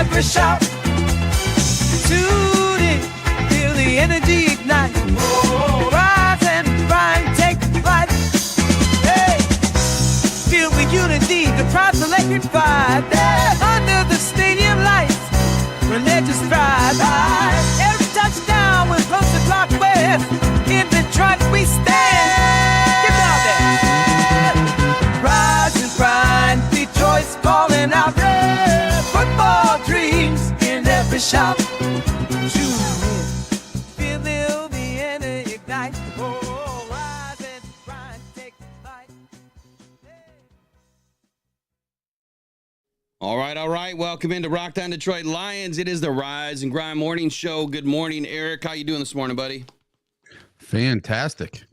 every shout. Tune in, feel the energy ignite. Rise and grind, take flight. Hey, feel the unity, the proud electrified. There under the stadium lights, where legends thrive. Every touchdown with close to clock west. In Detroit we stand. Give it out there. Rise and grind, Detroit's calling out. Red football dreams in every shout. All right. Welcome into Rock Down Detroit Lions. It is the Rise and Grind Morning Show. Good morning, Eric. How you doing this morning, buddy? Fantastic.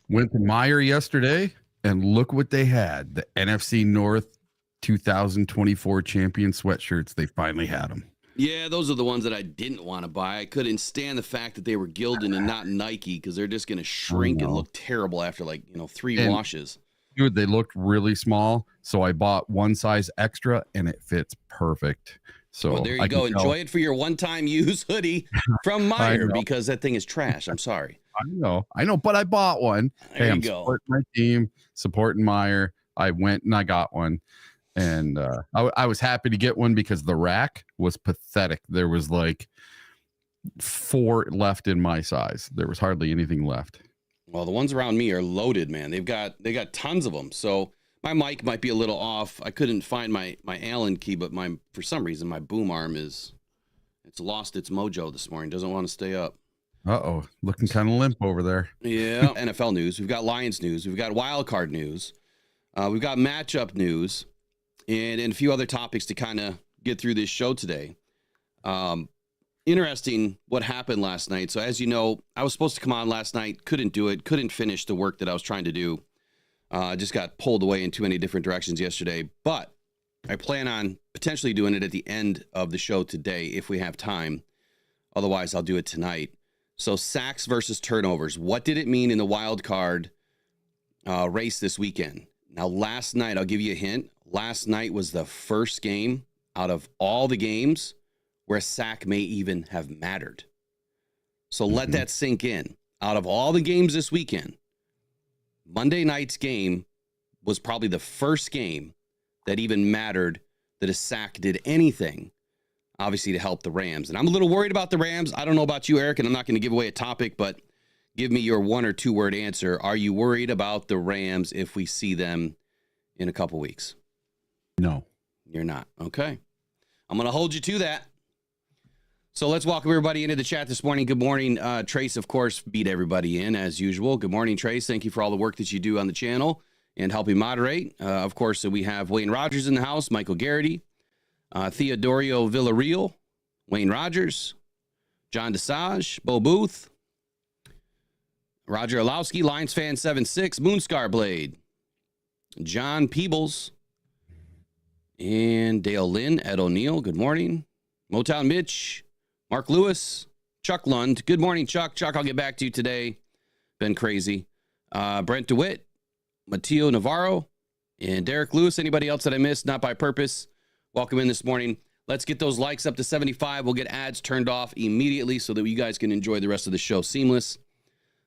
Went to Meijer yesterday, and look what they had. The NFC North 2024 champion sweatshirts. They finally had them. Yeah, those are the ones that I didn't want to buy. I couldn't stand the fact that they were Gildan and not Nike because they're just going to shrink and look terrible after 3 washes. Dude, they looked really small, so I bought one size extra, and it fits perfect. So well, there you go. Enjoy it for your one-time use hoodie from Meijer because that thing is trash. I'm sorry. I know, but I bought one. There I'm supporting my team, supporting Meijer. I went and I got one, and I was happy to get one because the rack was pathetic. There was like 4 left in my size. There was hardly anything left. Well, the ones around me are loaded, man. They got tons of them. So my mic might be a little off. I couldn't find my Allen key, but for some reason my boom arm it's lost its mojo this morning. Doesn't want to stay up. Uh-oh, looking kind of limp over there. Yeah. NFL news. We've got Lions news. We've got wild card news. We've got matchup news and a few other topics to kind of get through this show today. Interesting what happened last night. So as you know, I was supposed to come on last night, couldn't do it, couldn't finish the work that I was trying to do. Just got pulled away in too many different directions yesterday, but I plan on potentially doing it at the end of the show today if we have time. Otherwise, I'll do it tonight. So sacks versus turnovers. What did it mean in the wild card race this weekend? Now, last night, I'll give you a hint. Last night was the first game out of all the games where a sack may even have mattered. So let that sink in. Out of all the games this weekend, Monday night's game was probably the first game that even mattered that a sack did anything, obviously, to help the Rams. And I'm a little worried about the Rams. I don't know about you, Eric, and I'm not going to give away a topic, but give me your 1 or 2 word answer. Are you worried about the Rams if we see them in a couple weeks? No. You're not. Okay. I'm going to hold you to that. So let's welcome everybody into the chat this morning. Good morning. Trace, of course, beat everybody in as usual. Good morning, Trace. Thank you for all the work that you do on the channel and helping moderate. Of course, we have Wayne Rogers in the house, Michael Garrity, Theodorio Villarreal, Wayne Rogers, John Desage, Bo Booth, Roger Orlovsky, Lions Fan 76, Moonscar Blade, John Peebles, and Dale Lynn, Ed O'Neill. Good morning. Motown Mitch, Mark Lewis, Chuck Lund. Good morning, Chuck. Chuck, I'll get back to you today. Been crazy. Brent DeWitt, Matteo Navarro, and Derek Lewis. Anybody else that I missed? Not by purpose. Welcome in this morning. Let's get those likes up to 75. We'll get ads turned off immediately so that you guys can enjoy the rest of the show seamless.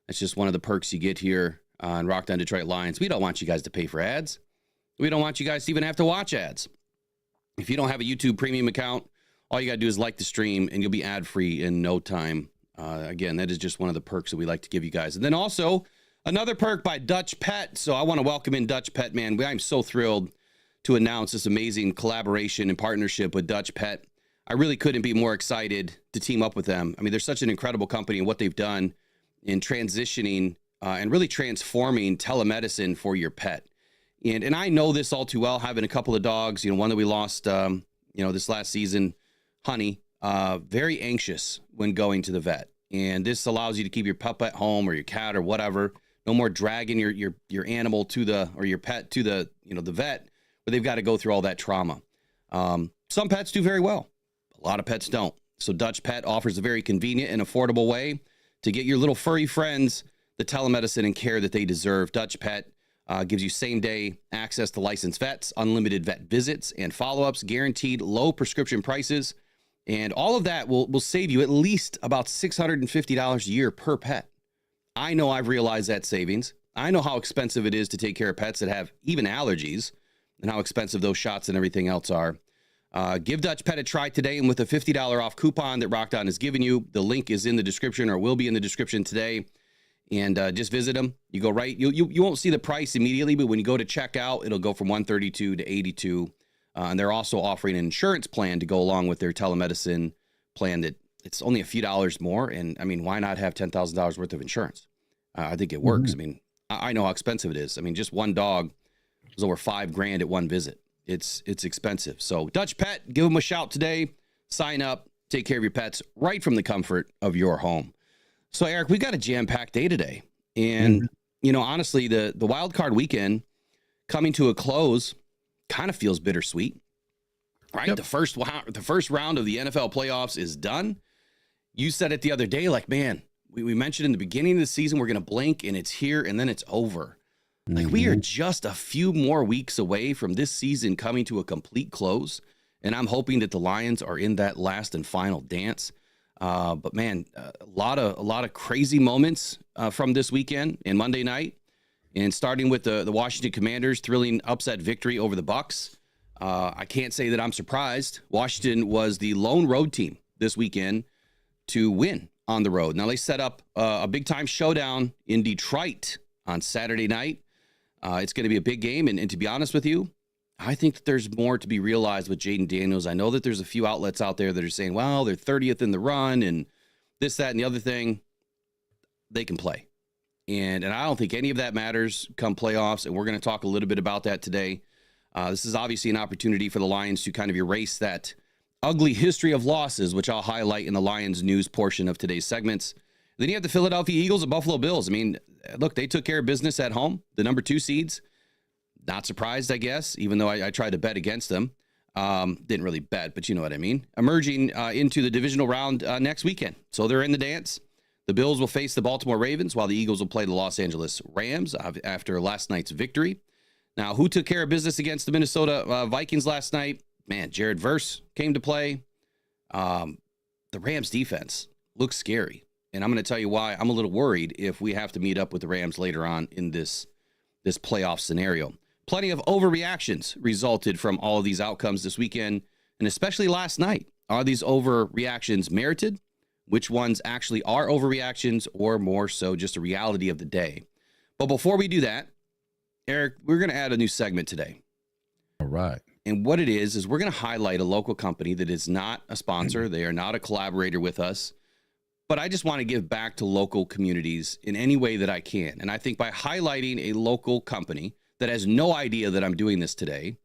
That's just one of the perks you get here on Rock Down Detroit Lions. We don't want you guys to pay for ads. We don't want you guys to even have to watch ads. If you don't have a YouTube premium account, all you got to do is like the stream, and you'll be ad-free in no time. Again, that is just one of the perks that we like to give you guys. And then also, another perk by Dutch Pet. So I want to welcome in Dutch Pet, man. I'm so thrilled to announce this amazing collaboration and partnership with Dutch Pet. I really couldn't be more excited to team up with them. I mean, they're such an incredible company, and what they've done in transitioning and really transforming telemedicine for your pet. And I know this all too well, having a couple of dogs, one that we lost, this last season, Honey, very anxious when going to the vet. And this allows you to keep your pup at home or your cat or whatever. No more dragging your animal or your pet to the vet, where they've got to go through all that trauma. Some pets do very well. A lot of pets don't. So Dutch Pet offers a very convenient and affordable way to get your little furry friends the telemedicine and care that they deserve. Dutch Pet gives you same-day access to licensed vets, unlimited vet visits and follow-ups, guaranteed low prescription prices, And all of that will save you at least about $650 a year per pet. I know I've realized that savings. I know how expensive it is to take care of pets that have even allergies and how expensive those shots and everything else are. Give Dutch Pet a try today, and with a $50 off coupon that Rock On has given you, the link is in the description or will be in the description today. And just visit them. You go right. You won't see the price immediately, but when you go to checkout, it'll go from $132 to $82. And they're also offering an insurance plan to go along with their telemedicine plan that it's only a few dollars more. And I mean, why not have $10,000 worth of insurance? I think it works. I mean, I know how expensive it is. I mean, just one dog was over $5,000 at one visit. It's expensive. So Dutch Pet, give them a shout today. Sign up, take care of your pets right from the comfort of your home. So Eric, we got a jam-packed day today. And, you know, honestly, the wild card weekend coming to a close kind of feels bittersweet, right? Yep. The first round of the NFL playoffs is done. You said it the other day, like, man, we mentioned in the beginning of the season, we're going to blink and it's here and then it's over. Like, we are just a few more weeks away from this season coming to a complete close. And I'm hoping that the Lions are in that last and final dance. But man, a lot of crazy moments from this weekend and Monday night, and starting with the Washington Commanders' thrilling upset victory over the Bucs. I can't say that I'm surprised. Washington was the lone road team this weekend to win on the road. Now they set up a big time showdown in Detroit on Saturday night. It's going to be a big game, and to be honest with you, I think that there's more to be realized with Jaden Daniels. I know that there's a few outlets out there that are saying, well, they're 30th in the run and this, that, and the other thing. They can play. And I don't think any of that matters come playoffs, and we're going to talk a little bit about that today. This is obviously an opportunity for the Lions to kind of erase that ugly history of losses, which I'll highlight in the Lions news portion of today's segments. Then you have the Philadelphia Eagles and Buffalo Bills. I mean, look, they took care of business at home, the number 2 seeds. Not surprised, I guess, even though I tried to bet against them. Didn't really bet, but you know what I mean. Emerging into the divisional round next weekend. So they're in the dance. The Bills will face the Baltimore Ravens, while the Eagles will play the Los Angeles Rams after last night's victory. Now, who took care of business against the Minnesota Vikings last night? Man, Jared Verse came to play. The Rams defense looks scary. And I'm going to tell you why I'm a little worried if we have to meet up with the Rams later on in this playoff scenario. Plenty of overreactions resulted from all of these outcomes this weekend, and especially last night. Are these overreactions merited? Which ones actually are overreactions, or more so just a reality of the day? But before we do that, Eric, we're going to add a new segment today. All right. And what it is we're going to highlight a local company that is not a sponsor. They are not a collaborator with us. But I just want to give back to local communities in any way that I can. And I think by highlighting a local company that has no idea that I'm doing this today,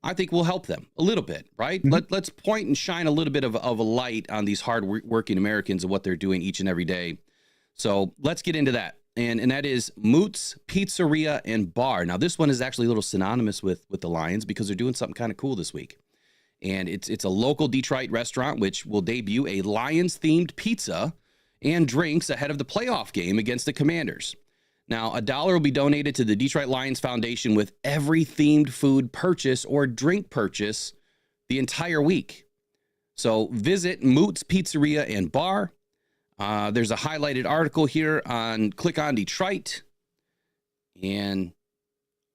I think we'll help them a little bit, right? Let's point and shine a little bit of a light on these hard-working Americans and what they're doing each and every day. So let's get into that. And that is Moots Pizzeria and Bar. Now, this one is actually a little synonymous with the Lions because they're doing something kind of cool this week. And it's a local Detroit restaurant which will debut a Lions-themed pizza and drinks ahead of the playoff game against the Commanders. Now, $1 will be donated to the Detroit Lions Foundation with every themed food purchase or drink purchase the entire week. So visit Moots Pizzeria and Bar. There's a highlighted article here click on Detroit. And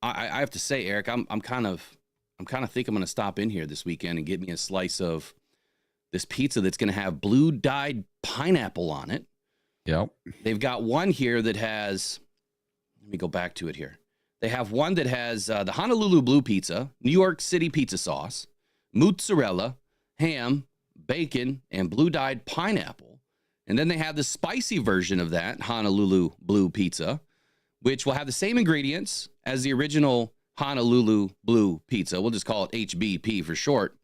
I have to say, Eric, I'm kind of think I'm going to stop in here this weekend and get me a slice of this pizza that's going to have blue dyed pineapple on it. Yep. They've got one here that has, let me go back to it here. They have one that has the Honolulu Blue Pizza, New York City pizza sauce, mozzarella, ham, bacon, and blue dyed pineapple. And then they have the spicy version of that, Honolulu Blue Pizza, which will have the same ingredients as the original Honolulu Blue Pizza. We'll just call it HBP for short.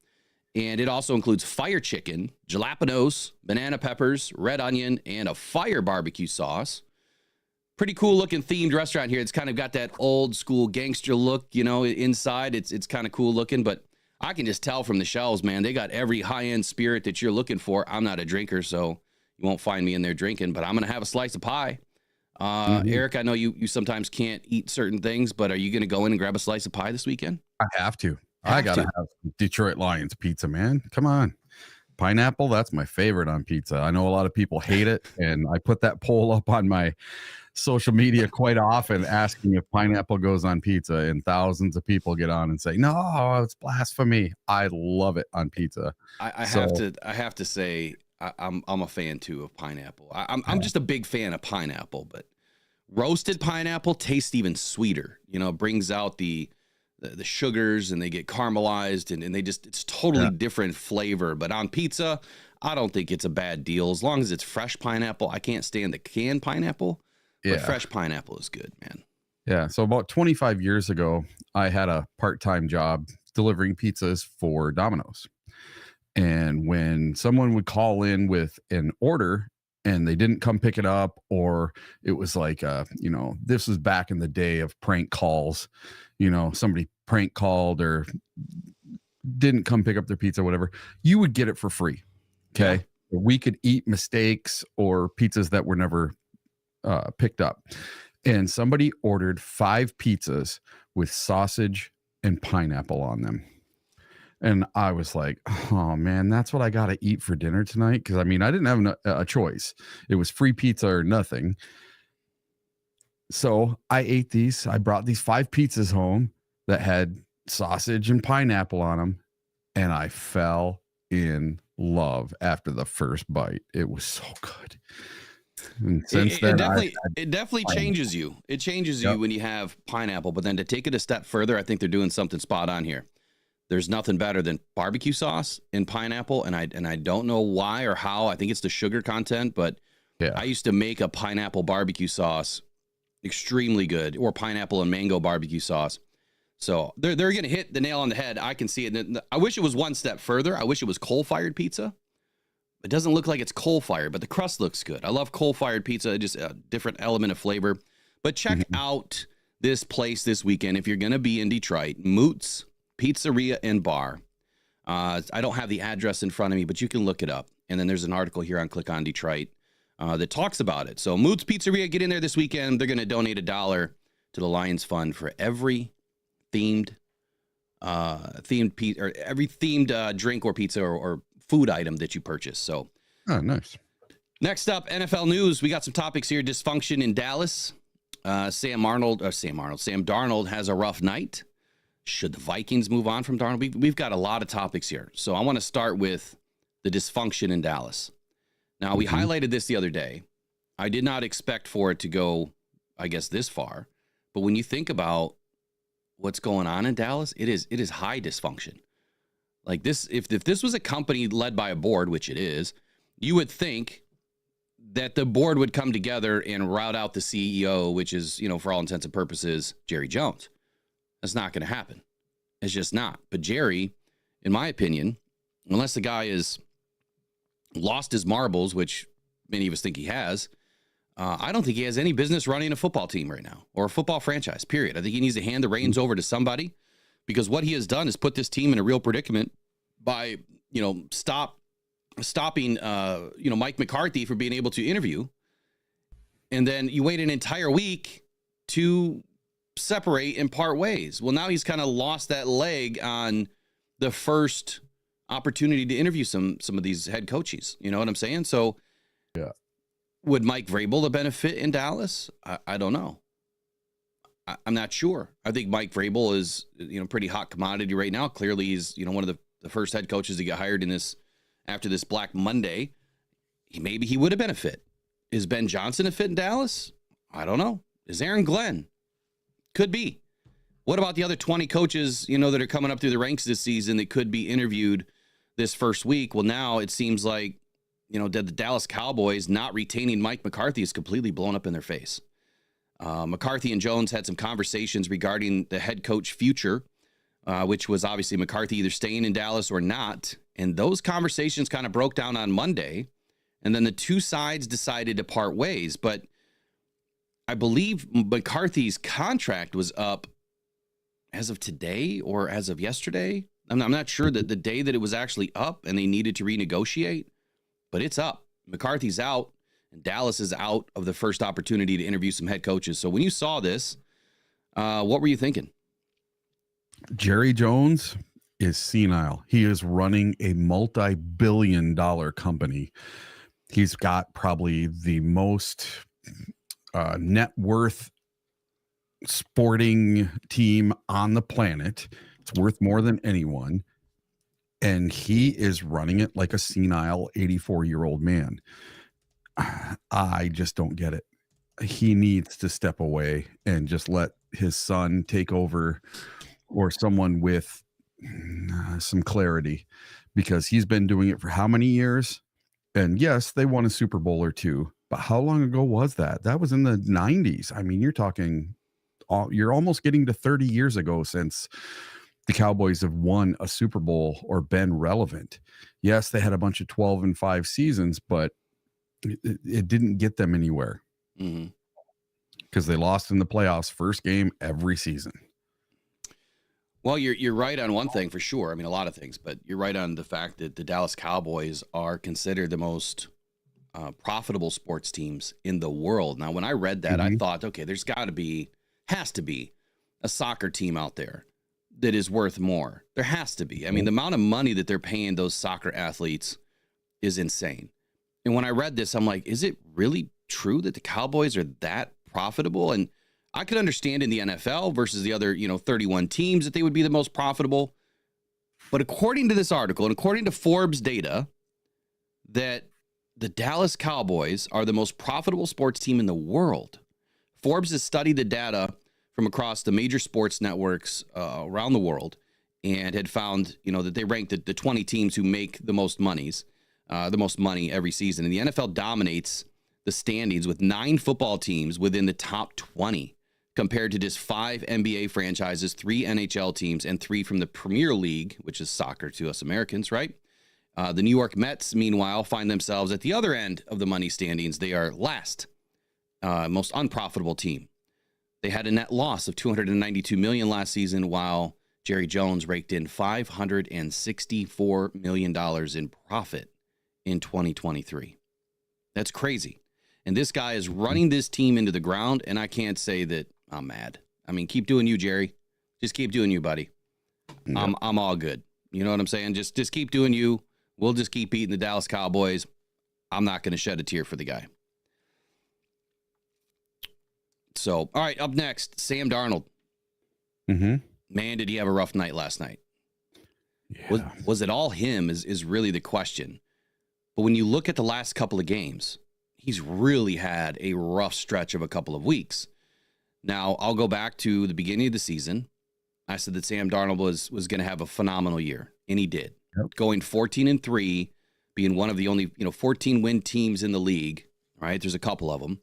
And it also includes fire chicken, jalapenos, banana peppers, red onion, and a fire barbecue sauce. Pretty cool looking themed restaurant here. It's kind of got that old school gangster look, you know, inside. It's kind of cool looking, but I can just tell from the shelves, man, they got every high-end spirit that you're looking for. I'm not a drinker, so you won't find me in there drinking, but I'm going to have a slice of pie. Eric, I know you sometimes can't eat certain things, but are you going to go in and grab a slice of pie this weekend? I have to. I got to have Detroit Lions pizza, man. Come on. pineapple, that's my favorite on pizza. I know a lot of people hate it, and I put that poll up on my social media quite often asking if pineapple goes on pizza, and thousands of people get on and say, no, it's blasphemy. I love it on pizza. I have to say I'm a fan too of pineapple. I'm just a big fan of pineapple, but roasted pineapple tastes even sweeter. Brings out the sugars, and they get caramelized, and it's totally different flavor. But on pizza, I don't think it's a bad deal as long as it's fresh pineapple. I can't stand the canned pineapple. But fresh pineapple is good, man. Yeah. So about 25 years ago, I had a part-time job delivering pizzas for Domino's. And when someone would call in with an order and they didn't come pick it up, or it was like, this was back in the day of prank calls, somebody prank called or didn't come pick up their pizza, whatever, you would get it for free. Okay. Yeah. We could eat mistakes or pizzas that were never picked up, and somebody ordered 5 pizzas with sausage and pineapple on them, and I was like, oh man, that's what I got to eat for dinner tonight, because I didn't have a choice. It was free pizza or nothing. So I ate these. I brought these 5 pizzas home that had sausage and pineapple on them, and I fell in love after the first bite. It was so good. And since then, it definitely changes you. It changes you when you have pineapple. But then to take it a step further, I think they're doing something spot on here. There's nothing better than barbecue sauce in pineapple, and I don't know why or how. I think it's the sugar content, but I used to make a pineapple barbecue sauce extremely good, or pineapple and mango barbecue sauce. So they're going to hit the nail on the head. I can see it. I wish it was one step further. I wish it was coal-fired pizza. It doesn't look like it's coal-fired, but the crust looks good. I love coal-fired pizza, just a different element of flavor. But check out this place this weekend if you're going to be in Detroit. Moots Pizzeria and Bar. I don't have the address in front of me, but you can look it up. And then there's an article here on Click on Detroit that talks about it. So Moots Pizzeria, get in there this weekend. They're going to donate $1 to the Lions Fund for every themed pizza, or every themed drink or pizza or food item that you purchase. So, nice. Next up, NFL news. We got some topics here. Dysfunction in Dallas. Sam Darnold has a rough night. Should the Vikings move on from Darnold? We've got a lot of topics here. So I want to start with the dysfunction in Dallas. Now, we highlighted this the other day. I did not expect for it to go, I guess, this far. But when you think about what's going on in Dallas, it is high dysfunction. Like this, if this was a company led by a board, which it is, you would think that the board would come together and route out the CEO, which is, for all intents and purposes, Jerry Jones. That's not going to happen. It's just not. But Jerry, in my opinion, unless the guy has lost his marbles, which many of us think he has, I don't think he has any business running a football team right now, or a football franchise, period. I think he needs to hand the reins over to somebody, because what he has done is put this team in a real predicament by, stopping, Mike McCarthy from being able to interview. And then you wait an entire week to separate and part ways. Well, now he's kind of lost that leg on the first opportunity to interview some of these head coaches. You know what I'm saying? So would Mike Vrabel benefit in Dallas? I don't know. I'm not sure. I think Mike Vrabel is, pretty hot commodity right now. Clearly, he's, one of the first head coaches to get hired after this Black Monday. Maybe he would have been a fit. Is Ben Johnson a fit in Dallas? I don't know. Is Aaron Glenn? Could be. What about the other 20 coaches, that are coming up through the ranks this season that could be interviewed this first week? Well, now it seems like, the Dallas Cowboys not retaining Mike McCarthy is completely blown up in their face. McCarthy and Jones had some conversations regarding the head coach future, which was obviously McCarthy either staying in Dallas or not. And those conversations kind of broke down on Monday. And then the two sides decided to part ways. But I believe McCarthy's contract was up as of today or as of yesterday. I'm not sure that the day that it was actually up and they needed to renegotiate, but it's up. McCarthy's out. And Dallas is out of the first opportunity to interview some head coaches. So when you saw this, what were you thinking? Jerry Jones is senile. He is running a multi-billion-dollar company. He's got probably the most net worth sporting team on the planet. It's worth more than anyone. And he is running it like a senile 84-year-old man. I just don't get it. He needs to step away and just let his son take over, or someone with some clarity, because he's been doing it for how many years? And yes, they won a Super Bowl or two, but how long ago was that? That was in the 90s. I mean, you're almost getting to 30 years ago since the Cowboys have won a Super Bowl or been relevant. Yes, they had a bunch of 12-5 seasons, but it didn't get them anywhere, because they lost in the playoffs first game every season. Well, you're right on one thing for sure. I mean, a lot of things, but you're right on the fact that the Dallas Cowboys are considered the most profitable sports teams in the world. Now, when I read that, I thought, okay, there's has to be a soccer team out there that is worth more. There has to be. I mean, the amount of money that they're paying those soccer athletes is insane. And when I read this, I'm like, is it really true that the Cowboys are that profitable? And I could understand in the NFL versus the other, 31 teams that they would be the most profitable. But according to this article and according to Forbes data, that the Dallas Cowboys are the most profitable sports team in the world. Forbes has studied the data from across the major sports networks around the world and had found, that they ranked the 20 teams who make the most money every season. And the NFL dominates the standings with 9 football teams within the top 20, compared to just 5 NBA franchises, 3 NHL teams, and 3 from the Premier League, which is soccer to us Americans, right? The New York Mets, meanwhile, find themselves at the other end of the money standings. They are last, most unprofitable team. They had a net loss of $292 million last season, while Jerry Jones raked in $564 million in profit in 2023. That's crazy. And this guy is running this team into the ground, and I can't say that I'm mad. I mean, keep doing you, Jerry. Just keep doing you, buddy. Yeah. I'm all good. You know what I'm saying? Just keep doing you. We'll just keep beating the Dallas Cowboys. I'm not going to shed a tear for the guy. So, all right, up next, Sam Darnold. Man, did he have a rough night last night? Yeah. Was it all him is really the question. But when you look at the last couple of games, he's really had a rough stretch of a couple of weeks. Now, I'll go back to the beginning of the season. I said that Sam Darnold was going to have a phenomenal year, and he did. Yep. Going 14-3, being one of the only 14-win teams in the league. Right? There's a couple of them.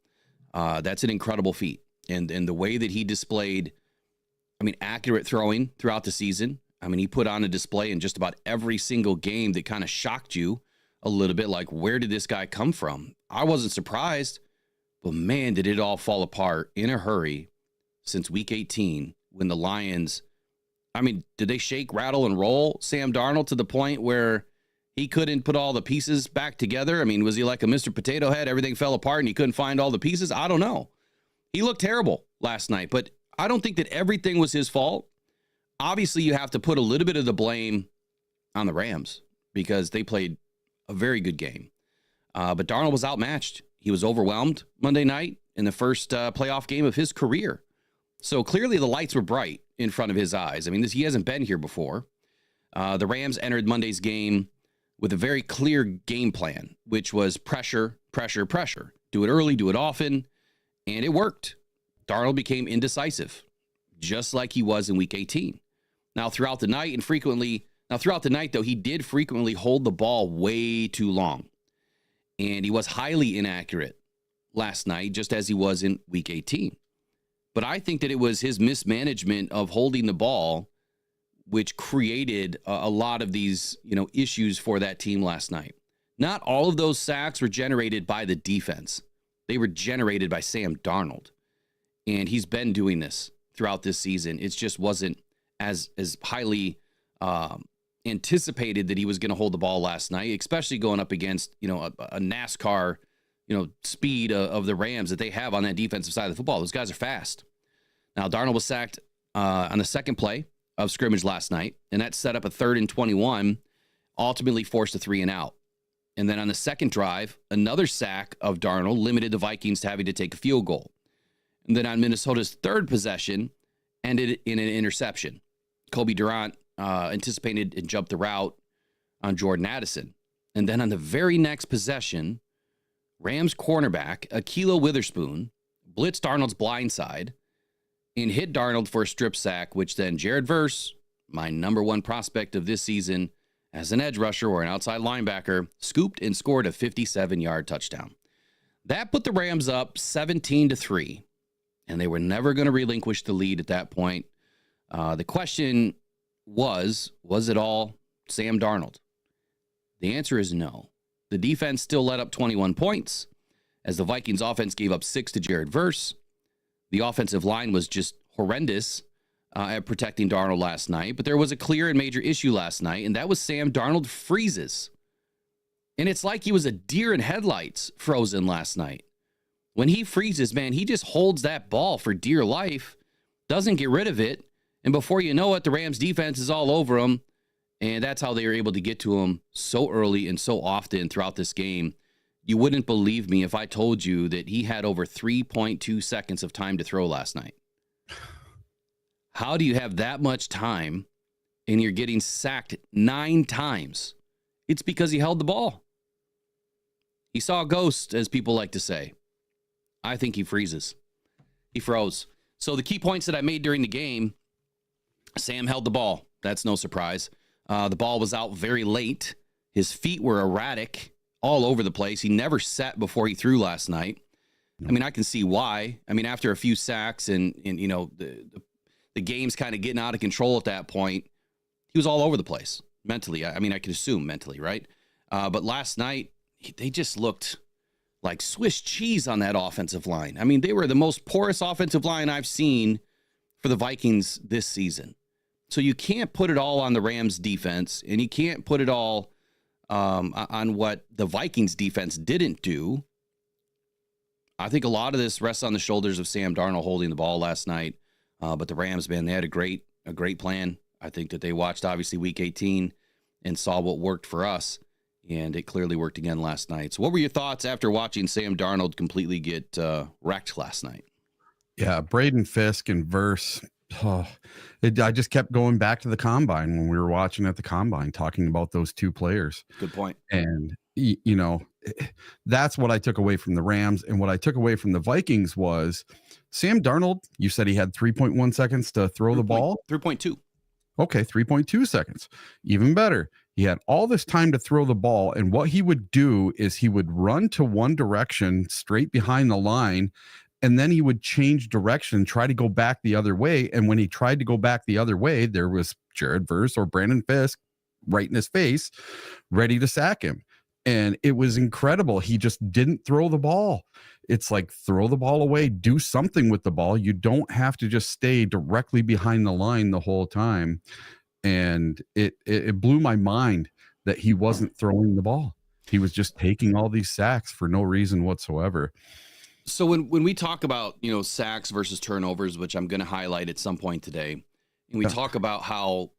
That's an incredible feat. And the way that he displayed, accurate throwing throughout the season. He put on a display in just about every single game that kind of shocked you a little bit. Like, where did this guy come from? I wasn't surprised, but man, did it all fall apart in a hurry since week 18 when the Lions, did they shake, rattle, and roll Sam Darnold to the point where he couldn't put all the pieces back together? Was he like a Mr. Potato Head? Everything fell apart and he couldn't find all the pieces? I don't know. He looked terrible last night, but I don't think that everything was his fault. Obviously, you have to put a little bit of the blame on the Rams because they played a very good game. But Darnold was outmatched. He was overwhelmed Monday night in the first playoff game of his career. So clearly the lights were bright in front of his eyes. He hasn't been here before. The Rams entered Monday's game with a very clear game plan, which was pressure, pressure, pressure. Do it early, do it often. And it worked. Darnold became indecisive, just like he was in week 18. Now, throughout the night, though, he did frequently hold the ball way too long. And he was highly inaccurate last night, just as he was in week 18. But I think that it was his mismanagement of holding the ball which created a lot of these, issues for that team last night. Not all of those sacks were generated by the defense. They were generated by Sam Darnold. And he's been doing this throughout this season. It just wasn't as highly anticipated that he was going to hold the ball last night, especially going up against, a NASCAR, speed of the Rams that they have on that defensive side of the football. Those guys are fast. Now, Darnold was sacked on the second play of scrimmage last night, and that set up a 3rd and 21, ultimately forced a 3-and-out. And then on the second drive, another sack of Darnold limited the Vikings to having to take a field goal. And then on Minnesota's third possession, ended in an interception. Kobe Durant anticipated and jumped the route on Jordan Addison. And then on the very next possession, Rams cornerback Ahkello Witherspoon blitzed Darnold's blind side and hit Darnold for a strip sack, which then Jared Verse, my number one prospect of this season as an edge rusher or an outside linebacker, scooped and scored a 57-yard touchdown. That put the Rams up 17-3, and they were never going to relinquish the lead at that point. The question was it all Sam Darnold? The answer is no. The defense still let up 21 points as the Vikings offense gave up 6 to Jared Verse. The offensive line was just horrendous at protecting Darnold last night, but there was a clear and major issue last night, and that was Sam Darnold freezes. And it's like he was a deer in headlights frozen last night. When he freezes, man, he just holds that ball for dear life, doesn't get rid of it, and before you know it, the Rams defense is all over him, and that's how they were able to get to him so early and so often throughout this game. You wouldn't believe me if I told you that he had over 3.2 seconds of time to throw last night. How do you have that much time and you're getting sacked 9 times? It's because he held the ball. He saw a ghost, as people like to say. I think he freezes. He froze. So the key points that I made during the game, Sam held the ball. That's no surprise. The ball was out very late. His feet were erratic all over the place. He never sat before he threw last night. I mean, I can see why. I mean, after a few sacks and you know, the game's kind of getting out of control at that point, he was all over the place mentally. I mean, I can assume mentally, right? But last night, they just looked like Swiss cheese on that offensive line. I mean, they were the most porous offensive line I've seen for the Vikings this season. So you can't put it all on the Rams defense, and you can't put it all on what the Vikings defense didn't do. I think a lot of this rests on the shoulders of Sam Darnold holding the ball last night. But the Rams, man, they had a great plan. I think that they watched, obviously, Week 18 and saw what worked for us, and it clearly worked again last night. So what were your thoughts after watching Sam Darnold completely get wrecked last night? Yeah, Braden Fisk and Verse. I just kept going back to the combine when we were watching at the combine, talking about those two players. Good point. And, you know, that's what I took away from the Rams. And what I took away from the Vikings was Sam Darnold. You said he had 3.1 seconds to throw the ball. 3.2. Okay, 3.2 seconds. Even better. He had all this time to throw the ball. And what he would do is he would run to one direction straight behind the line, and then he would change direction, try to go back the other way. And when he tried to go back the other way, there was Jared Verse or Brandon Fisk right in his face, ready to sack him. And it was incredible. He just didn't throw the ball. It's like, throw the ball away, do something with the ball. You don't have to just stay directly behind the line the whole time. And it blew my mind that he wasn't throwing the ball. He was just taking all these sacks for no reason whatsoever. So when we talk about, you know, sacks versus turnovers, which I'm going to highlight at some point today, and we talk about how,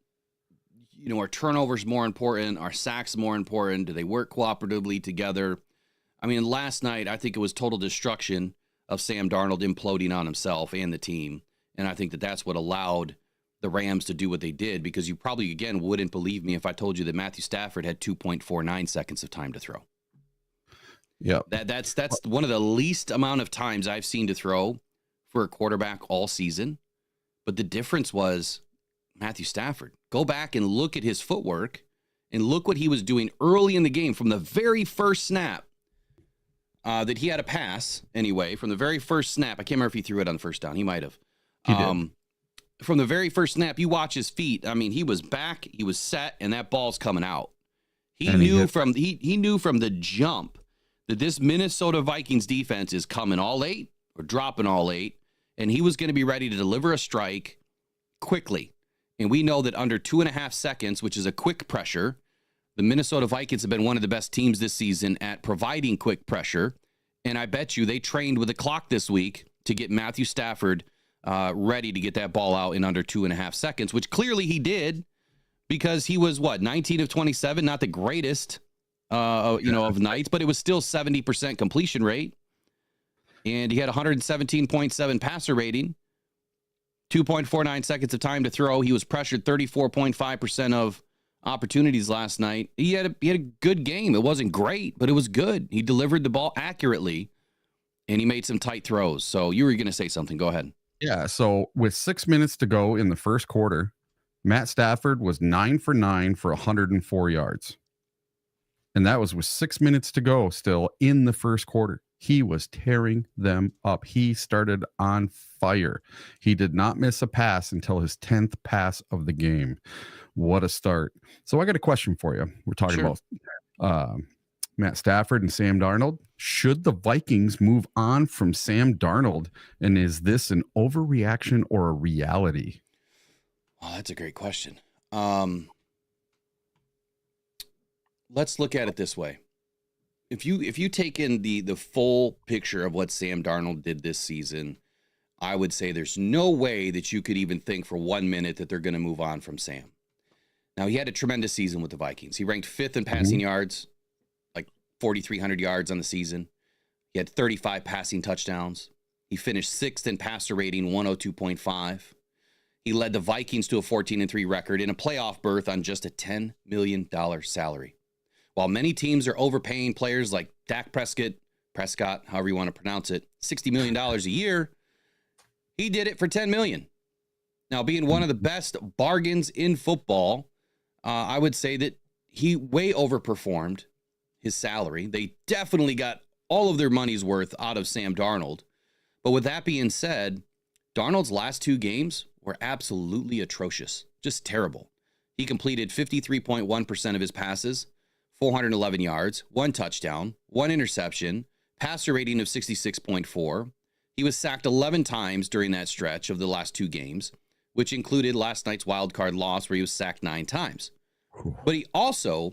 you know, are turnovers more important? Are sacks more important? Do they work cooperatively together? I mean, last night, I think it was total destruction of Sam Darnold imploding on himself and the team. And I think that that's what allowed the Rams to do what they did, because you probably, again, wouldn't believe me if I told you that Matthew Stafford had 2.49 seconds of time to throw. Yeah, that's one of the least amount of times I've seen to throw for a quarterback all season. But the difference was Matthew Stafford. Go back and look at his footwork and look what he was doing early in the game from the very first snap that he had a pass anyway. From the very first snap, I can't remember if he threw it on first down. He might have. He did. From the very first snap, you watch his feet. I mean, he was back, he was set, and that ball's coming out. He knew from the jump that this Minnesota Vikings defense is coming all 8 or dropping all 8, and he was going to be ready to deliver a strike quickly. And we know that under 2.5 seconds, which is a quick pressure, the Minnesota Vikings have been one of the best teams this season at providing quick pressure. And I bet you they trained with a clock this week to get Matthew Stafford ready to get that ball out in under 2.5 seconds, which clearly he did because he was 19 of 27, not the greatest, of nights, but it was still 70% completion rate. And he had 117.7 passer rating, 2.49 seconds of time to throw. He was pressured 34.5% of opportunities last night. He had a good game. It wasn't great, but it was good. He delivered the ball accurately, and he made some tight throws. So you were going to say something. Go ahead. Yeah. So with 6 minutes to go in the first quarter, Matt Stafford was 9 for 9 for 104 yards. And that was with 6 minutes to go still in the first quarter. He was tearing them up. He started on fire. He did not miss a pass until his 10th pass of the game. What a start. So I got a question for you. We're talking about Matt Stafford and Sam Darnold. Should the Vikings move on from Sam Darnold? And is this an overreaction or a reality? Oh, that's a great question. Let's look at it this way. If you take in the full picture of what Sam Darnold did this season, I would say there's no way that you could even think for 1 minute that they're going to move on from Sam. Now, he had a tremendous season with the Vikings. He ranked 5th in passing yards, like 4,300 yards on the season. He had 35 passing touchdowns. He finished 6th in passer rating, 102.5. He led the Vikings to a 14-3 record in a playoff berth on just a $10 million salary. While many teams are overpaying players like Dak Prescott, however you want to pronounce it, $60 million a year, he did it for $10 million. Now, being one of the best bargains in football, I would say that he way overperformed his salary. They definitely got all of their money's worth out of Sam Darnold. But with that being said, Darnold's last 2 games were absolutely atrocious, just terrible. He completed 53.1% of his passes, 411 yards, 1 touchdown, 1 interception, passer rating of 66.4. He was sacked 11 times during that stretch of the last 2 games, which included last night's wild card loss where he was sacked 9 times. But he also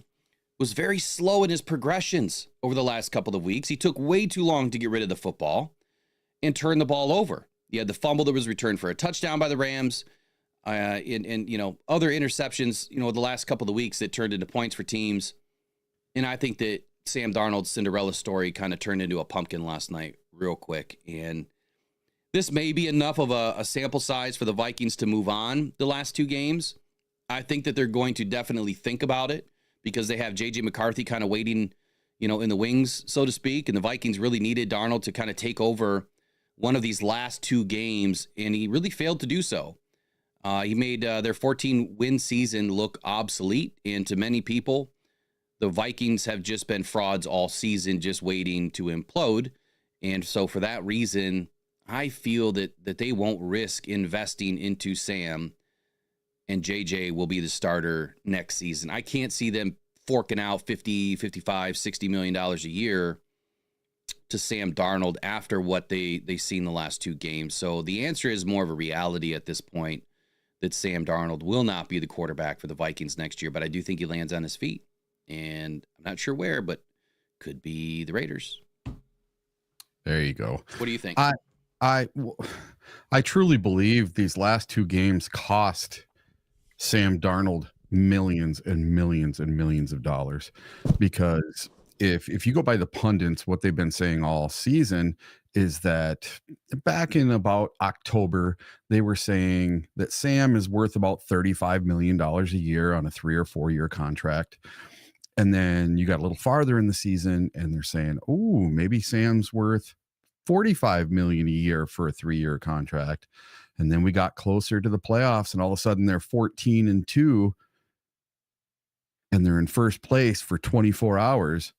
was very slow in his progressions over the last couple of weeks. He took way too long to get rid of the football and turn the ball over. He had the fumble that was returned for a touchdown by the Rams, and other interceptions, the last couple of weeks that turned into points for teams. And I think that Sam Darnold's Cinderella story kind of turned into a pumpkin last night real quick. And this may be enough of a sample size for the Vikings to move on the last 2 games. I think that they're going to definitely think about it because they have J.J. McCarthy kind of waiting, in the wings, so to speak. And the Vikings really needed Darnold to kind of take over one of these last 2 games, and he really failed to do so. He made their 14-win season look obsolete, and to many people, the Vikings have just been frauds all season, just waiting to implode. And so for that reason, I feel that they won't risk investing into Sam, and JJ will be the starter next season. I can't see them forking out $50, $55, $60 million a year to Sam Darnold after what they've seen the last 2 games. So the answer is more of a reality at this point that Sam Darnold will not be the quarterback for the Vikings next year, but I do think he lands on his feet. And I'm not sure where, but could be the Raiders. There you go. What do you think? I truly believe these last 2 games cost Sam Darnold millions and millions and millions of dollars, because if you go by the pundits, what they've been saying all season is that back in about October, they were saying that Sam is worth about $35 million a year on a 3 or 4 year contract. And then you got a little farther in the season and they're saying, oh, maybe Sam's worth $45 million a year for a 3-year contract. And then we got closer to the playoffs and all of a sudden they're 14-2 and they're in first place for 24 hours.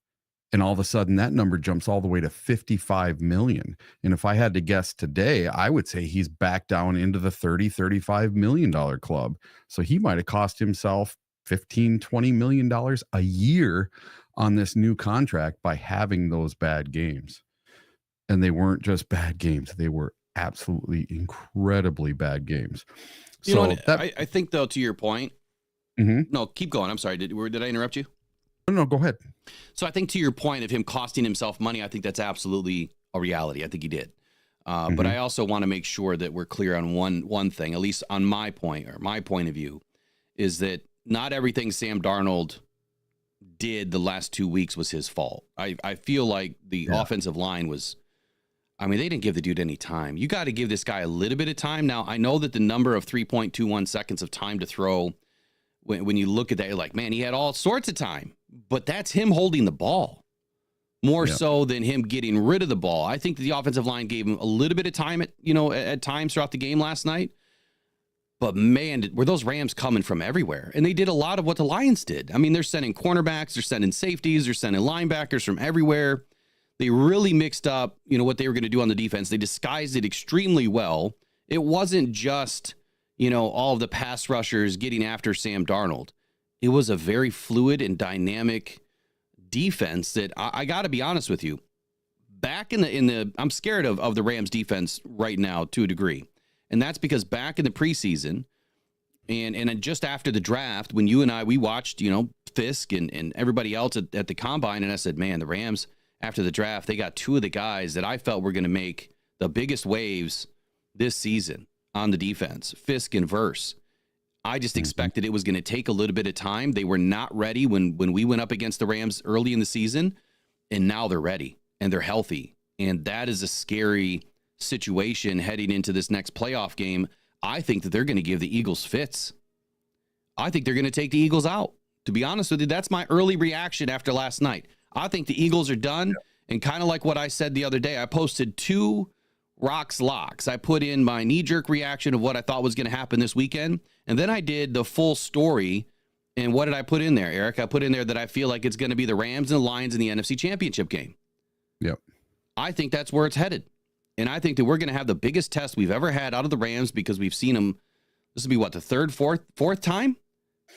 And all of a sudden that number jumps all the way to 55 million. And if I had to guess today, I would say he's back down into the $30-35 million club. So he might have cost himself $15-20 million a year on this new contract by having those bad games. And they weren't just bad games. They were absolutely incredibly bad games. I think, though, to your point, no, keep going. I'm sorry. Did I interrupt you? No, go ahead. So I think to your point of him costing himself money, I think that's absolutely a reality. I think he did. But I also want to make sure that we're clear on one thing, at least on my point of view, is that not everything Sam Darnold did the last 2 weeks was his fault. I feel like the offensive line was, I mean, they didn't give the dude any time. You got to give this guy a little bit of time. Now, I know that the number of 3.21 seconds of time to throw, when you look at that, you're like, man, he had all sorts of time. But that's him holding the ball more so than him getting rid of the ball. I think the offensive line gave him a little bit of time at times throughout the game last night. But, man, were those Rams coming from everywhere. And they did a lot of what the Lions did. I mean, they're sending cornerbacks, they're sending safeties, they're sending linebackers from everywhere. They really mixed up, what they were going to do on the defense. They disguised it extremely well. It wasn't just, all of the pass rushers getting after Sam Darnold. It was a very fluid and dynamic defense that I got to be honest with you. Back in the I'm scared of the Rams defense right now to a degree. And that's because back in the preseason and just after the draft, when you and we watched, Fisk and everybody else at the combine, and I said, man, the Rams, after the draft, they got two of the guys that I felt were going to make the biggest waves this season on the defense, Fisk and Verse. I just expected it was going to take a little bit of time. They were not ready when we went up against the Rams early in the season, and now they're ready and they're healthy. And that is a scary situation heading into this next playoff game. I think that they're going to give the Eagles fits. I think they're going to take the Eagles out. To be honest with you, that's my early reaction after last night. I think the Eagles are done. And kind of like what I said the other day, I posted 2 Rocks locks. I put in my knee-jerk reaction of what I thought was going to happen this weekend. And then I did the full story. And what did I put in there, Eric? I put in there that I feel like it's going to be the Rams and the Lions in the NFC Championship game. Yep. I think that's where it's headed. And I think that we're going to have the biggest test we've ever had out of the Rams because we've seen them. This will be what, the third, fourth time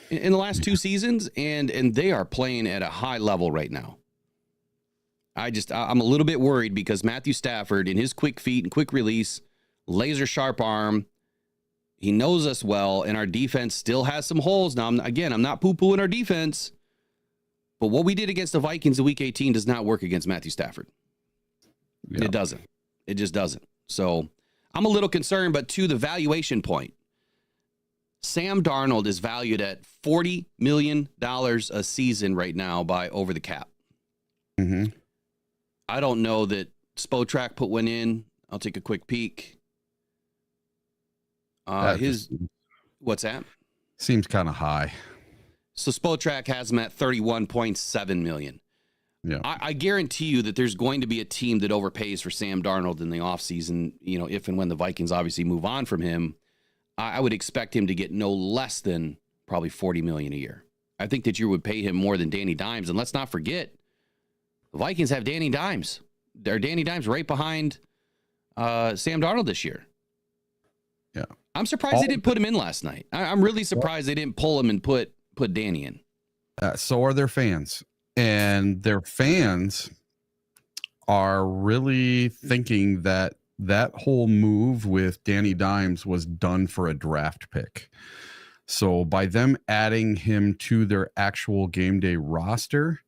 in the last 2 seasons. And they are playing at a high level right now. I'm a little bit worried because Matthew Stafford, in his quick feet and quick release, laser sharp arm, he knows us well, and our defense still has some holes. Now, I'm not poo-pooing our defense, but what we did against the Vikings in Week 18 does not work against Matthew Stafford. Yep. It doesn't. It just doesn't. So I'm a little concerned, but to the valuation point, Sam Darnold is valued at $40 million a season right now by over the cap. Mm-hmm. I don't know that Spotrac put one in. I'll take a quick peek. What's that? Seems kind of high. So Spotrac has him at $31.7 million. Yeah. I guarantee you that there's going to be a team that overpays for Sam Darnold in the offseason, if and when the Vikings obviously move on from him. I would expect him to get no less than probably $40 million a year. I think that you would pay him more than Danny Dimes. And let's not forget, the Vikings have Danny Dimes. They're Danny Dimes right behind Sam Darnold this year. Yeah. I'm surprised they didn't put him in last night. I'm really surprised they didn't pull him and put Danny in. So are their fans. And their fans are really thinking that whole move with Danny Dimes was done for a draft pick. So by them adding him to their actual game day roster,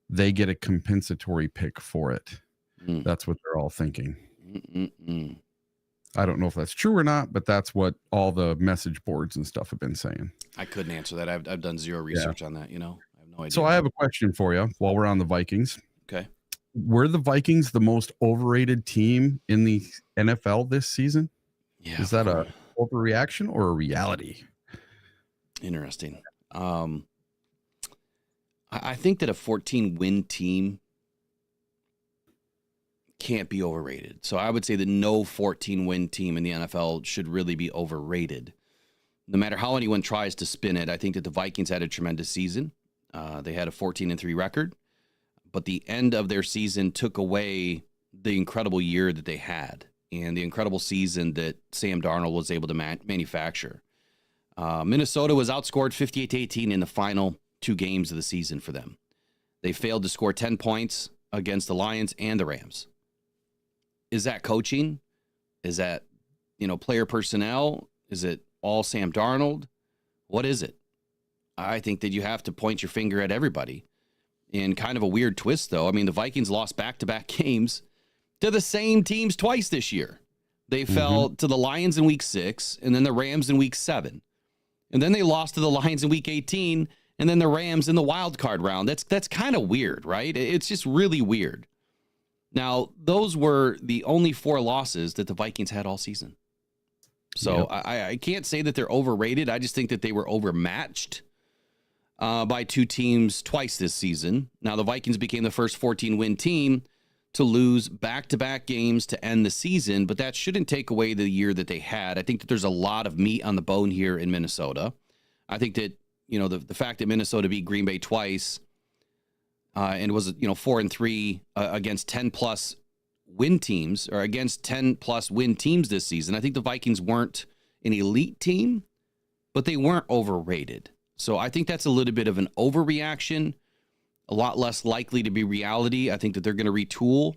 they get a compensatory pick for it. That's what they're all thinking. I don't know if that's true or not, but that's what all the message boards and stuff have been saying. I couldn't answer that. I've done zero research on that, I have no idea. So I have a question for you while we're on the Vikings. Okay. Were the Vikings the most overrated team in the NFL this season? Yeah. Is that a overreaction or a reality? Interesting. I think that a 14-win team can't be overrated. So I would say that no 14-win team in the NFL should really be overrated. No matter how anyone tries to spin it, I think that the Vikings had a tremendous season. They had a 14-3 record, but the end of their season took away the incredible year that they had and the incredible season that Sam Darnold was able to manufacture. Minnesota was outscored 58-18 in the final 2 games of the season for them. They failed to score 10 points against the Lions and the Rams. Is that coaching? Is that, player personnel? Is it all Sam Darnold? What is it? I think that you have to point your finger at everybody. In kind of a weird twist, though. I mean, the Vikings lost back-to-back games to the same teams twice this year. They fell to the Lions in week 6, and then the Rams in week 7. And then they lost to the Lions in week 18, and then the Rams in the wild card round. That's kind of weird, right? It's just really weird. Now, those were the only 4 losses that the Vikings had all season. So I can't say that they're overrated. I just think that they were overmatched by 2 teams twice this season. Now, the Vikings became the first 14-win team to lose back-to-back games to end the season, but that shouldn't take away the year that they had. I think that there's a lot of meat on the bone here in Minnesota. I think that, the fact that Minnesota beat Green Bay twice and was, 4-3 against 10-plus win teams, or against 10-plus win teams this season. I think the Vikings weren't an elite team, but they weren't overrated. So I think that's a little bit of an overreaction, a lot less likely to be reality. I think that they're going to retool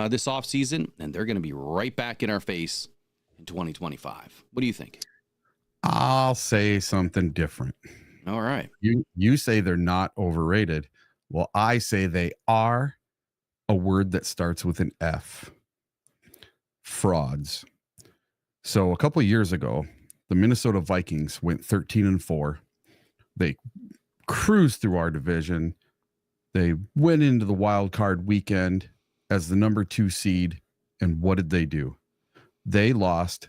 this offseason, and they're going to be right back in our face in 2025. What do you think? I'll say something different. All right. You say they're not overrated. Well, I say they are a word that starts with an F. Frauds. So a couple of years ago, the Minnesota Vikings went 13-4. They cruised through our division. They went into the wild card weekend as the number 2 seed. And what did they do? They lost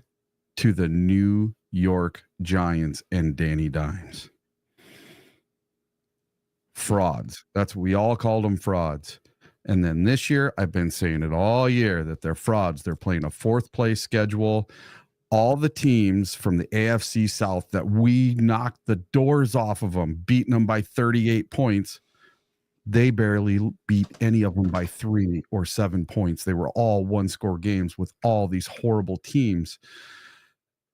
to the New York Giants and Danny Dimes. Frauds. That's what we all called them, frauds. And then this year, I've been saying it all year that they're frauds. They're playing a 4th place schedule. All the teams from the AFC South that we knocked the doors off of them, beating them by 38 points, they barely beat any of them by 3 or 7 points. They were all 1-score games with all these horrible teams.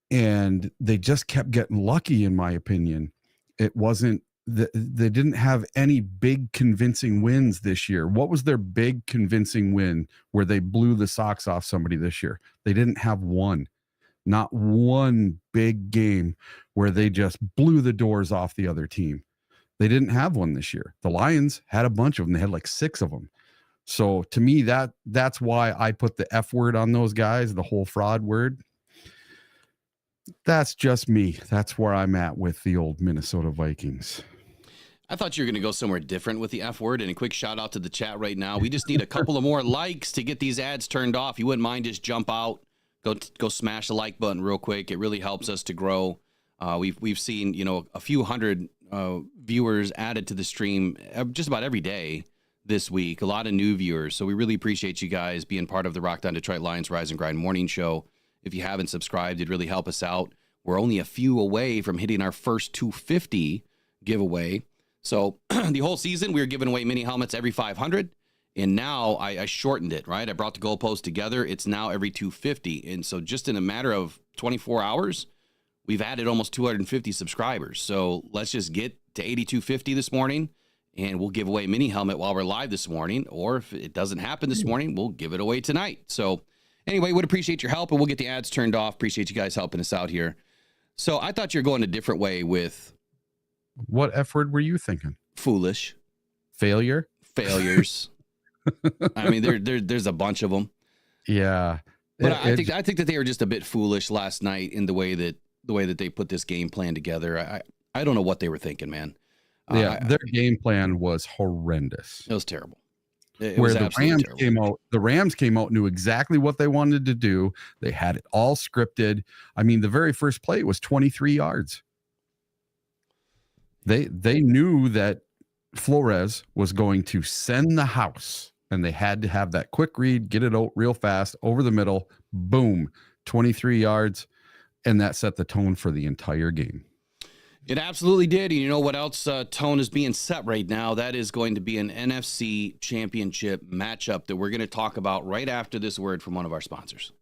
And they just kept getting lucky, in my opinion. It wasn't, they didn't have any big convincing wins this year. What was their big convincing win where they blew the socks off somebody this year? They didn't have one. Not one big game where they just blew the doors off the other team. They didn't have one this year. The Lions had a bunch of them. They had like 6 of them. So to me, that's why I put the F word on those guys, the whole fraud word. That's just me. That's where I'm at with the old Minnesota Vikings. I thought you were going to go somewhere different with the F word. And a quick shout out to the chat right now. We just need a couple of more likes to get these ads turned off. You wouldn't mind just jump out, go smash the like button real quick. It really helps us to grow. We've seen, a few hundred viewers added to the stream just about every day this week. A lot of new viewers. So we really appreciate you guys being part of the Rock On Detroit Lions Rise and Grind morning show. If you haven't subscribed, it'd really help us out. We're only a few away from hitting our first 250 giveaway. So the whole season, we were giving away mini helmets every 500. And now I shortened it, right? I brought the goalpost together. It's now every 250. And so just in a matter of 24 hours, we've added almost 250 subscribers. So let's just get to 8250 this morning, and we'll give away a mini helmet while we're live this morning. Or if it doesn't happen this morning, we'll give it away tonight. So anyway, would appreciate your help, and we'll get the ads turned off. Appreciate you guys helping us out here. So I thought you were going a different way with... What F word were you thinking? Foolish. Failures. I mean, there's a bunch of them. Yeah. But I think that they were just a bit foolish last night in the way that they put this game plan together. I don't know what they were thinking, man. Their game plan was horrendous. It was terrible. Where the Rams came out, knew exactly what they wanted to do. They had it all scripted. I mean, the very first play was 23 yards. They knew that Flores was going to send the house, and they had to have that quick read, get it out real fast over the middle, boom, 23 yards, and that set the tone for the entire game. It absolutely did. And you know what else tone is being set right now? That is going to be an NFC championship matchup that we're going to talk about right after this word from one of our sponsors.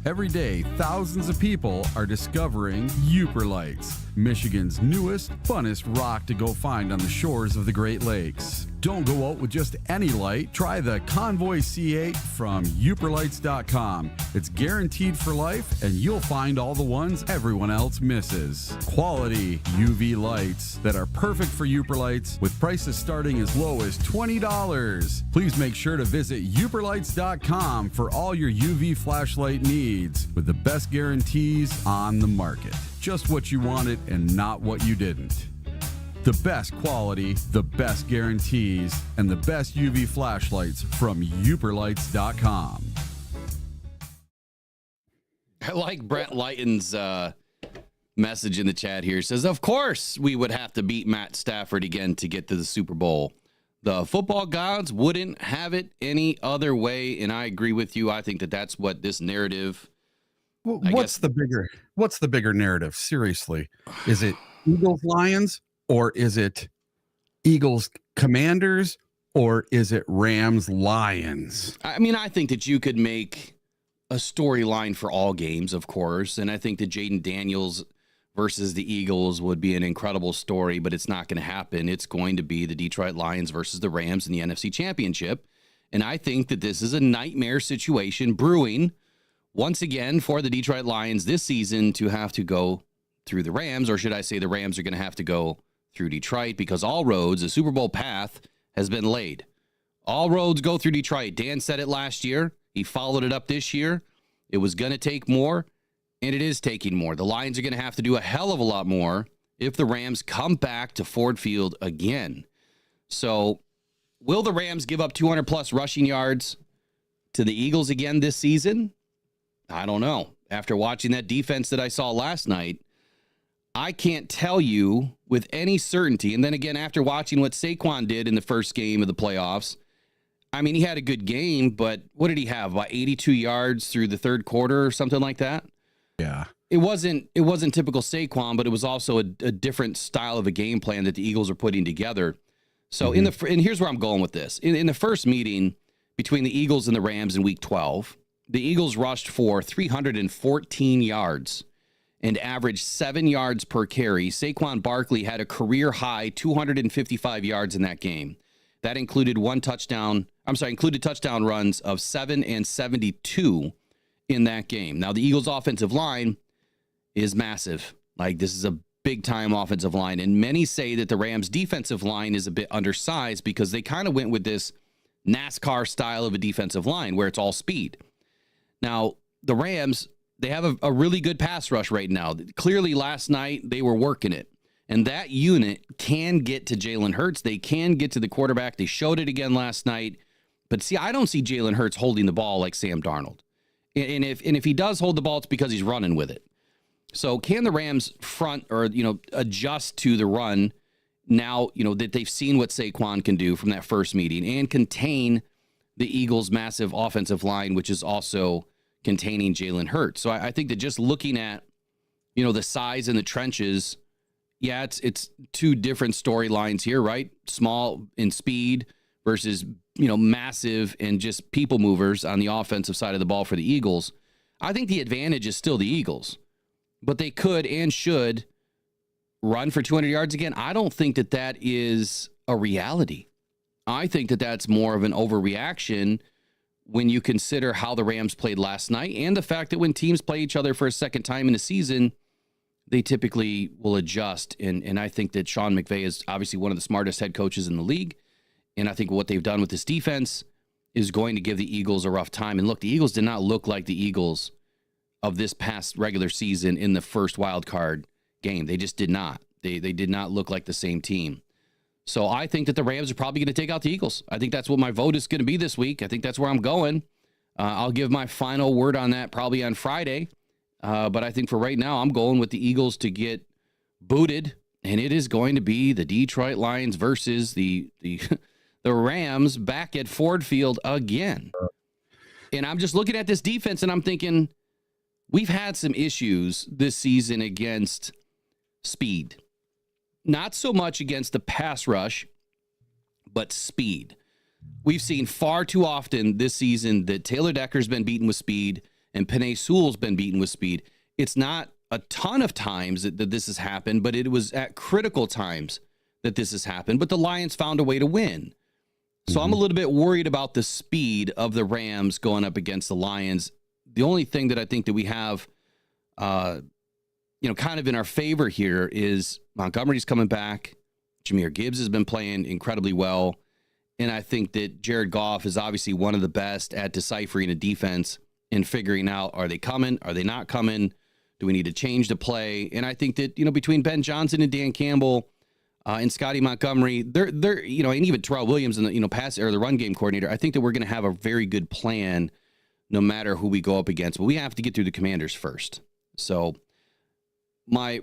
Every day, thousands of people are discovering Uper Lights, Michigan's newest, funnest rock to go find on the shores of the Great Lakes. Don't go out with just any light. Try the Convoy C8 from UperLights.com. It's guaranteed for life, and you'll find all the ones everyone else misses. Quality UV lights that are perfect for Uperlights with prices starting as low as $20. Please make sure to visit UperLights.com for all your UV flashlight needs with the best guarantees on the market. Just what you wanted and not what you didn't. The best quality, the best guarantees, and the best UV flashlights from UperLights.com. I like Brent Lighton's message in the chat here. It says, of course we would have to beat Matt Stafford again to get to the Super Bowl. The football gods wouldn't have it any other way, and I agree with you. I think that that's what this narrative... What's the bigger narrative? Seriously, is it Eagles Lions? Or is it Eagles Commanders? Or is it Rams Lions? I mean, I think that you could make a storyline for all games, of course. And I think that Jaden Daniels versus the Eagles would be an incredible story, but it's not going to happen. It's going to be the Detroit Lions versus the Rams in the NFC Championship. And I think that this is a nightmare situation brewing once again for the Detroit Lions this season to have to go through the Rams, or should I say the Rams are going to have to go through Detroit, because all roads, the Super Bowl path has been laid. All roads go through Detroit. Dan said it last year. He followed it up this year. It was going to take more, and it is taking more. The Lions are going to have to do a hell of a lot more if the Rams come back to Ford Field again. So will the Rams give up 200-plus rushing yards to the Eagles again this season? I don't know. After watching that defense that I saw last night, I can't tell you with any certainty. And then again, after watching what Saquon did in the first game of the playoffs, I mean, he had a good game, but what did he have? About 82 yards through the third quarter or something like that? Yeah. It wasn't typical Saquon, but it was also a different style of a game plan that the Eagles are putting together. So and here's where I'm going with this. In the first meeting between the Eagles and the Rams in Week 12, the Eagles rushed for 314 yards and averaged 7 yards per carry. Saquon Barkley had a career-high 255 yards in that game. That included included touchdown runs of 7 and 72 in that game. Now, the Eagles' offensive line is massive. Like, this is a big-time offensive line, and many say that the Rams' defensive line is a bit undersized because they kind of went with this NASCAR style of a defensive line where it's all speed. Now, the Rams, they have a really good pass rush right now. Clearly, last night, they were working it. And that unit can get to Jalen Hurts. They can get to the quarterback. They showed it again last night. But see, I don't see Jalen Hurts holding the ball like Sam Darnold. And if he does hold the ball, it's because he's running with it. So can the Rams front or, adjust to the run now, that they've seen what Saquon can do from that first meeting and contain the Eagles' massive offensive line, which is also containing Jalen Hurts. So I think that just looking at, the size in the trenches, yeah, it's two different storylines here, right? Small in speed versus, massive and just people movers on the offensive side of the ball for the Eagles. I think the advantage is still the Eagles, but they could and should run for 200 yards again. I don't think that is a reality. I think that that's more of an overreaction when you consider how the Rams played last night and the fact that when teams play each other for a second time in the season, they typically will adjust. And I think that Sean McVay is obviously one of the smartest head coaches in the league. And I think what they've done with this defense is going to give the Eagles a rough time. And look, the Eagles did not look like the Eagles of this past regular season in the first wild card game. They just did not. They did not look like the same team. So I think that the Rams are probably going to take out the Eagles. I think that's what my vote is going to be this week. I think that's where I'm going. I'll give my final word on that probably on Friday. But I think for right now, I'm going with the Eagles to get booted. And it is going to be the Detroit Lions versus the Rams back at Ford Field again. And I'm just looking at this defense and I'm thinking, we've had some issues this season against speed. Not so much against the pass rush, but speed. We've seen far too often this season that Taylor Decker's been beaten with speed and Penei Sewell's been beaten with speed. It's not a ton of times that this has happened, but it was at critical times that this has happened. But the Lions found a way to win. So I'm a little bit worried about the speed of the Rams going up against the Lions. The only thing that I think that we have, kind of in our favor here is Montgomery's coming back. Jahmyr Gibbs has been playing incredibly well. And I think that Jared Goff is obviously one of the best at deciphering a defense and figuring out, are they coming? Are they not coming? Do we need to change the play? And I think that, between Ben Johnson and Dan Campbell and Scotty Montgomery, they're and even Terrell Williams and the run game coordinator, I think that we're going to have a very good plan no matter who we go up against. But we have to get through the Commanders first. So my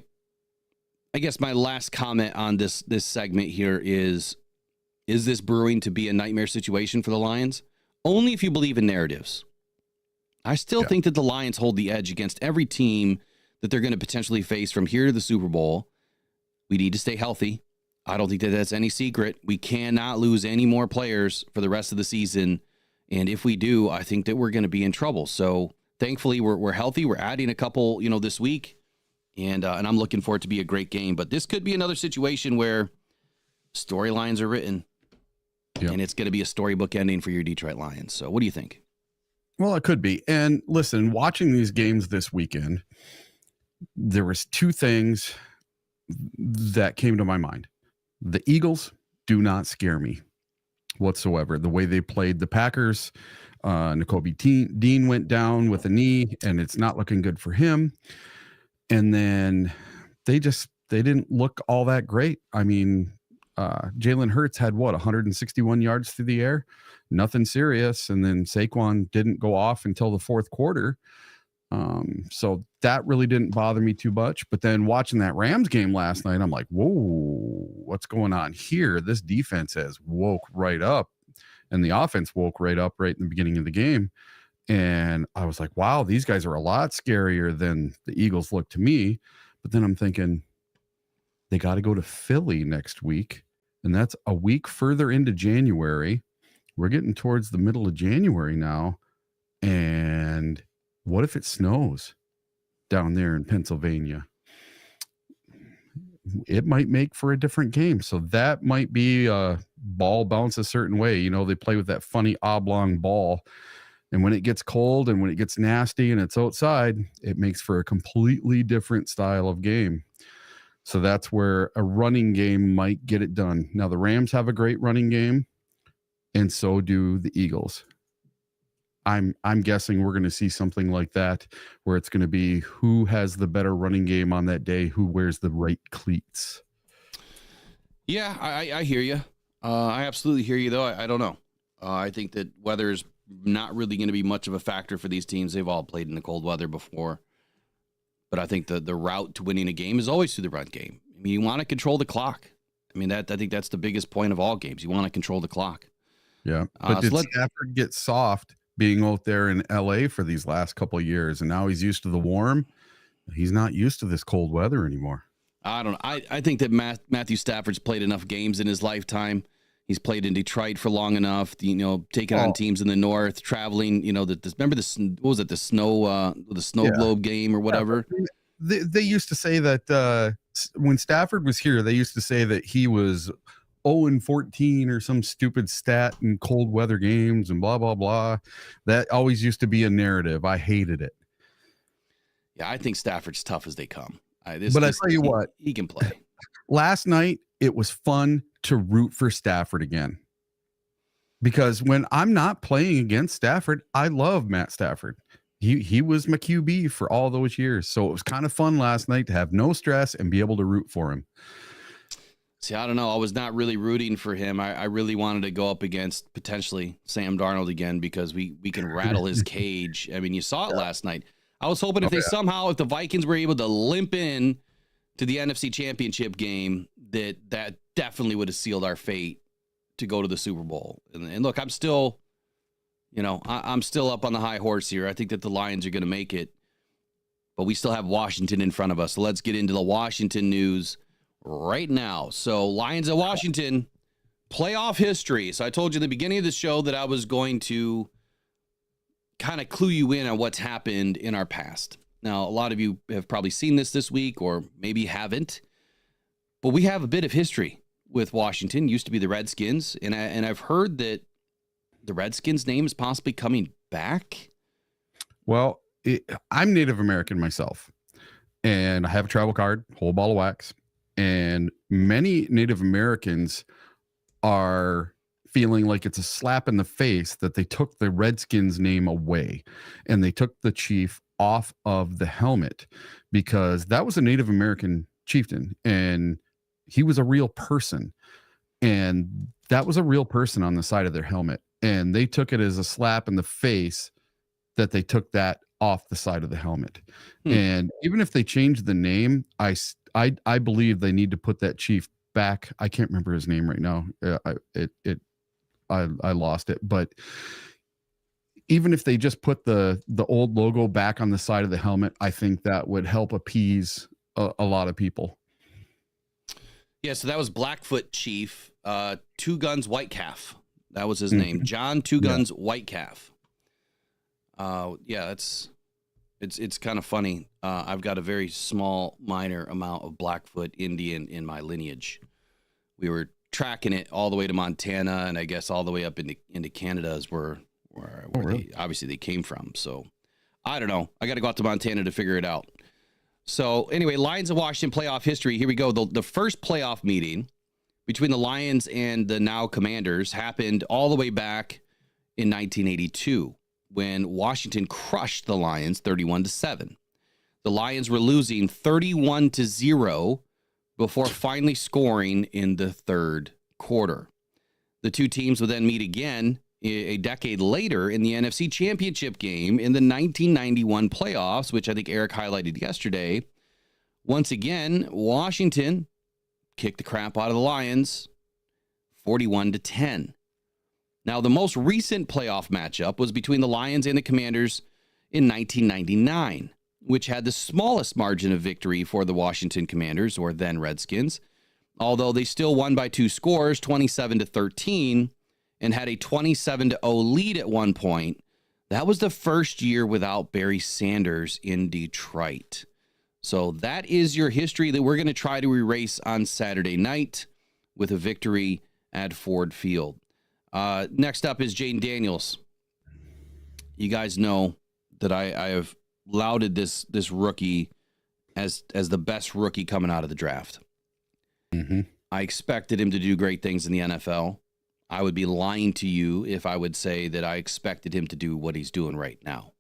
last comment on this segment here is this brewing to be a nightmare situation for the Lions? Only if you believe in narratives. I still think that the Lions hold the edge against every team that they're going to potentially face from here to the Super Bowl. We need to stay healthy. I don't think that that's any secret. We cannot lose any more players for the rest of the season. And if we do, I think that we're going to be in trouble. So thankfully, we're healthy. We're adding a couple, this week. And I'm looking for it to be a great game. But this could be another situation where storylines are written. Yep. And it's going to be a storybook ending for your Detroit Lions. So what do you think? Well, it could be. And listen, watching these games this weekend, there was two things that came to my mind. The Eagles do not scare me whatsoever. The way they played the Packers, Nakobe Dean went down with a knee, and it's not looking good for him. And then they didn't look all that great. I mean, Jalen Hurts had 161 yards through the air, nothing serious. And then Saquon didn't go off until the fourth quarter. So that really didn't bother me too much. But then watching that Rams game last night, I'm like, whoa, what's going on here? This defense has woke right up, and the offense woke right up right in the beginning of the game. And I was like, wow, these guys are a lot scarier than the Eagles look to me. But then I'm thinking, they got to go to Philly next week. And that's a week further into January. We're getting towards the middle of January now. And what if it snows down there in Pennsylvania? It might make for a different game. So that might be a ball bounce a certain way. They play with that funny oblong ball. And when it gets cold and when it gets nasty and it's outside, it makes for a completely different style of game. So that's where a running game might get it done. Now, the Rams have a great running game, and so do the Eagles. I'm guessing we're going to see something like that, where it's going to be who has the better running game on that day, who wears the right cleats. Yeah, I hear you. I absolutely hear you, though. I don't know. I think that weather is not really going to be much of a factor for these teams. They've all played in the cold weather before. But I think the route to winning a game is always through the run game. I mean, you want to control the clock. I mean, I think that's the biggest point of all games. You want to control the clock. Yeah. But did Stafford get soft being out there in LA for these last couple of years? And now he's used to the warm. He's not used to this cold weather anymore. I don't know. I think that Matthew Stafford's played enough games in his lifetime. He's played in Detroit for long enough, taking on teams in the north, traveling. Remember the snow globe game or whatever? Yeah, they used to say that when Stafford was here, they used to say that he was 0-14 or some stupid stat in cold weather games and blah, blah, blah. That always used to be a narrative. I hated it. Yeah, I think Stafford's tough as they come. I tell you what, he can play. Last night, it was fun to root for Stafford again, because when I'm not playing against Stafford, I love Matt Stafford. He was my QB for all those years. So it was kind of fun last night to have no stress and be able to root for him. See, I don't know. I was not really rooting for him. I really wanted to go up against potentially Sam Darnold again, because we can rattle his cage. I mean, you saw it last night. I was hoping if the Vikings were able to limp in to the NFC Championship game, that definitely would have sealed our fate to go to the Super Bowl. And look, I'm still, I'm still up on the high horse here. I think that the Lions are going to make it, but we still have Washington in front of us. So let's get into the Washington news right now. So Lions at Washington, playoff history. So I told you at the beginning of the show that I was going to kind of clue you in on what's happened in our past. Now, a lot of you have probably seen this week, or maybe haven't, but we have a bit of history with Washington used to be the Redskins, and I've heard that the Redskins name is possibly coming back. Well, I'm Native American myself, and I have a travel card, whole ball of wax, and many Native Americans are feeling like it's a slap in the face that they took the Redskins name away and they took the chief off of the helmet, because that was a Native American chieftain and he was a real person, and that was a real person on the side of their helmet, and they took it as a slap in the face that they took that off the side of the helmet. And even if they change the name, I believe they need to put that chief back. I can't remember his name right now. I lost it, but even if they just put the old logo back on the side of the helmet, I think that would help appease a lot of people. Yeah, so that was Blackfoot Chief, Two Guns White Calf. That was his name, John Two Guns White Calf. Yeah, it's kind of funny. I've got a very small, minor amount of Blackfoot Indian in my lineage. We were tracking it all the way to Montana, and I guess all the way up into Canada is where really? They came from. So I don't know. I got to go out to Montana to figure it out. So anyway, Lions of Washington playoff history. Here we go. The first playoff meeting between the Lions and the now Commanders happened all the way back in 1982 when Washington crushed the Lions 31-7. The Lions were losing 31-0 before finally scoring in the third quarter. The two teams would then meet again a decade later in the NFC Championship game in the 1991 playoffs, which I think Eric highlighted yesterday. Once again, Washington kicked the crap out of the Lions 41-10. Now, the most recent playoff matchup was between the Lions and the Commanders in 1999, which had the smallest margin of victory for the Washington Commanders, or then Redskins, although they still won by 2 scores, 27-13, and had a 27-0 lead at one point. That was the first year without Barry Sanders in Detroit. So that is your history that we're going to try to erase on Saturday night with a victory at Ford Field. Next up is Jaden Daniels. You guys know that I have lauded this rookie as the best rookie coming out of the draft. I expected him to do great things in the NFL. I would be lying to you if I would say that I expected him to do what he's doing right now.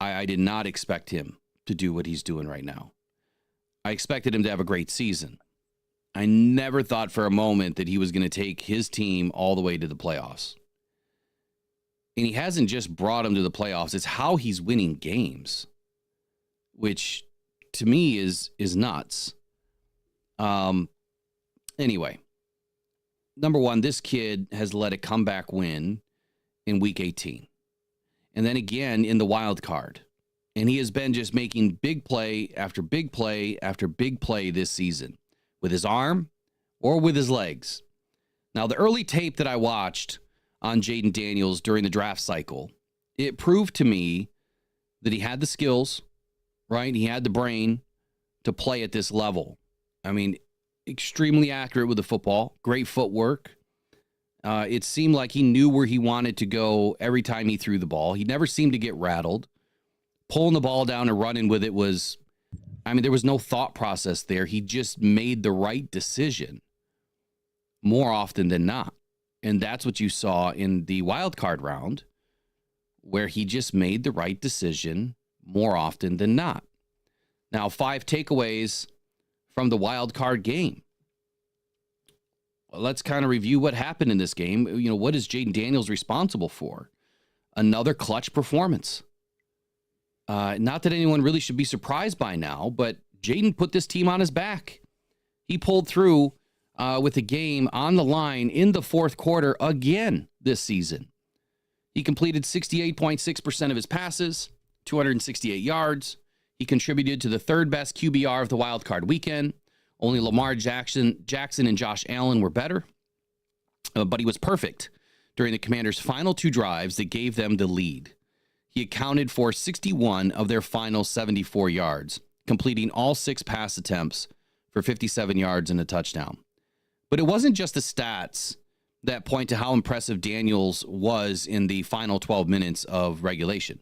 I did not expect him to do what he's doing right now. I expected him to have a great season. I never thought for a moment that he was going to take his team all the way to the playoffs. And he hasn't just brought them to the playoffs. It's how he's winning games, which to me is nuts. Anyway, number one, this kid has led a comeback win in week 18. And then again in the wild card. And he has been just making big play after big play after big play this season with his arm or with his legs. Now, the early tape that I watched on Jaden Daniels during the draft cycle, it proved to me that he had the skills, right? He had the brain to play at this level. I mean, extremely accurate with the football, great footwork. It seemed like he knew where he wanted to go every time he threw the ball. He never seemed to get rattled. Pulling the ball down and running with it was, there was no thought process there. He just made the right decision more often than not. And that's what you saw in the wild card round, where he just made the right decision more often than not. Now, 5 takeaways from the wild card game. Well, let's kind of review what happened in this game. What is Jaden Daniels responsible for? Another clutch performance. Not that anyone really should be surprised by now, but Jaden put this team on his back. He pulled through with the game on the line in the fourth quarter again this season. He completed 68.6% of his passes, 268 yards. He contributed to the third best QBR of the wild card weekend. Only Lamar Jackson and Josh Allen were better, but he was perfect during the Commanders' final 2 drives that gave them the lead. He accounted for 61 of their final 74 yards, completing all 6 pass attempts for 57 yards and a touchdown. But it wasn't just the stats that point to how impressive Daniels was in the final 12 minutes of regulation.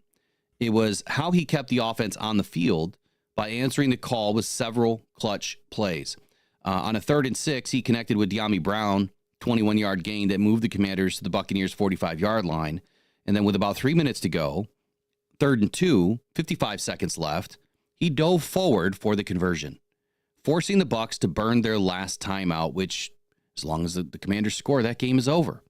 It was how he kept the offense on the field by answering the call with several clutch plays. On a 3rd and 6, he connected with De'Ami Brown, 21-yard gain that moved the Commanders to the Buccaneers' 45-yard line. And then with about 3 minutes to go, 3rd and 2, 55 seconds left, he dove forward for the conversion, forcing the Bucs to burn their last timeout, which, as long as the Commanders score, that game is over.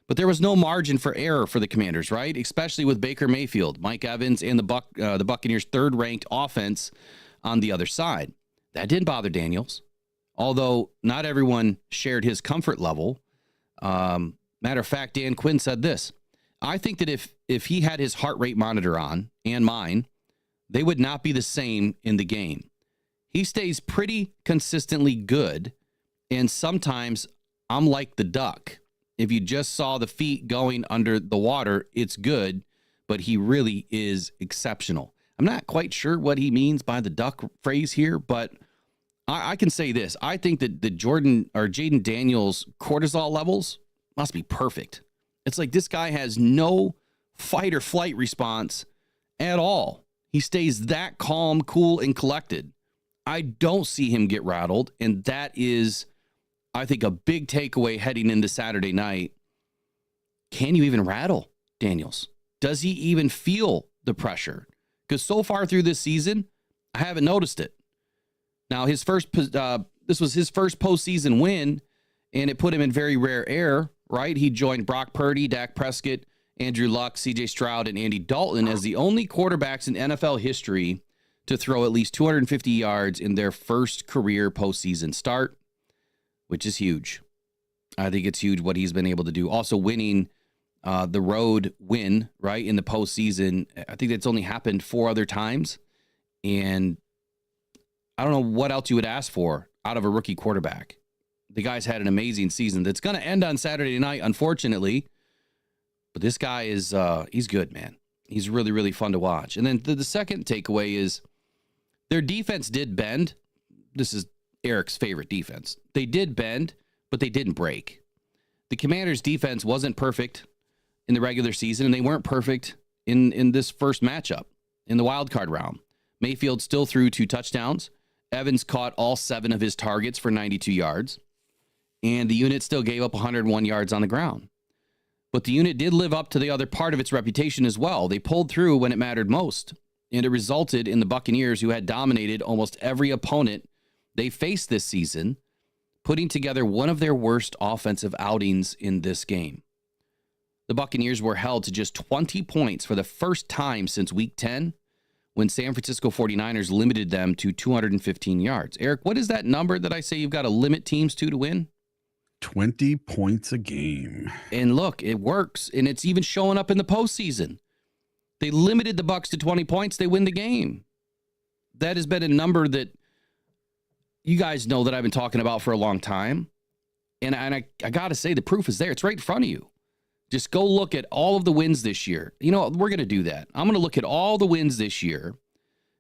But there was no margin for error for the Commanders, right? Especially with Baker Mayfield, Mike Evans, and the Buccaneers' 3rd-ranked offense on the other side. That didn't bother Daniels, although not everyone shared his comfort level. Matter of fact, Dan Quinn said this: I think that if he had his heart rate monitor on, and mine, they would not be the same in the game. He stays pretty consistently good, and sometimes I'm like the duck. If you just saw the feet going under the water, it's good, but he really is exceptional. I'm not quite sure what he means by the duck phrase here, but I can say this. I think that the Jaden Daniels cortisol levels must be perfect. It's like this guy has no fight or flight response at all. He stays that calm, cool, and collected. I don't see him get rattled, and that is, I think, a big takeaway heading into Saturday night. Can you even rattle Daniels? Does he even feel the pressure? Because so far through this season, I haven't noticed it. Now, this was his first postseason win, and it put him in very rare air, right? He joined Brock Purdy, Dak Prescott, Andrew Luck, CJ Stroud, and Andy Dalton as the only quarterbacks in NFL history to throw at least 250 yards in their first career postseason start, which is huge. I think it's huge what he's been able to do. Also winning the road win, right, in the postseason. I think that's only happened 4 other times. And I don't know what else you would ask for out of a rookie quarterback. The guy's had an amazing season that's going to end on Saturday night, unfortunately. But this guy is, he's good, man. He's really, really fun to watch. And then the second takeaway is their defense did bend. This is Eric's favorite defense. They did bend, but they didn't break. The Commanders' defense wasn't perfect in the regular season, and they weren't perfect in this first matchup in the wild card round. Mayfield still threw 2 touchdowns. Evans caught all 7 of his targets for 92 yards, and the unit still gave up 101 yards on the ground. But the unit did live up to the other part of its reputation as well. They pulled through when it mattered most, and it resulted in the Buccaneers, who had dominated almost every opponent they faced this season, putting together one of their worst offensive outings in this game. The Buccaneers were held to just 20 points for the first time since Week 10, when San Francisco 49ers limited them to 215 yards. Eric, what is that number that I say you've got to limit teams to win? 20 points a game. And look, it works, and it's even showing up in the postseason. They limited the Bucs to 20 points. They win the game. That has been a number that you guys know that I've been talking about for a long time. And I got to say, the proof is there. It's right in front of you. Just go look at all of the wins this year. You know, we're going to do that. I'm going to look at all the wins this year,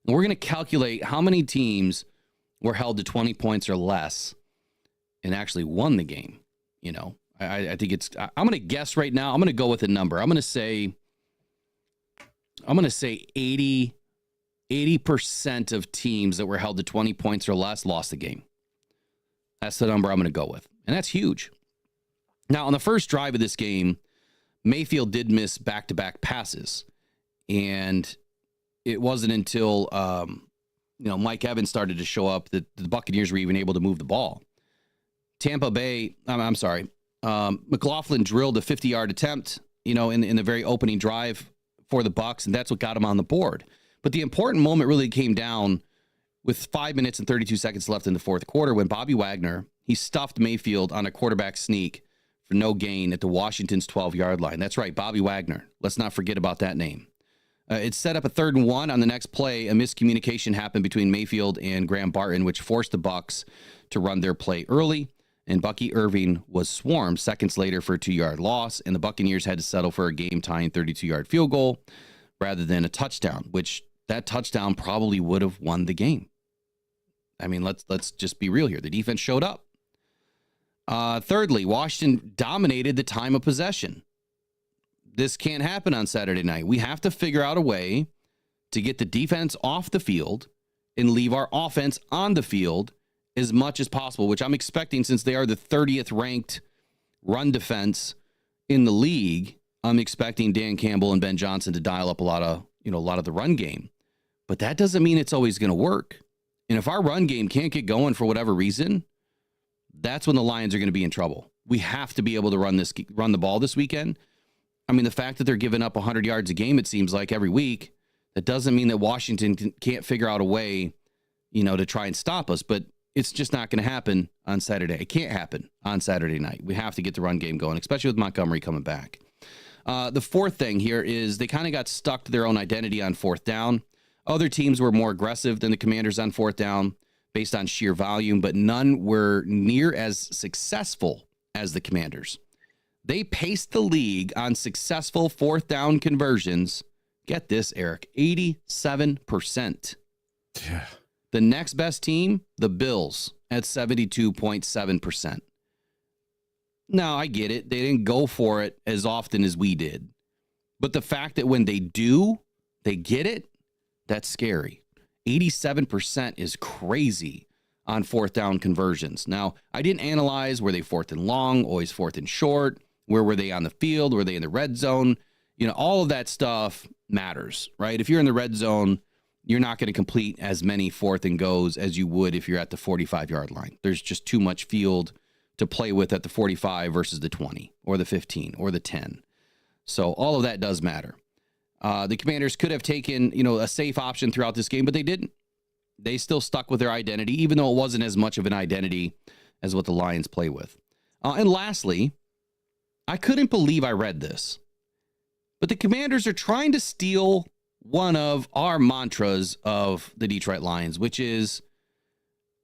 and we're going to calculate how many teams were held to 20 points or less and actually won the game. You know, I think I'm going to guess right now. I'm going to go with a number. I'm going to say 80% of teams that were held to 20 points or less lost the game. That's the number I'm going to go with. And that's huge. Now, on the first drive of this game, Mayfield did miss back-to-back passes. And it wasn't until, Mike Evans started to show up that the Buccaneers were even able to move the ball. McLaughlin drilled a 50-yard attempt, in the very opening drive for the Bucs, and that's what got him on the board. But the important moment really came down with 5 minutes and 32 seconds left in the fourth quarter when Bobby Wagner, he stuffed Mayfield on a quarterback sneak for no gain at the Washington's 12-yard line. That's right, Bobby Wagner. Let's not forget about that name. It set up a 3rd and 1 on the next play. A miscommunication happened between Mayfield and Graham Barton, which forced the Bucs to run their play early, and Bucky Irving was swarmed seconds later for a 2-yard loss, and the Buccaneers had to settle for a game-tying 32-yard field goal rather than a touchdown, which that touchdown probably would have won the game. I mean, let's just be real here. The defense showed up. Thirdly, Washington dominated the time of possession. This can't happen on Saturday night. We have to figure out a way to get the defense off the field and leave our offense on the field as much as possible, which I'm expecting since they are the 30th ranked run defense in the league. I'm expecting Dan Campbell and Ben Johnson to dial up a lot of the run game. But that doesn't mean it's always going to work. And if our run game can't get going for whatever reason, that's when the Lions are going to be in trouble. We have to be able to run the ball this weekend. I mean, the fact that they're giving up 100 yards a game, it seems like every week, that doesn't mean that Washington can't figure out a way, to try and stop us. But it's just not going to happen on Saturday. It can't happen on Saturday night. We have to get the run game going, especially with Montgomery coming back. The fourth thing here is they kind of got stuck to their own identity on fourth down. Other teams were more aggressive than the Commanders on fourth down based on sheer volume, but none were near as successful as the Commanders. They paced the league on successful fourth down conversions. Get this, Eric, 87%. Yeah. The next best team, the Bills, at 72.7%. Now, I get it. They didn't go for it as often as we did. But the fact that when they do, they get it, that's scary. 87% is crazy on fourth down conversions. Now, I didn't analyze, were they fourth and long, always fourth and short? Where were they on the field? Were they in the red zone? All of that stuff matters, right? If you're in the red zone, you're not going to complete as many fourth and goes as you would if you're at the 45-yard line. There's just too much field to play with at the 45 versus the 20 or the 15 or the 10. So all of that does matter. The Commanders could have taken, a safe option throughout this game, but they didn't. They still stuck with their identity, even though it wasn't as much of an identity as what the Lions play with. And lastly, I couldn't believe I read this, but the Commanders are trying to steal one of our mantras of the Detroit Lions, which is,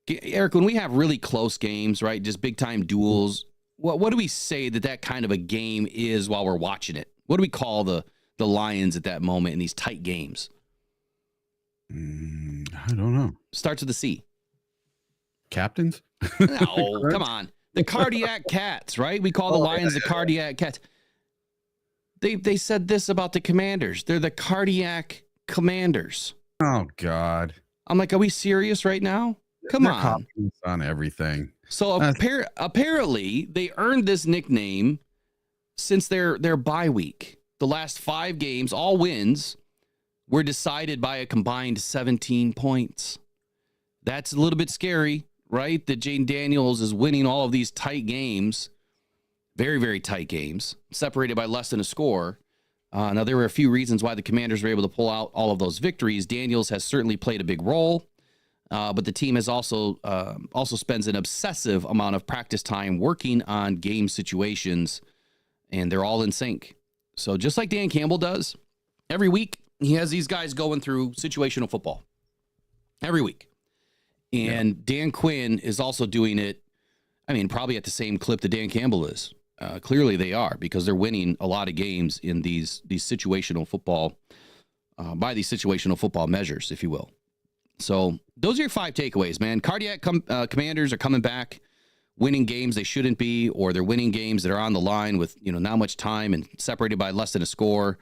Eric, when we have really close games, right, just big-time duels, what do we say that kind of a game is while we're watching it? What do we call the Lions at that moment in these tight games? I don't know. Starts with the C. Captains? No, come on. The cardiac cats, right? We call the Lions the cardiac cats. They said this about the Commanders. They're the cardiac commanders. Oh, God. I'm like, are we serious right now? Come on. On everything. So apparently they earned this nickname since their bye week. The last 5 games, all wins, were decided by a combined 17 points. That's a little bit scary, right? That Jaden Daniels is winning all of these tight games, very, very tight games, separated by less than a score. Now, there were a few reasons why the Commanders were able to pull out all of those victories. Daniels has certainly played a big role, but the team has also spends an obsessive amount of practice time working on game situations, and they're all in sync. So just like Dan Campbell does, every week he has these guys going through situational football. Every week. And Dan Quinn is also doing it, probably at the same clip that Dan Campbell is. Clearly they are, because they're winning a lot of games in these situational football, by these situational football measures, if you will. So those are your 5 takeaways, man. Cardiac Commanders are coming back, winning games they shouldn't be, or they're winning games that are on the line with, not much time and separated by less than a score.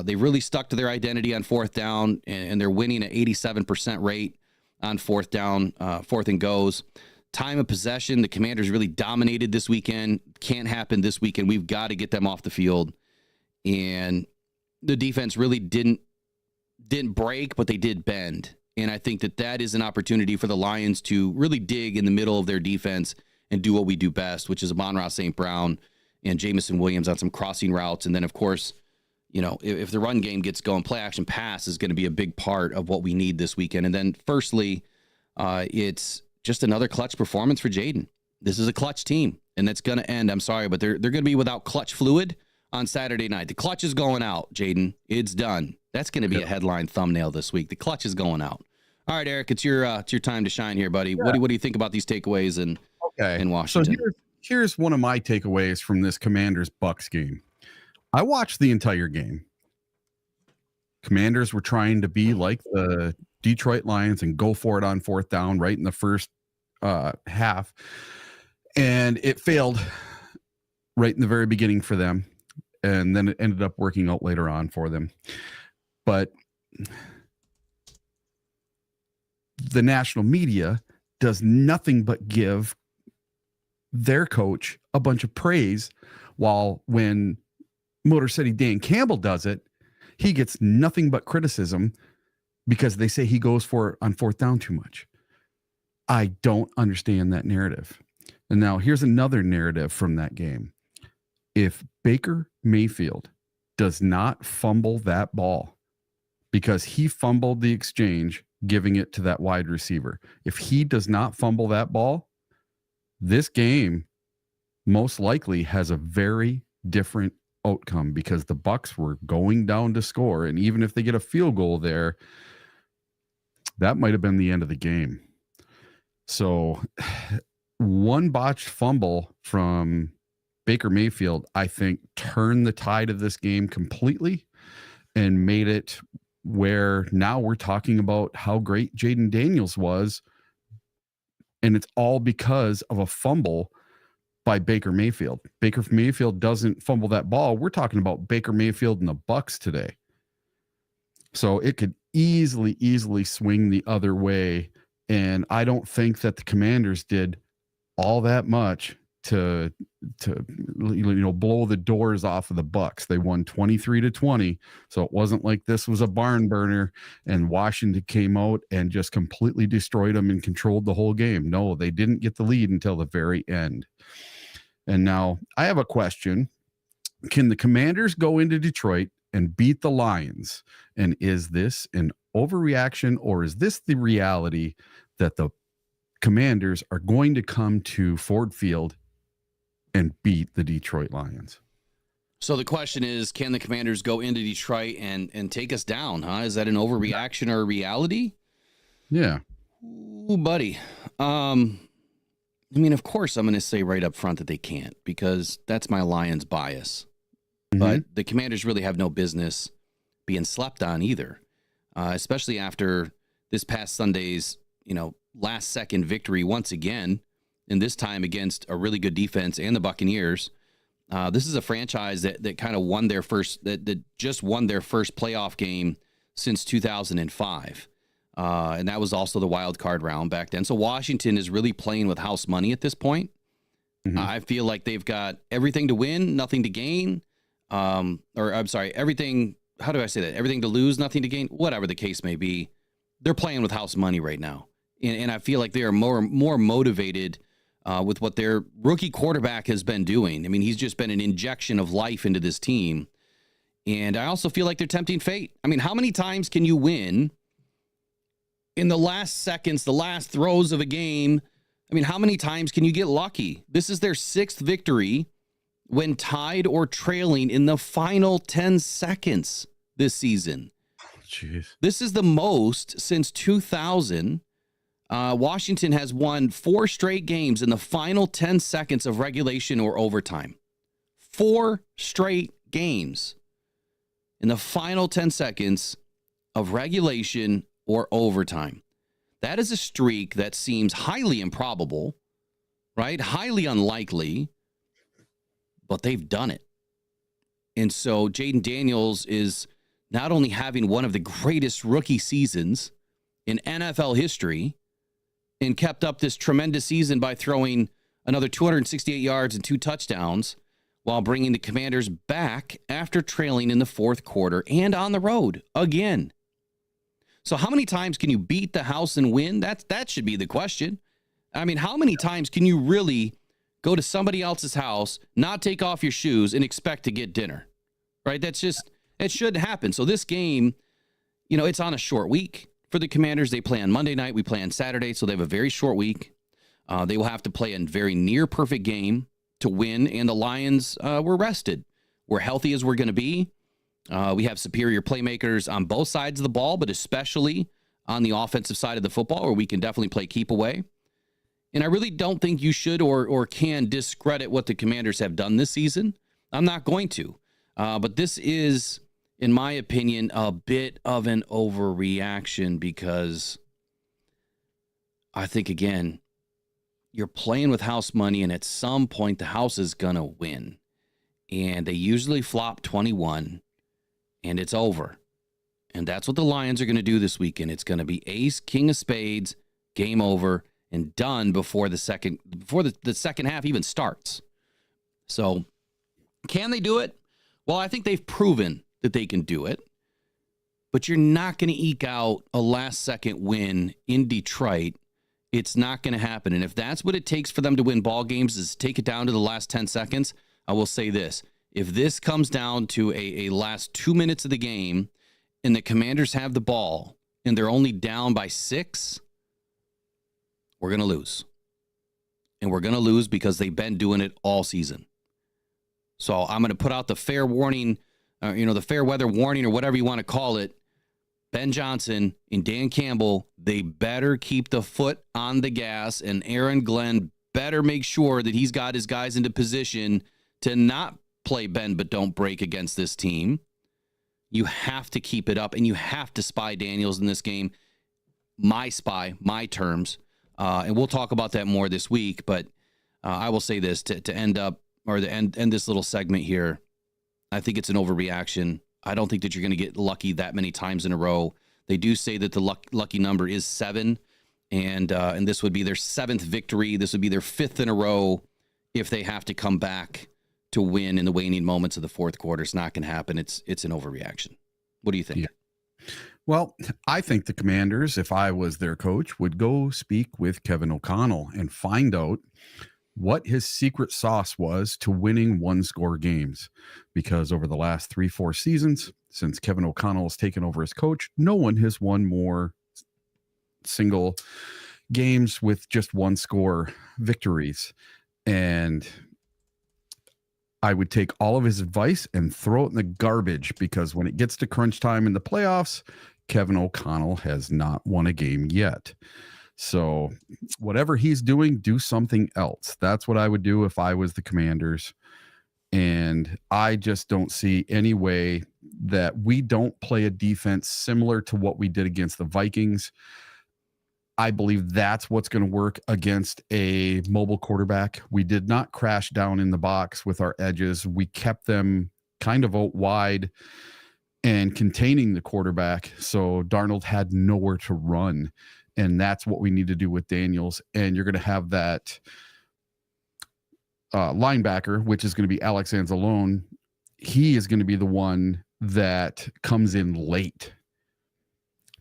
They really stuck to their identity on fourth down, and they're winning at 87% rate on fourth down, fourth and goes. Time of possession, the Commanders really dominated this weekend. Can't happen this weekend. We've got to get them off the field. And the defense really didn't break, but they did bend. And I think that is an opportunity for the Lions to really dig in the middle of their defense and do what we do best, which is Amon-Ra St. Brown and Jamison Williams on some crossing routes. And then, of course, if the run game gets going, play action pass is going to be a big part of what we need this weekend. And then firstly, it's just another clutch performance for Jaden. This is a clutch team, and that's going to end. I'm sorry, but they're going to be without clutch fluid on Saturday night. The clutch is going out, Jaden. It's done. That's going to be a headline thumbnail this week. The clutch is going out. All right, Eric, it's your time to shine here, buddy. Yeah. What do you think about these takeaways in Washington? So here's one of my takeaways from this Commanders-Bucks game. I watched the entire game. Commanders were trying to be like the Detroit Lions and go for it on fourth down right in the first half. And it failed right in the very beginning for them. And then it ended up working out later on for them. But the national media does nothing but give their coach a bunch of praise, while when Motor City Dan Campbell does it, he gets nothing but criticism because they say he goes for it on fourth down too much. I don't understand that narrative. And now here's another narrative from that game. If Baker Mayfield does not fumble that ball because he fumbled the exchange, giving it to that wide receiver, if he does not fumble that ball, this game most likely has a very different outcome, because the Bucs were going down to score. And even if they get a field goal there, that might have been the end of the game. So one botched fumble from Baker Mayfield, I think, turned the tide of this game completely and made it where now we're talking about how great Jaden Daniels was. And it's all because of a fumble by Baker Mayfield. Baker Mayfield doesn't fumble that ball. We're talking about Baker Mayfield and the Bucs today. So it could easily swing the other way. And I don't think that the Commanders did all that much to blow the doors off of the Bucs. They won 23-20. So it wasn't like this was a barn burner and Washington came out and just completely destroyed them and controlled the whole game. No, they didn't get the lead until the very end. And now I have a question. Can the Commanders go into Detroit and beat the Lions? And is this an overreaction, or is this the reality that the Commanders are going to come to Ford Field and beat the Detroit Lions? So the question is, can the Commanders go into Detroit and take us down, huh? Is that an overreaction or a reality? Yeah. Ooh, buddy. I mean, of course, I'm going to say right up front that they can't, because that's my Lions bias. Mm-hmm. But the Commanders really have no business being slept on either, especially after this past Sunday's, last second victory once again, and this time against a really good defense and the Buccaneers. This is a franchise that kind of won their first, that just won their first playoff game since 2005. And that was also the wild card round back then. So Washington is really playing with house money at this point. Mm-hmm. I feel like they've got everything to win, nothing to gain. Everything. How do I say that? Everything to lose, nothing to gain. Whatever the case may be, they're playing with house money right now, and I feel like they are more motivated with what their rookie quarterback has been doing. I mean, he's just been an injection of life into this team, and I also feel like they're tempting fate. I mean, how many times can you win in the last seconds, the last throws of a game? I mean, how many times can you get lucky? This is their 6th victory when tied or trailing in the final 10 seconds this season. Jeez. This is the most since 2000. Washington has won 4 straight games in the final 10 seconds of regulation or overtime. 4 straight games in the final 10 seconds of regulation or overtime. That is a streak that seems highly improbable, right? Highly unlikely, but they've done it. And so Jaden Daniels is not only having one of the greatest rookie seasons in NFL history and kept up this tremendous season by throwing another 268 yards and 2 touchdowns while bringing the Commanders back after trailing in the 4th quarter and on the road again. So how many times can you beat the house and win? That should be the question. I mean, how many times can you really go to somebody else's house, not take off your shoes, and expect to get dinner? Right? It shouldn't happen. So this game, it's on a short week for the Commanders. They play on Monday night. We play on Saturday. So they have a very short week. They will have to play a very near perfect game to win. And the Lions were rested. We're healthy as we're going to be. We have superior playmakers on both sides of the ball, but especially on the offensive side of the football, where we can definitely play keep away. And I really don't think you should or can discredit what the Commanders have done this season. I'm not going to. But this is, in my opinion, a bit of an overreaction, because I think, again, you're playing with house money, and at some point the house is going to win. And they usually flop 21, and it's over. And that's what the Lions are going to do this weekend. It's going to be ace, king of spades, game over, and done before the second half even starts. So can they do it? Well, I think they've proven that they can do it. But you're not going to eke out a last-second win in Detroit. It's not going to happen. And if that's what it takes for them to win ball games is take it down to the last 10 seconds, I will say this. If this comes down to a last 2 minutes of the game and the Commanders have the ball and they're only down by 6, we're going to lose. And we're going to lose because they've been doing it all season. So I'm going to put out the fair warning, the fair weather warning or whatever you want to call it. Ben Johnson and Dan Campbell, they better keep the foot on the gas, and Aaron Glenn better make sure that he's got his guys into position to not play bend but don't break against this team. You have to keep it up, and you have to spy Daniels in this game. My spy, my terms. And we'll talk about that more this week, but I will say this to end up, or to end this little segment here. I think it's an overreaction. I don't think that you're going to get lucky that many times in a row. They do say that the lucky number is 7, and this would be their 7th victory. This would be their 5th in a row if they have to come back to win in the waning moments of the fourth quarter. It's not going to happen. It's an overreaction. What do you think? Yeah. Well, I think the Commanders, if I was their coach, would go speak with Kevin O'Connell and find out what his secret sauce was to winning one-score games. Because over the last 3-4 seasons, since Kevin O'Connell has taken over as coach, no one has won more single games with just one-score victories. And I would take all of his advice and throw it in the garbage, because when it gets to crunch time in the playoffs, Kevin O'Connell has not won a game yet. So whatever he's doing, do something else. That's what I would do if I was the Commanders. And I just don't see any way that we don't play a defense similar to what we did against the Vikings. I believe that's what's going to work against a mobile quarterback. We did not crash down in the box with our edges. We kept them kind of out wide and containing the quarterback. So Darnold had nowhere to run. And that's what we need to do with Daniels. And you're going to have that linebacker, which is going to be Alex Anzalone. He is going to be the one that comes in late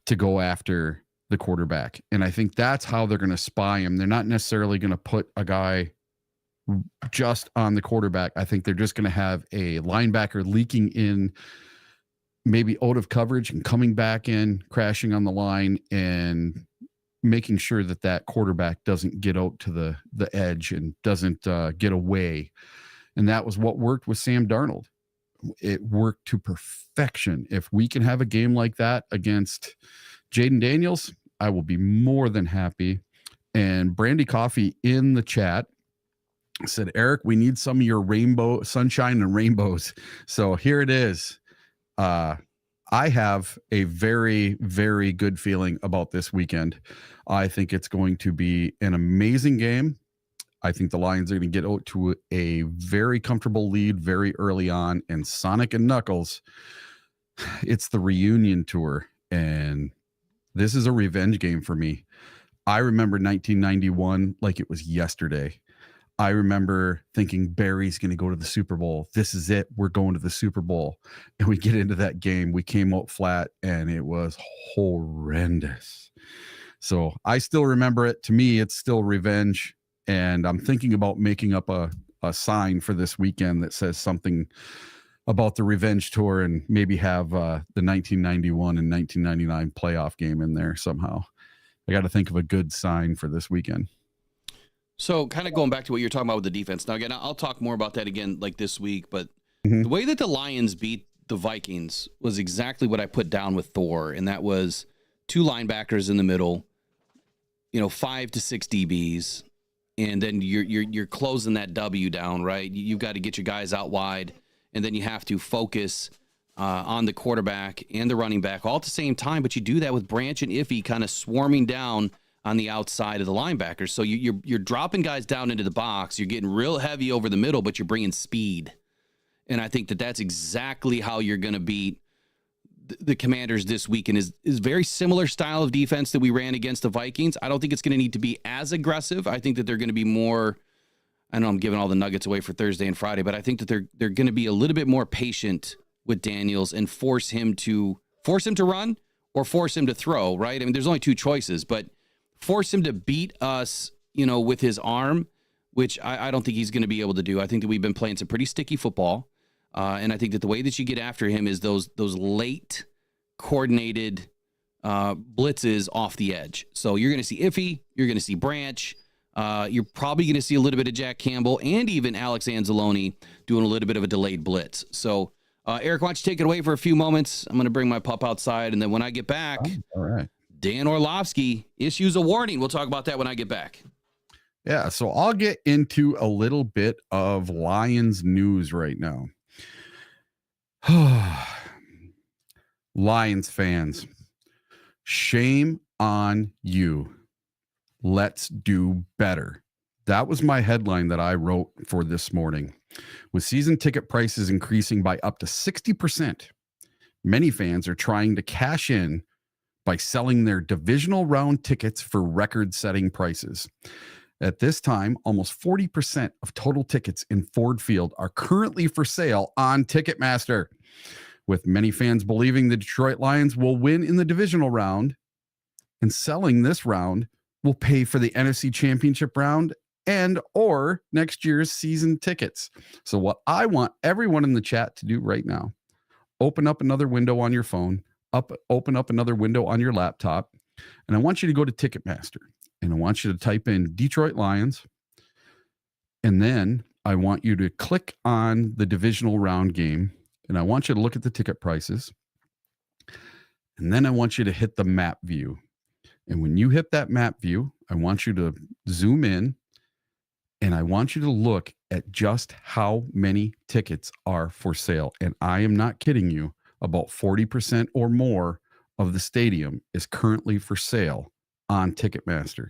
to go after the quarterback. And I think that's how they're going to spy him. They're not necessarily going to put a guy just on the quarterback. I think they're just going to have a linebacker leaking in, maybe out of coverage and coming back in, crashing on the line, and making sure that that quarterback doesn't get out to the edge and doesn't get away. And that was what worked with Sam Darnold. It worked to perfection. If we can have a game like that against Jaden Daniels, I will be more than happy. And Brandy Coffee in the chat said, Eric, we need some of your rainbow sunshine and rainbows. So here it is. I have a very, very good feeling about this weekend. I think it's going to be an amazing game. I think the Lions are going to get out to a very comfortable lead very early on. And Sonic and Knuckles, it's the reunion tour. And this is a revenge game for me. I remember 1991 like it was yesterday. I remember thinking Barry's going to go to the Super Bowl. This is it. We're going to the Super Bowl. And we get into that game. We came out flat and it was horrendous. So I still remember it. To me, it's still revenge. And I'm thinking about making up a sign for this weekend that says something about the revenge tour, and maybe have the 1991 and 1999 playoff game in there somehow. I got to think of a good sign for this weekend. So kind of going back to what you're talking about with the defense. Now, again, I'll talk more about that again like this week, but the way that the Lions beat the Vikings was exactly what I put down with Thor, and that was 2 linebackers in the middle, 5 to 6 DBs, and then you're closing that W down, right? You've got to get your guys out wide, and then you have to focus on the quarterback and the running back all at the same time, but you do that with Branch and Iffy kind of swarming down on the outside of the linebackers. So you're dropping guys down into the box. You're getting real heavy over the middle, but you're bringing speed. And I think that that's exactly how you're going to beat the Commanders this week, and is very similar style of defense that we ran against the Vikings. I don't think it's going to need to be as aggressive. I think that they're going to be more, I know I'm giving all the nuggets away for Thursday and Friday, but I think that they're going to be a little bit more patient with Daniels and force him to run or force him to throw, right? I mean, there's only two choices, but force him to beat us, with his arm, which I don't think he's going to be able to do. I think that we've been playing some pretty sticky football. And I think that the way that you get after him is those late coordinated blitzes off the edge. So you're going to see Iffy, you're going to see Branch, you're probably going to see a little bit of Jack Campbell and even Alex Anzalone doing a little bit of a delayed blitz. So Eric, why don't you take it away for a few moments? I'm going to bring my pup outside, and then when I get back, all right, Dan Orlovsky issues a warning. We'll talk about that when I get back. Yeah, so I'll get into a little bit of Lions news right now. Lions fans, shame on you. Let's do better. That was my headline that I wrote for this morning. With season ticket prices increasing by up to 60%, many fans are trying to cash in by selling their divisional round tickets for record-setting prices. At this time, almost 40% of total tickets in Ford Field are currently for sale on Ticketmaster, with many fans believing the Detroit Lions will win in the divisional round, and selling this round will pay for the NFC Championship round and or next year's season tickets. So what I want everyone in the chat to do right now, open up another window on your phone, open up another window on your laptop, and I want you to go to Ticketmaster. And I want you to type in Detroit Lions. And then I want you to click on the divisional round game. And I want you to look at the ticket prices. And then I want you to hit the map view. And when you hit that map view, I want you to zoom in. And I want you to look at just how many tickets are for sale. And I am not kidding you. About 40% or more of the stadium is currently for sale on Ticketmaster.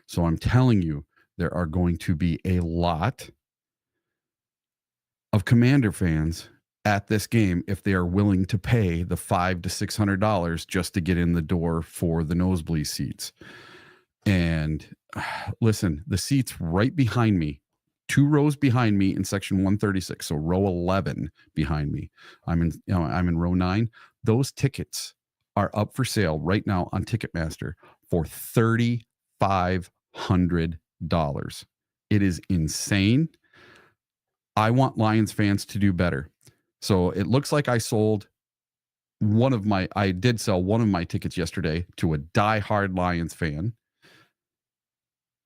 So I'm telling you, there are going to be a lot of Commander fans at this game if they are willing to pay the $500 to $600 just to get in the door for the nosebleed seats. And listen, the seats right behind me, 2 rows behind me in section 136, so row 11 behind me. I'm in row 9. Those tickets are up for sale right now on Ticketmaster for $3,500. It is insane. I want Lions fans to do better. So it looks like I did sell one of my tickets yesterday to a diehard Lions fan.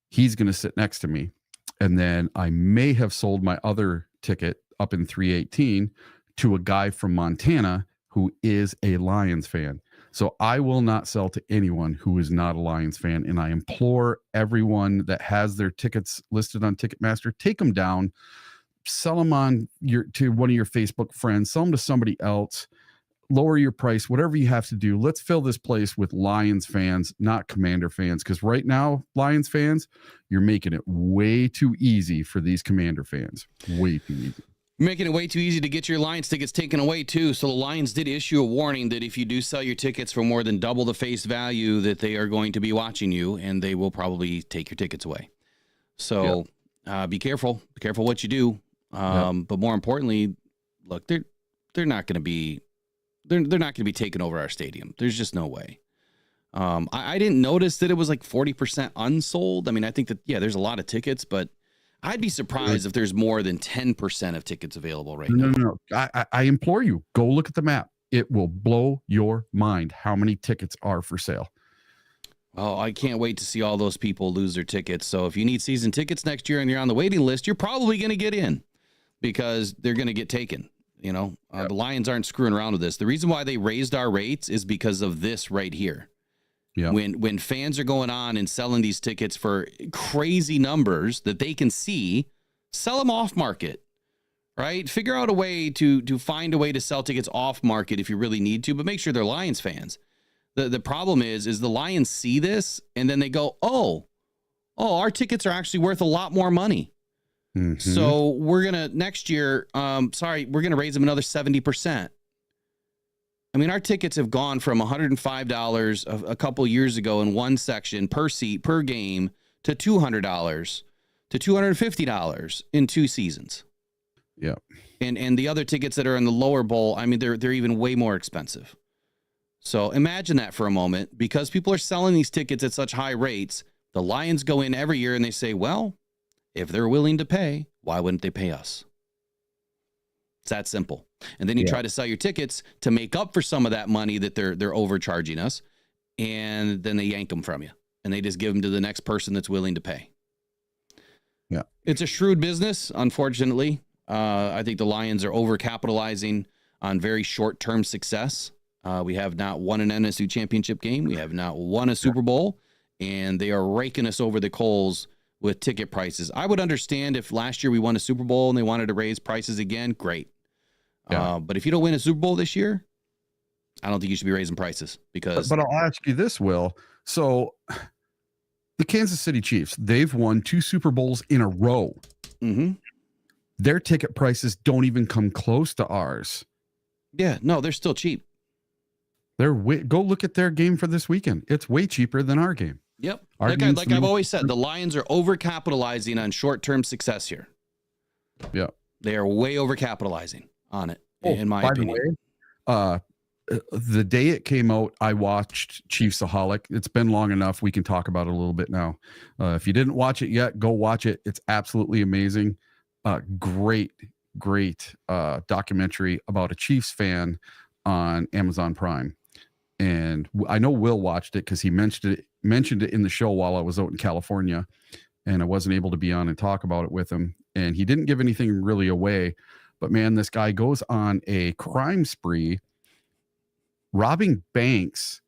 He's going to sit next to me. And then I may have sold my other ticket up in 318 to a guy from Montana who is a Lions fan. So I will not sell to anyone who is not a Lions fan. And I implore everyone that has their tickets listed on Ticketmaster, take them down, sell them to one of your Facebook friends, sell them to somebody else, lower your price, whatever you have to do. Let's fill this place with Lions fans, not Commander fans. Because right now, Lions fans, you're making it way too easy for these Commander fans. Way too easy. Making it way too easy to get your Lions tickets taken away, too. So the Lions did issue a warning that if you do sell your tickets for more than double the face value, that they are going to be watching you, and they will probably take your tickets away. So be careful. Be careful what you do. But more importantly, look, they're not going to be they're not going to be taking over our stadium. There's just no way. I didn't notice that it was like 40% unsold. I mean, I think that, yeah, there's a lot of tickets, but I'd be surprised if there's more than 10% of tickets available right now. No. I implore you, go look at the map. It will blow your mind how many tickets are for sale. Oh, I can't wait to see all those people lose their tickets. So if you need season tickets next year and you're on the waiting list, you're probably going to get in because they're going to get taken. You know, the Lions aren't screwing around with this. The reason why they raised our rates is because of this right here. Yeah. When fans are going on and selling these tickets for crazy numbers that they can see, sell them off market, right? Figure out a way to find a way to sell tickets off market if you really need to, but make sure they're Lions fans. The problem is the Lions see this and then they go, oh, our tickets are actually worth a lot more money. Mhm. So we're going to next year, we're going to raise them another 70%. I mean, our tickets have gone from $105 a couple years ago in one section per seat per game to $200 to $250 in 2 seasons. Yeah. And the other tickets that are in the lower bowl, I mean, they're even way more expensive. So imagine that for a moment, because people are selling these tickets at such high rates. The Lions go in every year and they say, well, if they're willing to pay, why wouldn't they pay us? It's that simple. And then you try to sell your tickets to make up for some of that money that they're overcharging us. And then they yank them from you and they just give them to the next person that's willing to pay. Yeah. It's a shrewd business. Unfortunately, I think the Lions are overcapitalizing on very short-term success. We have not won an NSU championship game. We have not won a Super Bowl, and they are raking us over the coals with ticket prices. I would understand if last year we won a Super Bowl and they wanted to raise prices again. Great. Yeah. But if you don't win a Super Bowl this year, I don't think you should be raising prices because. But I'll ask you this, Will. So the Kansas City Chiefs, they've won 2 Super Bowls in a row. Mm-hmm. Their ticket prices don't even come close to ours. Yeah, no, they're still cheap. Go look at their game for this weekend. It's way cheaper than our game. Yep. Our Like game's I've always said, the Lions are overcapitalizing on short-term success here. Yeah. They are way overcapitalizing on it, in my opinion. The way, the day it came out, I watched Chiefsaholic. It's been long enough. We can talk about it a little bit now. If you didn't watch it yet, go watch it. It's absolutely amazing. Great documentary about a Chiefs fan on Amazon Prime. And I know Will watched it because he mentioned it in the show while I was out in California, and I wasn't able to be on and talk about it with him. And he didn't give anything really away, but man, this guy goes on a crime spree, robbing banks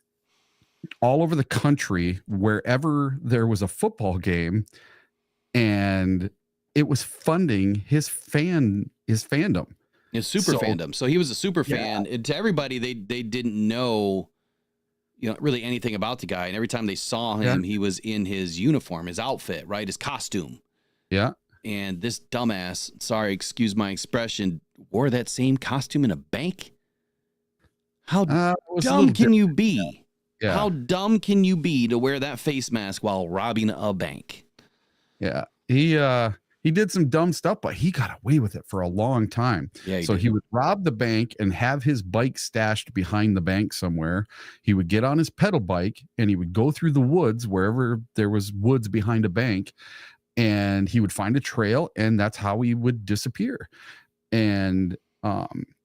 all over the country, wherever there was a football game, and it was funding his fandom. His super fandom. So he was a super fan. And to everybody, they didn't know, really anything about the guy. And every time they saw him, he was in his uniform, his outfit, right? His costume. Yeah. And this dumbass, sorry, excuse my expression, wore that same costume in a bank. How dumb can you be? Yeah. How dumb can you be to wear that face mask while robbing a bank? Yeah. He did some dumb stuff, but he got away with it for a long time. Yeah, he would rob the bank and have his bike stashed behind the bank somewhere. He would get on his pedal bike and he would go through the woods wherever there was woods behind a bank, and he would find a trail, and that's how he would disappear. And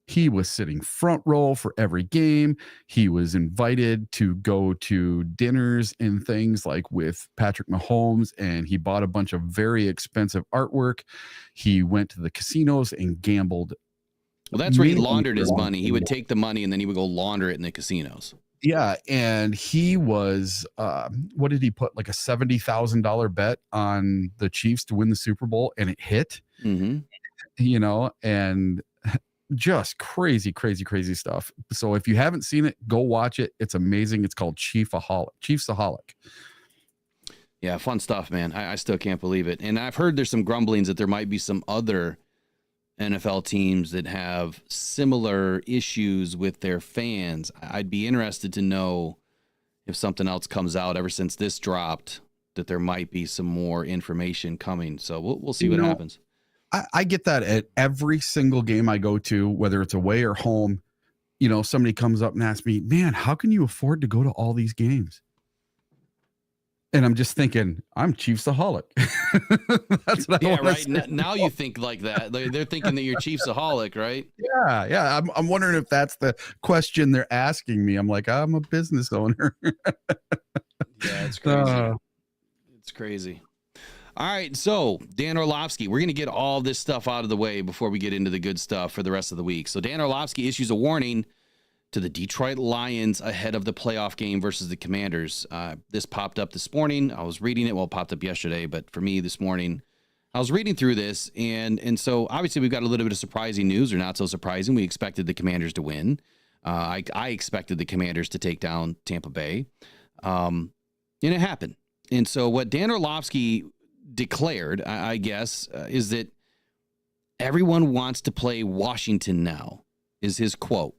he was sitting front row for every game. He was invited to go to dinners and things like with Patrick Mahomes, and he bought a bunch of very expensive artwork. He went to the casinos and gambled. Well, that's where he laundered his money. He would take the money and then he would go launder it in the casinos. Yeah. And he was, what did he put? Like a $70,000 bet on the Chiefs to win the Super Bowl, and it hit, and just crazy stuff. So if you haven't seen it, go watch it. It's amazing. It's called Chiefsaholic. Yeah, fun stuff, man. I still can't believe it. And I've heard there's some grumblings that there might be some other NFL teams that have similar issues with their fans. I'd be interested to know if something else comes out ever since this dropped, that there might be some more information coming. So we'll see what happens. I get that at every single game I go to, whether it's away or home. Somebody comes up and asks me, man, how can you afford to go to all these games? And I'm just thinking, I'm Chiefsaholic. That's what I want right. to say. Now you think like that. They're thinking that you're Chiefsaholic, right? Yeah. I'm wondering if that's the question they're asking me. I'm like, I'm a business owner. Yeah, it's crazy. It's crazy. All right, so Dan Orlovsky, we're going to get all this stuff out of the way before we get into the good stuff for the rest of the week. So Dan Orlovsky issues a warning to the Detroit Lions ahead of the playoff game versus the Commanders. This popped up this morning. I was reading it. Well, it popped up yesterday, but for me this morning, I was reading through this, and so obviously we've got a little bit of surprising news, or not so surprising. We expected the Commanders to win. I expected the Commanders to take down Tampa Bay, and it happened. And so what Dan Orlovsky declared, I guess, is that everyone wants to play Washington now, is his quote.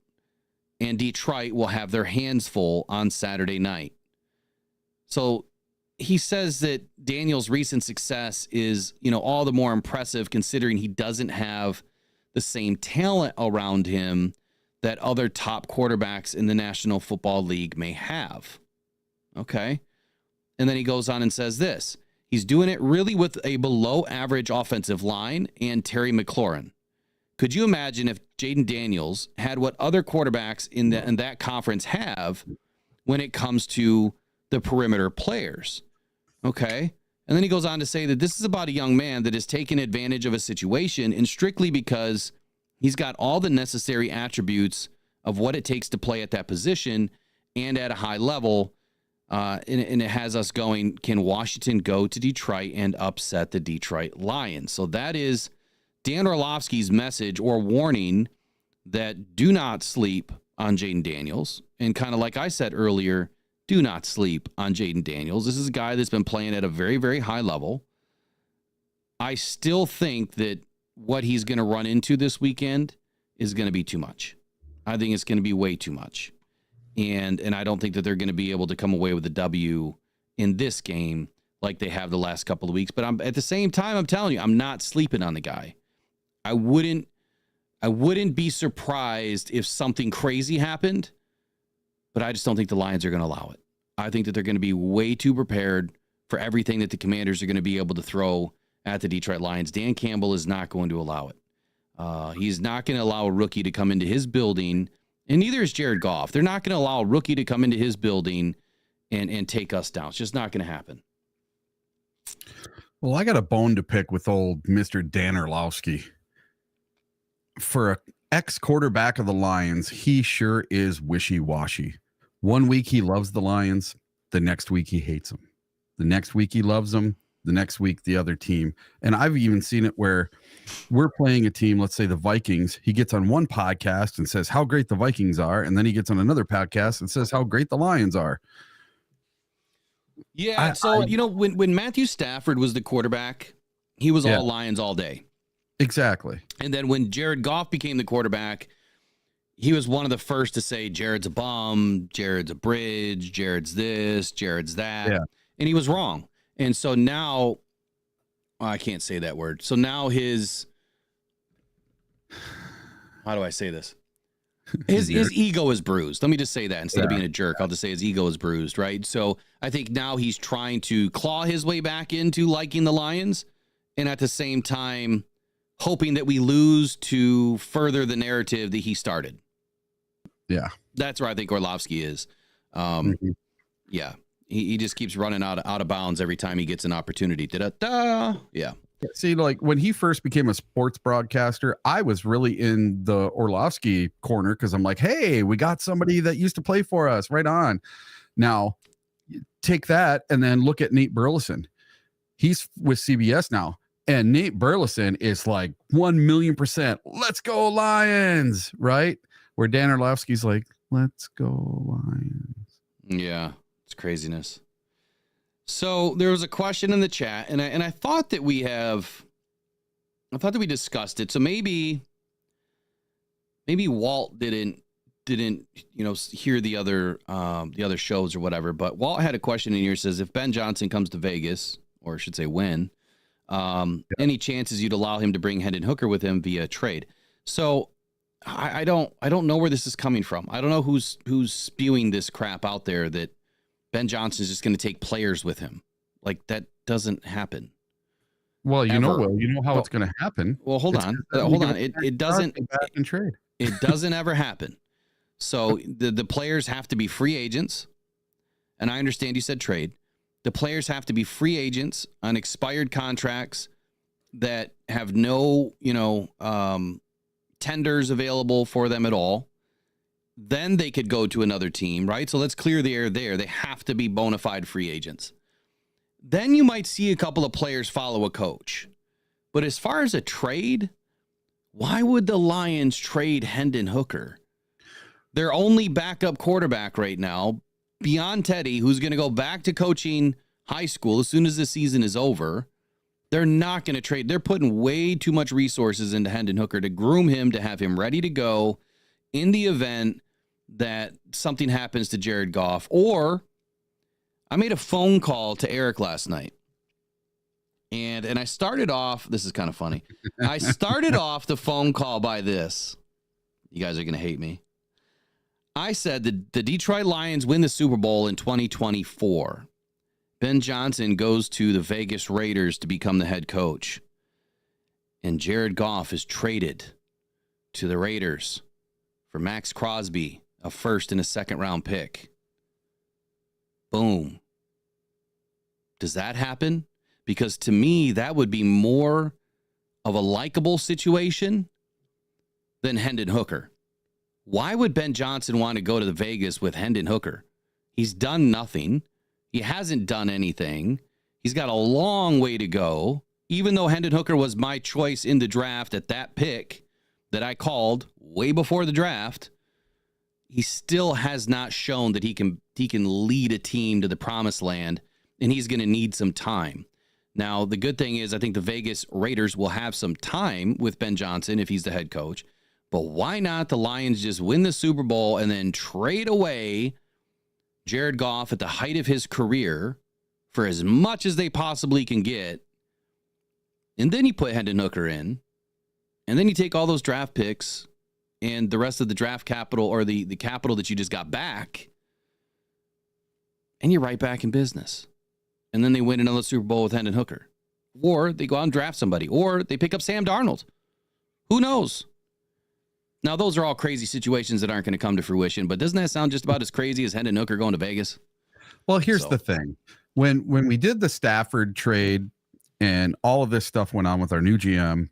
And Detroit will have their hands full on Saturday night. So he says that Daniel's recent success is, all the more impressive considering he doesn't have the same talent around him that other top quarterbacks in the National Football League may have. Okay. And then he goes on and says this. He's doing it really with a below average offensive line and Terry McLaurin. Could you imagine if Jaden Daniels had what other quarterbacks in that conference have when it comes to the perimeter players? Okay. And then he goes on to say that this is about a young man that has taken advantage of a situation, and strictly because he's got all the necessary attributes of what it takes to play at that position and at a high level. And it has us going, can Washington go to Detroit and upset the Detroit Lions? So that is Dan Orlovsky's message or warning that do not sleep on Jaden Daniels. And kind of like I said earlier, do not sleep on Jaden Daniels. This is a guy that's been playing at a very, very high level. I still think that what he's going to run into this weekend is going to be too much. I think it's going to be way too much. And I don't think that they're going to be able to come away with a W in this game like they have the last couple of weeks. But at the same time, I'm telling you, I'm not sleeping on the guy. I wouldn't be surprised if something crazy happened, but I just don't think the Lions are going to allow it. I think that they're going to be way too prepared for everything that the Commanders are going to be able to throw at the Detroit Lions. Dan Campbell is not going to allow it. He's not going to allow a rookie to come into his building, and neither is Jared Goff. They're not going to allow a rookie to come into his building and take us down. It's just not going to happen. Well, I got a bone to pick with old Mr. Dan Orlovsky. For an ex-quarterback of the Lions, he sure is wishy-washy. One week he loves the Lions. The next week he hates them. The next week he loves them. The next week the other team. And I've even seen it where we're playing a team, let's say the Vikings. He gets on one podcast and says how great the Vikings are. And then he gets on another podcast and says how great the Lions are. Yeah. When Matthew Stafford was the quarterback, he was all Lions all day. Exactly. And then when Jared Goff became the quarterback, he was one of the first to say Jared's a bum, Jared's a bridge, Jared's this, Jared's that. Yeah. And he was wrong. And so now, I can't say that word. So now how do I say this? His ego is bruised. Let me just say that instead of being a jerk. I'll just say his ego is bruised, right? So I think now he's trying to claw his way back into liking the Lions, and at the same time hoping that we lose to further the narrative that he started. Yeah. That's where I think Orlovsky is. Yeah. He just keeps running out of bounds every time he gets an opportunity. Da-da-da. Yeah. See, like when he first became a sports broadcaster, I was really in the Orlovsky corner because I'm like, hey, we got somebody that used to play for us. Right on. Now, take that and then look at Nate Burleson. He's with CBS now. And Nate Burleson is like 1,000,000%. Let's go Lions, right? Where Dan Orlovsky's like, let's go Lions. Yeah, it's craziness. So there was a question in the chat, and I thought that we discussed it. So maybe Walt didn't hear the other shows or whatever. But Walt had a question in here. Says if Ben Johnson comes to Vegas, or I should say when. Any chances you'd allow him to bring Hendon Hooker with him via trade? So I don't know where this is coming from. I don't know who's spewing this crap out there that Ben Johnson is just going to take players with him. Like that doesn't happen. Well, you know how it's going to happen. Well, hold on. It doesn't trade. It doesn't ever happen. So the players have to be free agents. And I understand you said trade. The players have to be free agents on expired contracts that have no, tenders available for them at all. Then they could go to another team, right? So let's clear the air there. They have to be bona fide free agents. Then you might see a couple of players follow a coach. But as far as a trade, why would the Lions trade Hendon Hooker? their only backup quarterback right now, beyond Teddy, who's going to go back to coaching high school as soon as the season is over. They're not going to trade. They're putting way too much resources into Hendon Hooker to groom him, to have him ready to go in the event that something happens to Jared Goff. Or I made a phone call to Eric last night. And I started off, this is kind of funny. I started off the phone call by this. You guys are going to hate me. I said that the Detroit Lions win the Super Bowl in 2024. Ben Johnson goes to the Vegas Raiders to become the head coach. And Jared Goff is traded to the Raiders for Max Crosby, a first and a second round pick. Boom. Does that happen? Because to me, that would be more of a likable situation than Hendon Hooker. Why would Ben Johnson want to go to the Vegas with Hendon Hooker? He's done nothing. He hasn't done anything. He's got a long way to go. Even though Hendon Hooker was my choice in the draft at that pick that I called way before the draft, he still has not shown that he can lead a team to the promised land, and he's going to need some time. Now, the good thing is I think the Vegas Raiders will have some time with Ben Johnson if he's the head coach. But why not the Lions just win the Super Bowl and then trade away Jared Goff at the height of his career for as much as they possibly can get? And then you put Hendon Hooker in. And then you take all those draft picks and the rest of the draft capital, or the capital that you just got back, and you're right back in business. And then they win another Super Bowl with Hendon Hooker. Or they go out and draft somebody. Or they pick up Sam Darnold. Who knows? Now, those are all crazy situations that aren't going to come to fruition. But doesn't that sound just about as crazy as Hendon Hooker going to Vegas? Well, here's the thing. When we did the Stafford trade and all of this stuff went on with our new GM,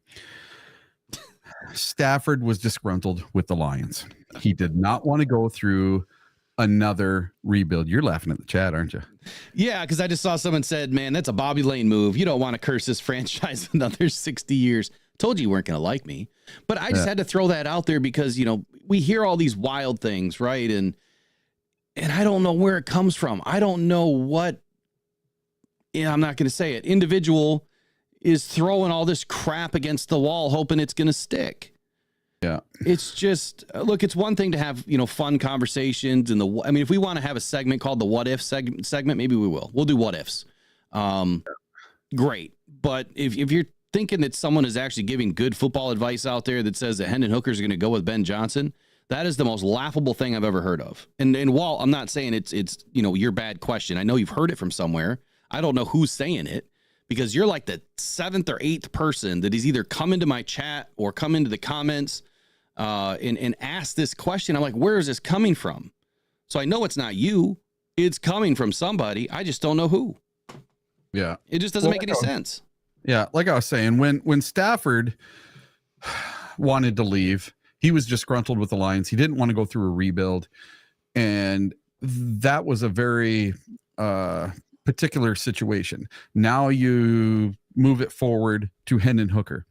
Stafford was disgruntled with the Lions. He did not want to go through another rebuild. You're laughing at the chat, aren't you? Yeah, because I just saw someone said, man, that's a Bobby Lane move. You don't want to curse this franchise another 60 years. Told you weren't going to like me. But I just had to throw that out there because, we hear all these wild things, right? And I don't know where it comes from. I don't know what, I'm not going to say it. Individual is throwing all this crap against the wall, hoping it's going to stick. Yeah. It's just, look, it's one thing to have, fun conversations. And if we want to have a segment called the What If segment, maybe we will. We'll do What Ifs. Great. But if you're thinking that someone is actually giving good football advice out there that says that Hendon Hooker is going to go with Ben Johnson, that is the most laughable thing I've ever heard of. And while I'm not saying it's your bad question, I know you've heard it from somewhere. I don't know who's saying it, because you're like the 7th or 8th person that is either come into my chat or come into the comments and ask this question. I'm like, where is this coming from? So I know it's not you. It's coming from somebody. I just don't know who. Yeah. It just doesn't make any sense. Yeah. Like I was saying, when Stafford wanted to leave, he was disgruntled with the Lions. He didn't want to go through a rebuild. And that was a very particular situation. Now you move it forward to Hendon Hooker.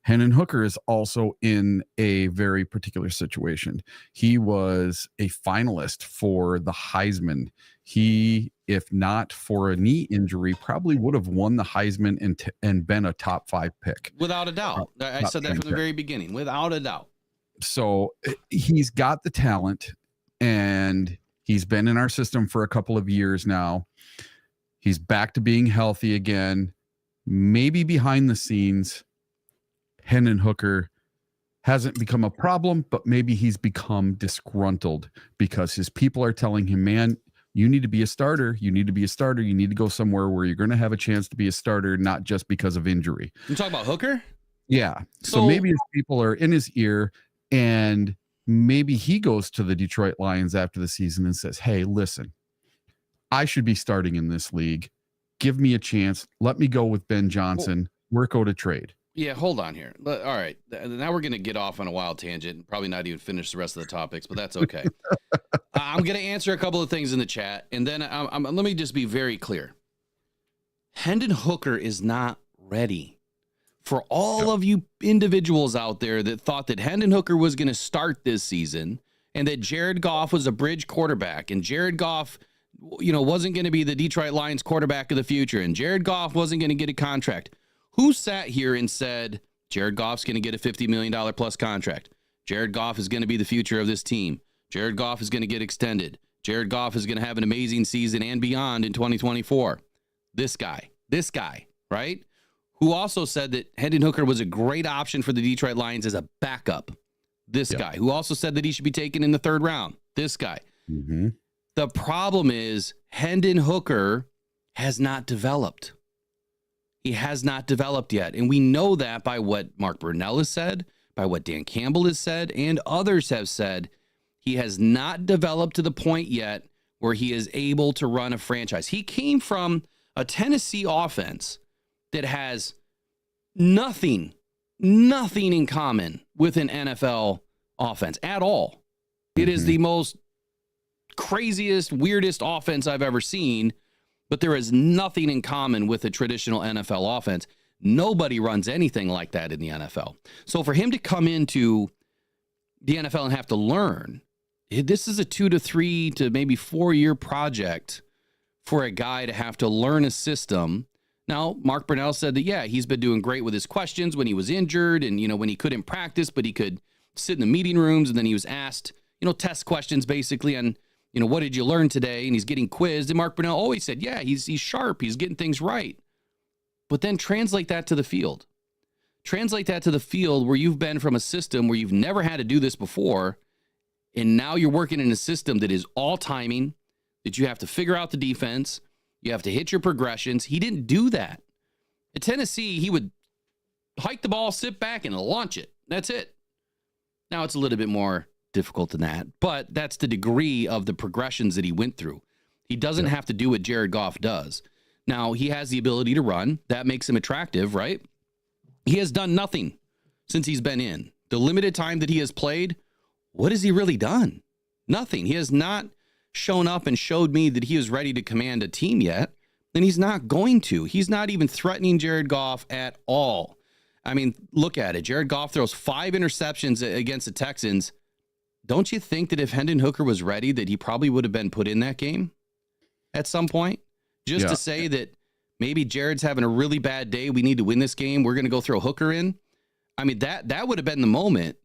Hendon Hooker is also in a very particular situation. He was a finalist for the Heisman. He, if not for a knee injury, probably would have won the Heisman and been a top 5 pick. Without a doubt. I said that from the very beginning. Without a doubt. So he's got the talent, and he's been in our system for a couple of years now. He's back to being healthy again. Maybe behind the scenes, Hendon Hooker hasn't become a problem, but maybe he's become disgruntled because his people are telling him, man, you need to be a starter. You need to be a starter. You need to go somewhere where you're going to have a chance to be a starter, not just because of injury. You talking about Hooker? Yeah. So maybe his people are in his ear, and maybe he goes to the Detroit Lions after the season and says, hey, listen, I should be starting in this league. Give me a chance. Let me go with Ben Johnson. Work out a trade. Yeah, hold on here. All right. Now we're going to get off on a wild tangent and probably not even finish the rest of the topics, but that's okay. I'm going to answer a couple of things in the chat, and then let me just be very clear. Hendon Hooker is not ready. For all of you individuals out there that thought that Hendon Hooker was going to start this season and that Jared Goff was a bridge quarterback, and Jared Goff, wasn't going to be the Detroit Lions quarterback of the future, and Jared Goff wasn't going to get a contract. Who sat here and said Jared Goff's going to get a $50 million plus contract? Jared Goff is going to be the future of this team. Jared Goff is going to get extended. Jared Goff is going to have an amazing season and beyond in 2024. This guy, right? Who also said that Hendon Hooker was a great option for the Detroit Lions as a backup. This guy, who also said that he should be taken in the 3rd round. This guy. Mm-hmm. The problem is Hendon Hooker has not developed. He has not developed yet. And we know that by what Mark Brunell has said, by what Dan Campbell has said, and others have said. He has not developed to the point yet where he is able to run a franchise. He came from a Tennessee offense that has nothing in common with an NFL offense at all. It is the most craziest, weirdest offense I've ever seen, but there is nothing in common with a traditional NFL offense. Nobody runs anything like that in the NFL. So for him to come into the NFL and have to learn, this is a 2 to 3 to maybe 4 year project for a guy to have to learn a system. Now, Mark Brunell said that, he's been doing great with his questions when he was injured and, when he couldn't practice, but he could sit in the meeting rooms, and then he was asked, test questions basically on, what did you learn today? And he's getting quizzed. And Mark Brunell always said, he's sharp. He's getting things right. But then translate that to the field. Translate that to the field where you've been from a system where you've never had to do this before, and now you're working in a system that is all timing, that you have to figure out the defense, you have to hit your progressions. He didn't do that. At Tennessee, he would hike the ball, sit back, and launch it. That's it. Now it's a little bit more difficult than that, but that's the degree of the progressions that he went through. He doesn't have to do what Jared Goff does. Now, he has the ability to run. That makes him attractive, right? He has done nothing since he's been in. The limited time that he has played, what has he really done? Nothing. He has not shown up and showed me that he is ready to command a team yet, and he's not going to. He's not even threatening Jared Goff at all. I mean, look at it. Jared Goff throws 5 interceptions against the Texans. Don't you think that if Hendon Hooker was ready, that he probably would have been put in that game at some point? Just to say that maybe Jared's having a really bad day, we need to win this game, we're going to go throw Hooker in. I mean, that would have been the moment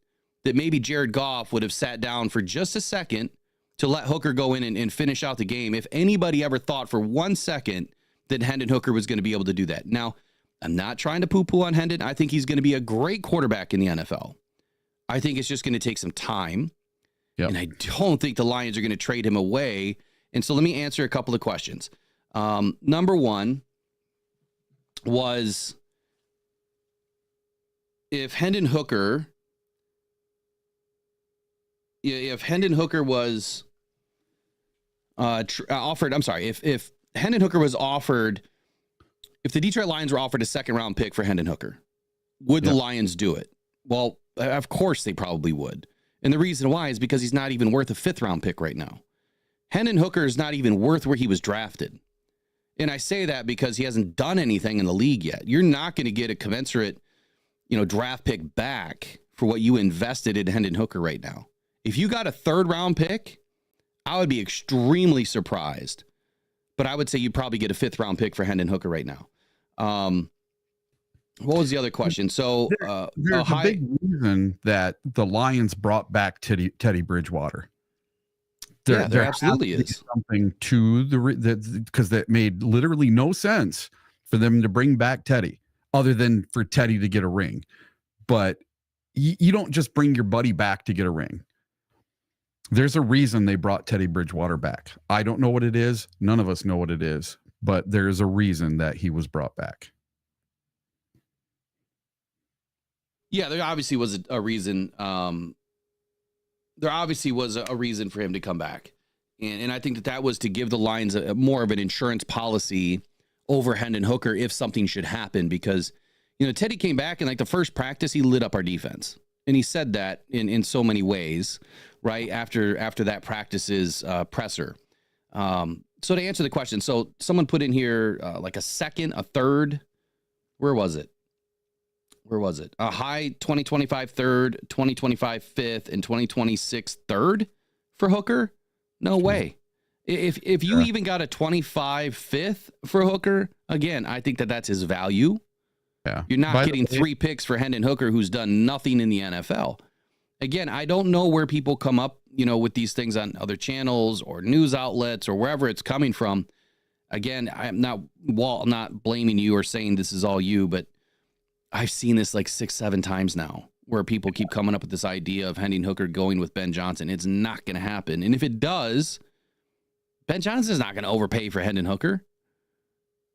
that maybe Jared Goff would have sat down for just a second to let Hooker go in and finish out the game. If anybody ever thought for 1 second that Hendon Hooker was going to be able to do that. Now, I'm not trying to poo-poo on Hendon. I think he's going to be a great quarterback in the NFL. I think it's just going to take some time. Yep. And I don't think the Lions are going to trade him away. And so let me answer a couple of questions. Number one was, if Hendon Hooker was offered, if Hendon Hooker was offered, if the Detroit Lions were offered a 2nd round pick for Hendon Hooker, would the Lions do it? Well, of course they probably would. And the reason why is because he's not even worth a 5th round pick right now. Hendon Hooker is not even worth where he was drafted. And I say that because he hasn't done anything in the league yet. You're not going to get a commensurate, draft pick back for what you invested in Hendon Hooker right now. If you got a 3rd round pick, I would be extremely surprised. But I would say you'd probably get a 5th round pick for Hendon Hooker right now. What was the other question? So there's a big reason that the Lions brought back Teddy Bridgewater. There absolutely is something to because that made literally no sense for them to bring back Teddy, other than for Teddy to get a ring. But you don't just bring your buddy back to get a ring. There's a reason they brought Teddy Bridgewater back. I don't know what it is. None of us know what it is, but there's a reason that he was brought back. Yeah, there obviously was a reason. There obviously was a reason for him to come back. And I think that was to give the Lions more of an insurance policy over Hendon Hooker if something should happen. Because, Teddy came back and like the first practice, he lit up our defense. And he said that in so many ways, right? After that practice's presser. So to answer the question, so someone put in here like a 2nd, a 3rd. Where was it? A high 2025 3rd, 2025 5th, and 2026 3rd? for Hooker? No way. If you even got a 25 fifth for Hooker, again, I think that's his value. Yeah. You're not getting 3 picks for Hendon Hooker, who's done nothing in the NFL. Again, I don't know where people come up, with these things on other channels or news outlets or wherever it's coming from. Again, I'm not blaming you or saying this is all you, but I've seen this like 6-7 times now where people keep coming up with this idea of Hendon Hooker going with Ben Johnson. It's not going to happen. And if it does, Ben Johnson's not going to overpay for Hendon Hooker.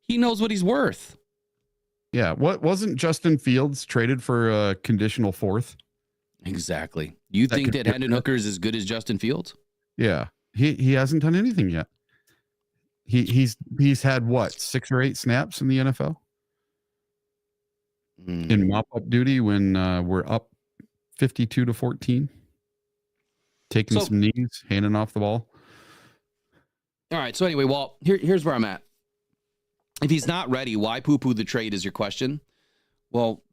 He knows what he's worth. Yeah. What wasn't Justin Fields traded for a conditional 4th? Exactly. You think that Hendon Hooker is as good as Justin Fields? Yeah. He hasn't done anything yet. He's had what, 6 or 8 snaps in the NFL? In mop-up duty when we're up 52-14. Taking some knees, handing off the ball. All right. So anyway, Walt, here's where I'm at. If he's not ready, why poo-poo the trade is your question? Well,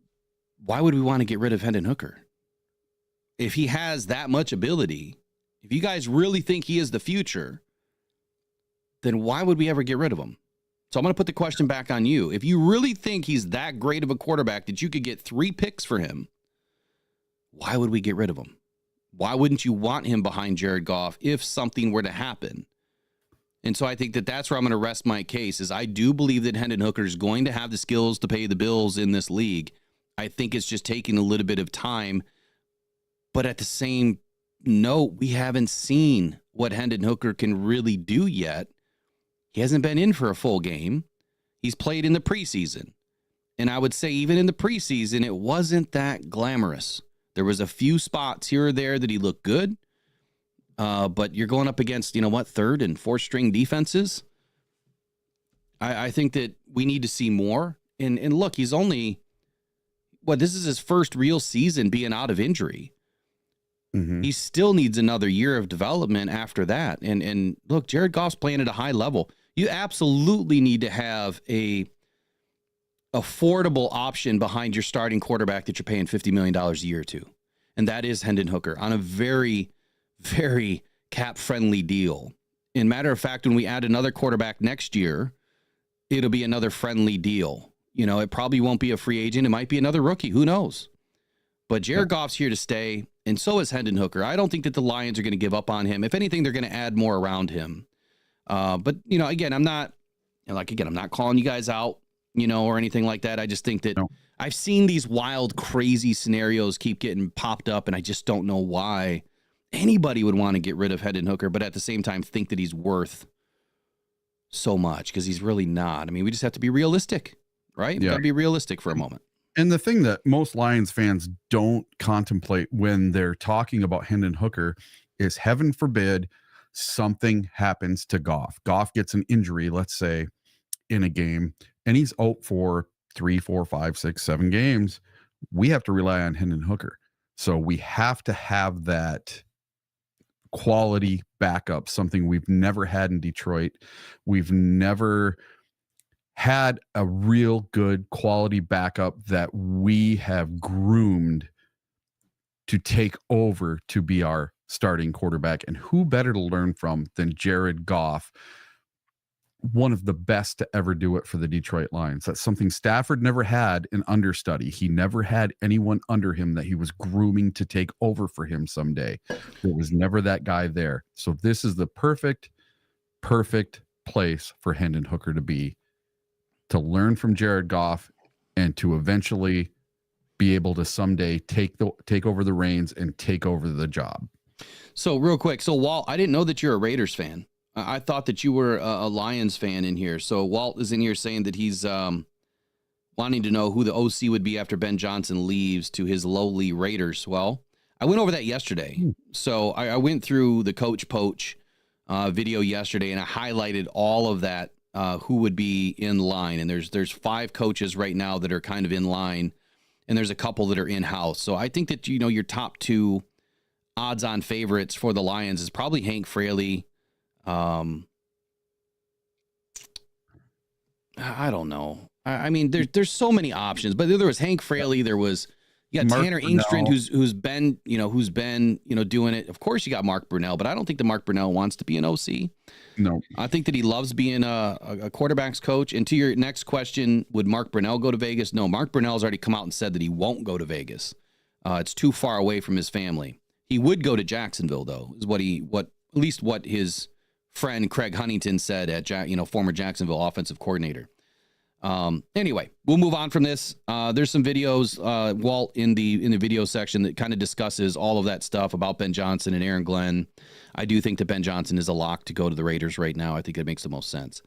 why would we want to get rid of Hendon Hooker? If he has that much ability, if you guys really think he is the future, then why would we ever get rid of him? So I'm going to put the question back on you. If you really think he's that great of a quarterback that you could get 3 picks for him, why would we get rid of him? Why wouldn't you want him behind Jared Goff if something were to happen? And so I think that's where I'm going to rest my case, is I do believe that Hendon Hooker is going to have the skills to pay the bills in this league. I think it's just taking a little bit of time. But at the same note, we haven't seen what Hendon Hooker can really do yet. He hasn't been in for a full game. He's played in the preseason. And I would say even in the preseason, it wasn't that glamorous. There was a few spots here or there that he looked good. But you're going up against, 3rd and 4th string defenses. I think that we need to see more. And look, he's only, this is his first real season being out of injury. Mm-hmm. He still needs another year of development after that. And look, Jared Goff's playing at a high level. You absolutely need to have a affordable option behind your starting quarterback that you're paying $50 million a year to. And that is Hendon Hooker on a very, very cap-friendly deal. And matter of fact, when we add another quarterback next year, it'll be another friendly deal. It probably won't be a free agent. It might be another rookie. Who knows? But Jared Goff's here to stay, and so is Hendon Hooker. I don't think that the Lions are going to give up on him. If anything, they're going to add more around him. But, again, I'm not calling you guys out, or anything like that. I just think that I've seen these wild, crazy scenarios keep getting popped up, and I just don't know why anybody would want to get rid of Hendon Hooker, but at the same time think that he's worth so much, because he's really not. I mean, we just have to be realistic, right? Yeah. Got to be realistic for a moment. And the thing that most Lions fans don't contemplate when they're talking about Hendon Hooker is, heaven forbid, something happens to Goff. Goff gets an injury, let's say, in a game, and he's out for 3, 4, 5, 6, 7 games. We have to rely on Hendon Hooker. So we have to have that quality backup, something we've never had in Detroit. We've never had a real good quality backup that we have groomed to take over to be our starting quarterback. And who better to learn from than Jared Goff, one of the best to ever do it for the Detroit Lions. That's something Stafford never had an understudy. He never had anyone under him that he was grooming to take over for him someday. There was never that guy there. So this is the perfect place for Hendon Hooker to be, to learn from Jared Goff and to eventually be able to someday take over the reins and take over the job. So real quick, Walt, I didn't know that you're a Raiders fan. I thought that you were a Lions fan in here. So Walt is in here saying that he's wanting to know who the OC would be after Ben Johnson leaves to his lowly Raiders. Well, I went over that yesterday. So I went through the Coach Poach video yesterday, and I highlighted all of that, who would be in line. And there's 5 coaches right now that are kind of in line, and there's a couple that are in-house. So I think that, your top 2 odds-on favorites for the Lions is probably Hank Fraley. I don't know. I mean, there's so many options, but there was Hank Fraley, there was You got Mark Tanner Brunell. Engstrand, who's been doing it. Of course, you got Mark Brunell, but I don't think that Mark Brunell wants to be an OC. No. I think that he loves being a quarterback's coach. And to your next question, would Mark Brunell go to Vegas? No, Mark Brunell's already come out and said that he won't go to Vegas. It's too far away from his family. He would go to Jacksonville, though, is what his friend Craig Huntington said at former Jacksonville offensive coordinator. Anyway, we'll move on from this. There's some videos, Walt, in the video section that kind of discusses all of that stuff about Ben Johnson and Aaron Glenn. I do think that Ben Johnson is a lock to go to the Raiders right now. I think it makes the most sense.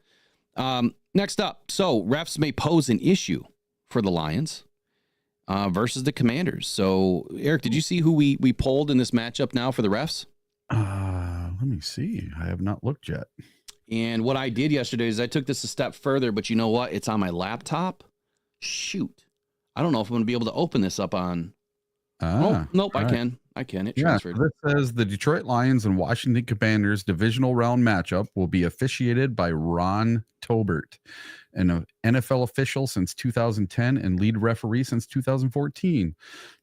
Next up, so refs may pose an issue for the Lions versus the Commanders. So, Eric, did you see who we polled in this matchup now for the refs? Let me see. I have not looked yet. And what I did yesterday is I took this a step further, but you know what? It's on my laptop. Shoot. I don't know if I'm going to be able to open this up on. Nope, I can. It transferred. So this says the Detroit Lions and Washington Commanders divisional round matchup will be officiated by Ron Tobert, an NFL official since 2010 and lead referee since 2014.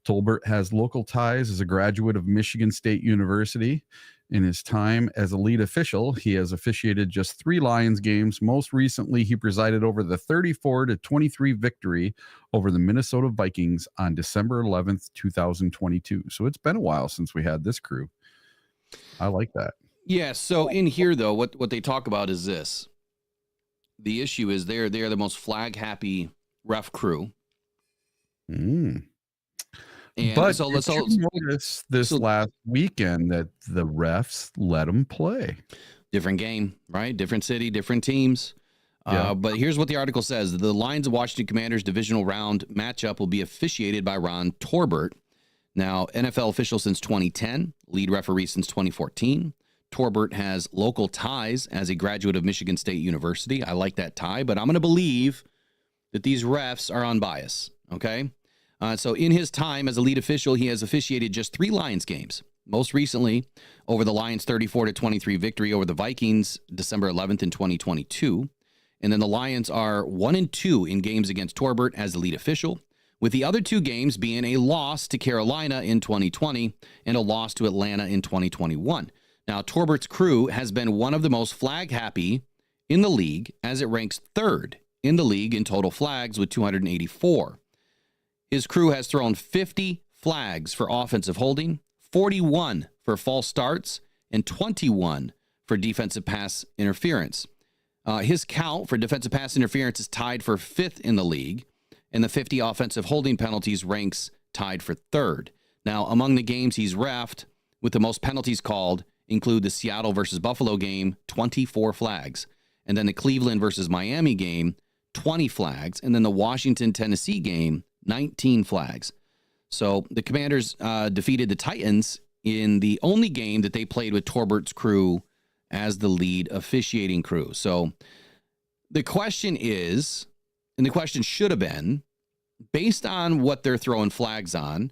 Tolbert has local ties as a graduate of Michigan State University. In his time as a lead official, he has officiated just 3 Lions games. Most recently, he presided over the 34-23 victory over the Minnesota Vikings on December 11th, 2022. So it's been a while since we had this crew. I like that. Yeah, so in here, though, what they talk about is this. The issue is they're the most flag-happy ref crew. And but so let's notice this last weekend that the refs let them play. Different game, right? Different city, different teams. Yeah. But here's what the article says. The Lions and Washington Commanders divisional round matchup will be officiated by Ron Torbert. Now, NFL official since 2010, lead referee since 2014. Torbert has local ties as a graduate of Michigan State University. I like that tie, but I'm going to believe that these refs are unbiased, okay? So in his time as a lead official, he has officiated just 3 Lions games. Most recently, over the Lions' 34-23 victory over the Vikings, December 11th in 2022. And then the Lions are 1-2 in games against Torbert as the lead official, with the other 2 games being a loss to Carolina in 2020 and a loss to Atlanta in 2021. Now, Torbert's crew has been one of the most flag-happy in the league, as it ranks 3rd in the league in total flags with 284. His crew has thrown 50 flags for offensive holding, 41 for false starts, and 21 for defensive pass interference. His count for defensive pass interference is tied for 5th in the league, and the 50 offensive holding penalties ranks tied for 3rd. Now, among the games he's reffed with the most penalties called include the Seattle versus Buffalo game, 24 flags, and then the Cleveland versus Miami game, 20 flags, and then the Washington-Tennessee game, 19 flags. So the Commanders defeated the Titans in the only game that they played with Torbert's crew as the lead officiating crew. So the question is, and the question should have been, based on what they're throwing flags on,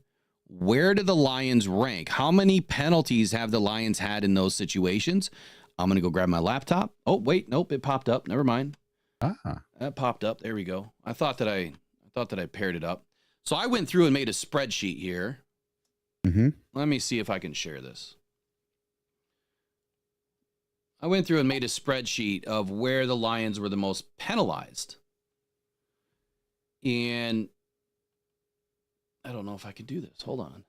where do the Lions rank? How many penalties have the Lions had in those situations? I'm going to go grab my laptop. Oh, wait, nope, it popped up. Never mind. That popped up. There we go. I thought that I paired it up. So I went through and made a spreadsheet here. Mm-hmm. Let me see if I can share this. I went through and made a spreadsheet of where the Lions were the most penalized. And I don't know if I could do this. Hold on.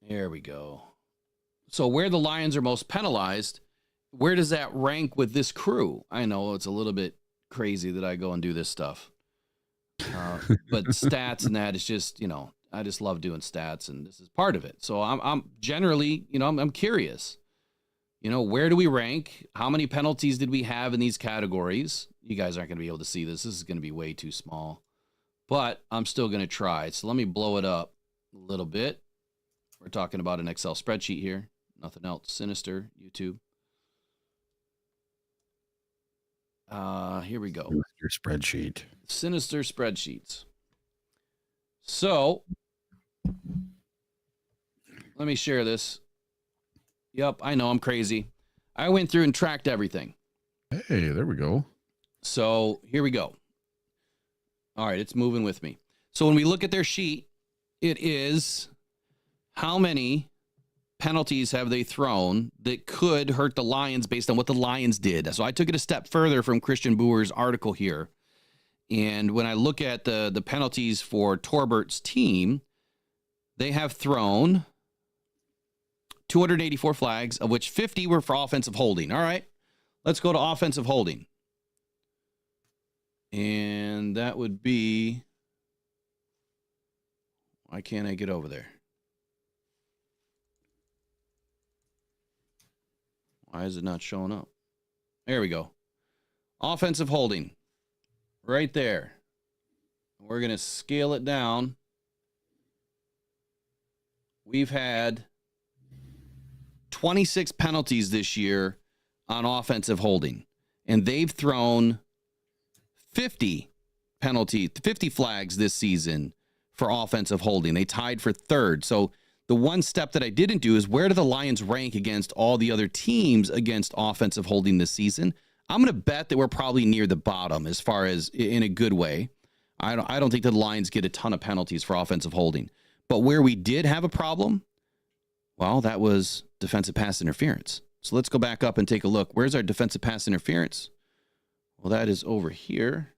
There we go. So where the Lions are most penalized, where does that rank with this crew? I know it's a little bit crazy that I go and do this stuff. But stats and that is just, I just love doing stats, and this is part of it. So I'm generally, I'm curious. Where do we rank? How many penalties did we have in these categories? You guys aren't going to be able to see this. This is going to be way too small. But I'm still going to try. So let me blow it up a little bit. We're talking about an Excel spreadsheet here. Nothing else. Sinister, YouTube. Here we go. Your spreadsheet. Sinister spreadsheets. So let me share this. Yep, I know I'm crazy. I went through and tracked everything. Hey, there we go. So here we go. All right, it's moving with me. So when we look at their sheet, it is how many penalties have they thrown that could hurt the Lions based on what the Lions did. So I took it a step further from Christian Boer's article here. And when I look at the penalties for Torbert's team, they have thrown 284 flags, of which 50 were for offensive holding. All right, let's go to offensive holding. And that would be, why can't I get over there? Why is it not showing up? There we go. Offensive holding. Right there. We're going to scale it down. We've had 26 penalties this year on offensive holding. And they've thrown 50 flags this season for offensive holding. They tied for third. So the one step that I didn't do is where do the Lions rank against all the other teams against offensive holding this season? I'm going to bet that we're probably near the bottom as far as in a good way. I don't think that the Lions get a ton of penalties for offensive holding. But where we did have a problem, well, that was defensive pass interference. So let's go back up and take a look. Where's our defensive pass interference? Well, that is over here.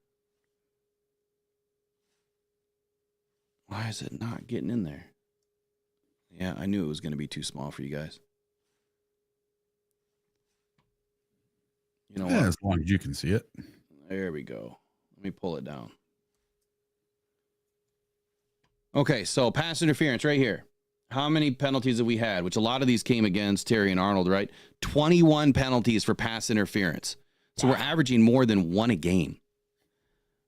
Why is it not getting in there? Yeah, I knew it was going to be too small for you guys. You know what? As long as you can see it. There we go. Let me pull it down. Okay, so pass interference right here. How many penalties have we had? Which a lot of these came against Terry and Arnold, right? 21 penalties for pass interference. So we're averaging more than one a game,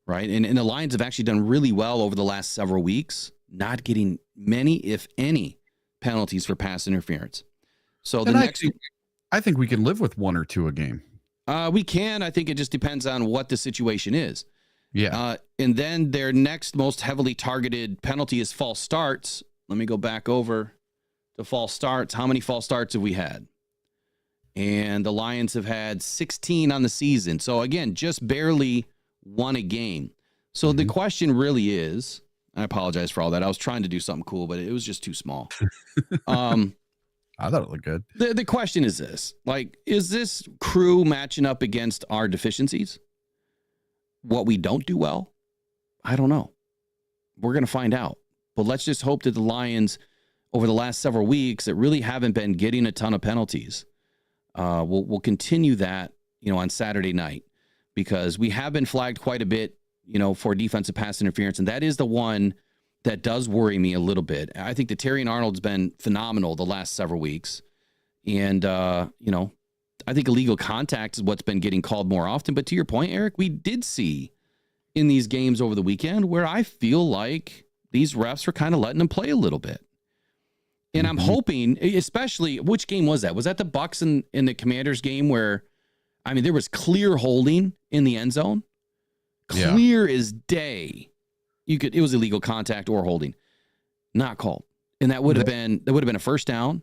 right? And the Lions have actually done really well over the last several weeks, not getting many, if any, penalties for pass interference. So the next, I think we can live with one or two a game. We can. I think it just depends on what the situation is. Yeah. And then their next most heavily targeted penalty is false starts. Let me go back over to false starts. How many false starts have we had? And the Lions have had 16 on the season. So again, just barely won a game. So the question really is, I apologize for all that. I was trying to do something cool, but it was just too small. I thought it looked good. The question is this, like, is this crew matching up against our deficiencies? What we don't do well? I don't know. We're going to find out. But let's just hope that the Lions, over the last several weeks, that really haven't been getting a ton of penalties, we'll continue that, on Saturday night, because we have been flagged quite a bit, for defensive pass interference. And that is the one that does worry me a little bit. I think that Terry and Arnold's been phenomenal the last several weeks. And, I think illegal contact is what's been getting called more often. But to your point, Eric, we did see in these games over the weekend where I feel like these refs were kind of letting them play a little bit. And I'm hoping, especially, which game was that? Was that the Bucs in the Commanders game where, there was clear holding in the end zone? Clear as day. It was illegal contact or holding. Not called. And that would have been a first down.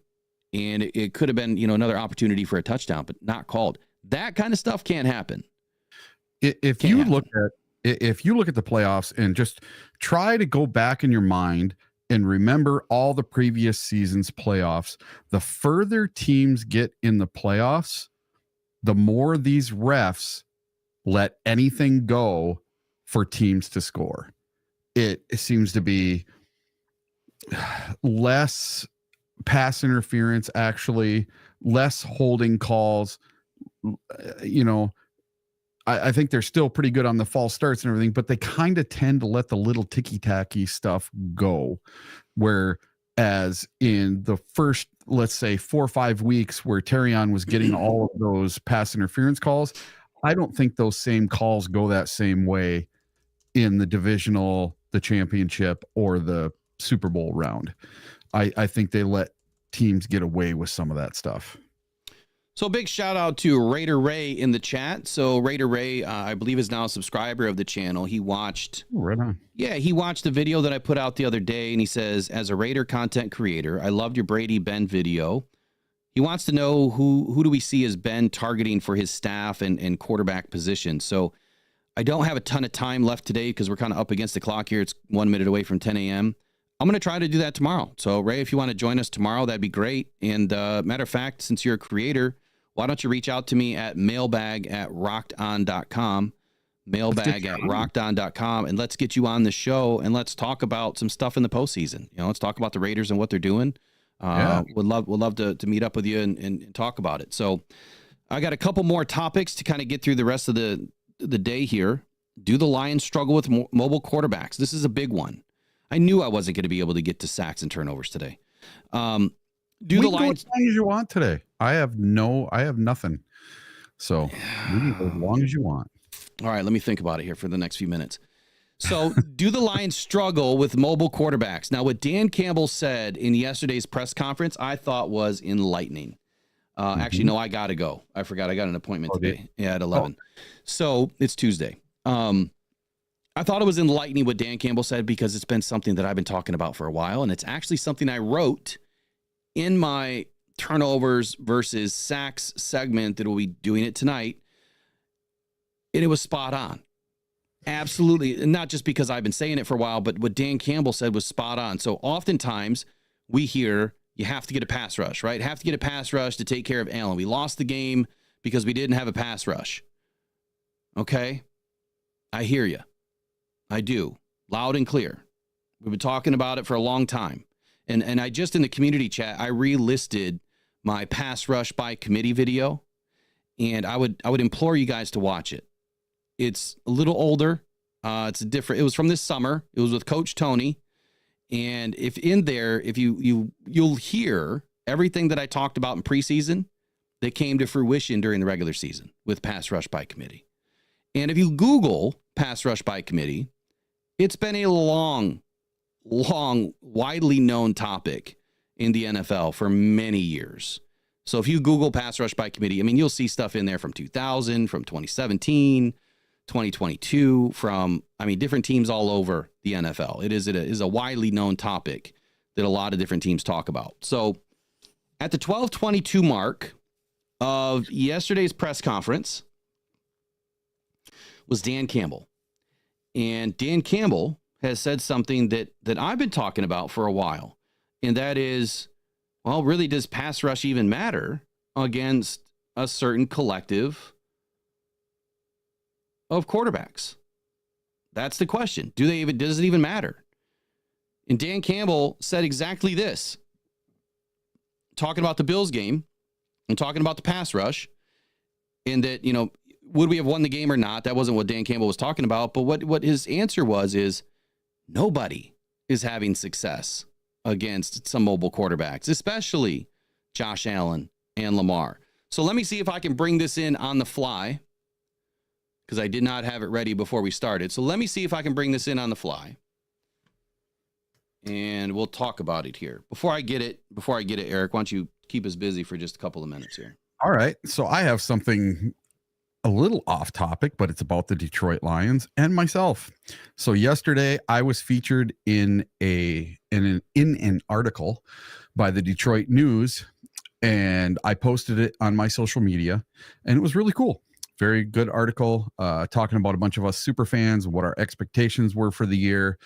And it could have been, another opportunity for a touchdown, but not called. That kind of stuff can't happen. If you look at the playoffs and just try to go back in your mind and remember all the previous seasons' playoffs, the further teams get in the playoffs, the more these refs let anything go for teams to score. It seems to be less pass interference, actually less holding calls. I think they're still pretty good on the false starts and everything, but they kind of tend to let the little ticky-tacky stuff go. Whereas in the first, let's say, 4 or 5 weeks where Terrion was getting all of those pass interference calls, I don't think those same calls go that same way in the divisional, the championship, or the Super Bowl round. I think they let teams get away with some of that stuff. So big shout out to Raider Ray in the chat. So Raider Ray, I believe, is now a subscriber of the channel. He watched, right on. Yeah, he watched the video that I put out the other day, and he says, as a Raider content creator, I loved your Brady Ben video. He wants to know who do we see as Ben targeting for his staff and quarterback position. So I don't have a ton of time left today because we're kind of up against the clock here. It's 1 minute away from 10 a.m. I'm going to try to do that tomorrow. So, Ray, if you want to join us tomorrow, that'd be great. And matter of fact, since you're a creator, why don't you reach out to me at mailbag@rockedon.com, mailbag@rockedon.com, and let's get you on the show and let's talk about some stuff in the postseason. Let's talk about the Raiders and what they're doing. Would love to meet up with you and talk about it. So I got a couple more topics to kind of get through the rest of the day here. Do the Lions struggle with mobile quarterbacks? This is a big one. I knew I wasn't going to be able to get to sacks and turnovers today. Do the Lions as long as you want today? I have nothing. So we can go as long as you want. All right, let me think about it here for the next few minutes. So do the Lions struggle with mobile quarterbacks? Now, what Dan Campbell said in yesterday's press conference, I thought was enlightening. Actually, no, I got to go. I forgot. I got an appointment today. Yeah, at 11. So it's Tuesday. I thought it was enlightening what Dan Campbell said because it's been something that I've been talking about for a while. And it's actually something I wrote in my turnovers versus sacks segment that we'll be doing it tonight. And it was spot on. Absolutely. And not just because I've been saying it for a while, but what Dan Campbell said was spot on. So oftentimes we hear you have to get a pass rush, right? Have to get a pass rush to take care of Allen. We lost the game because we didn't have a pass rush. Okay. I hear you. I do. Loud and clear. We've been talking about it for a long time. And I just in the community chat, I relisted my pass rush by committee video. And I would implore you guys to watch it. It's a little older. It's a different. It was from this summer. It was with Coach Tony. And if in there, if you'll hear everything that I talked about in preseason that came to fruition during the regular season with pass rush by committee. And if you Google pass rush by committee, it's been a long, widely known topic in the NFL for many years. So if you Google pass rush by committee, I mean, you'll see stuff in there from 2000, from 2017, 2022, from, different teams all over the NFL. It is a widely known topic that a lot of different teams talk about. So at the 12:22 mark of yesterday's press conference was Dan Campbell. And Dan Campbell has said something that I've been talking about for a while. And that is, well, really, does pass rush even matter against a certain collective of quarterbacks? That's the question. Does it even matter? And Dan Campbell said exactly this, talking about the Bills game and talking about the pass rush, and that, would we have won the game or not? That wasn't what Dan Campbell was talking about. But what his answer is nobody is having success against some mobile quarterbacks, especially Josh Allen and Lamar. So let me see if I can bring this in on the fly, because I did not have it ready before we started. So let me see if I can bring this in on the fly. And we'll talk about it here. Before I get it, Eric, why don't you keep us busy for just a couple of minutes here? All right. So I have something a little off topic, but it's about the Detroit Lions and myself. So yesterday I was featured in an article by the Detroit News, and I posted it on my social media, and it was really cool. Very good article, talking about a bunch of us super fans, what our expectations were for the year,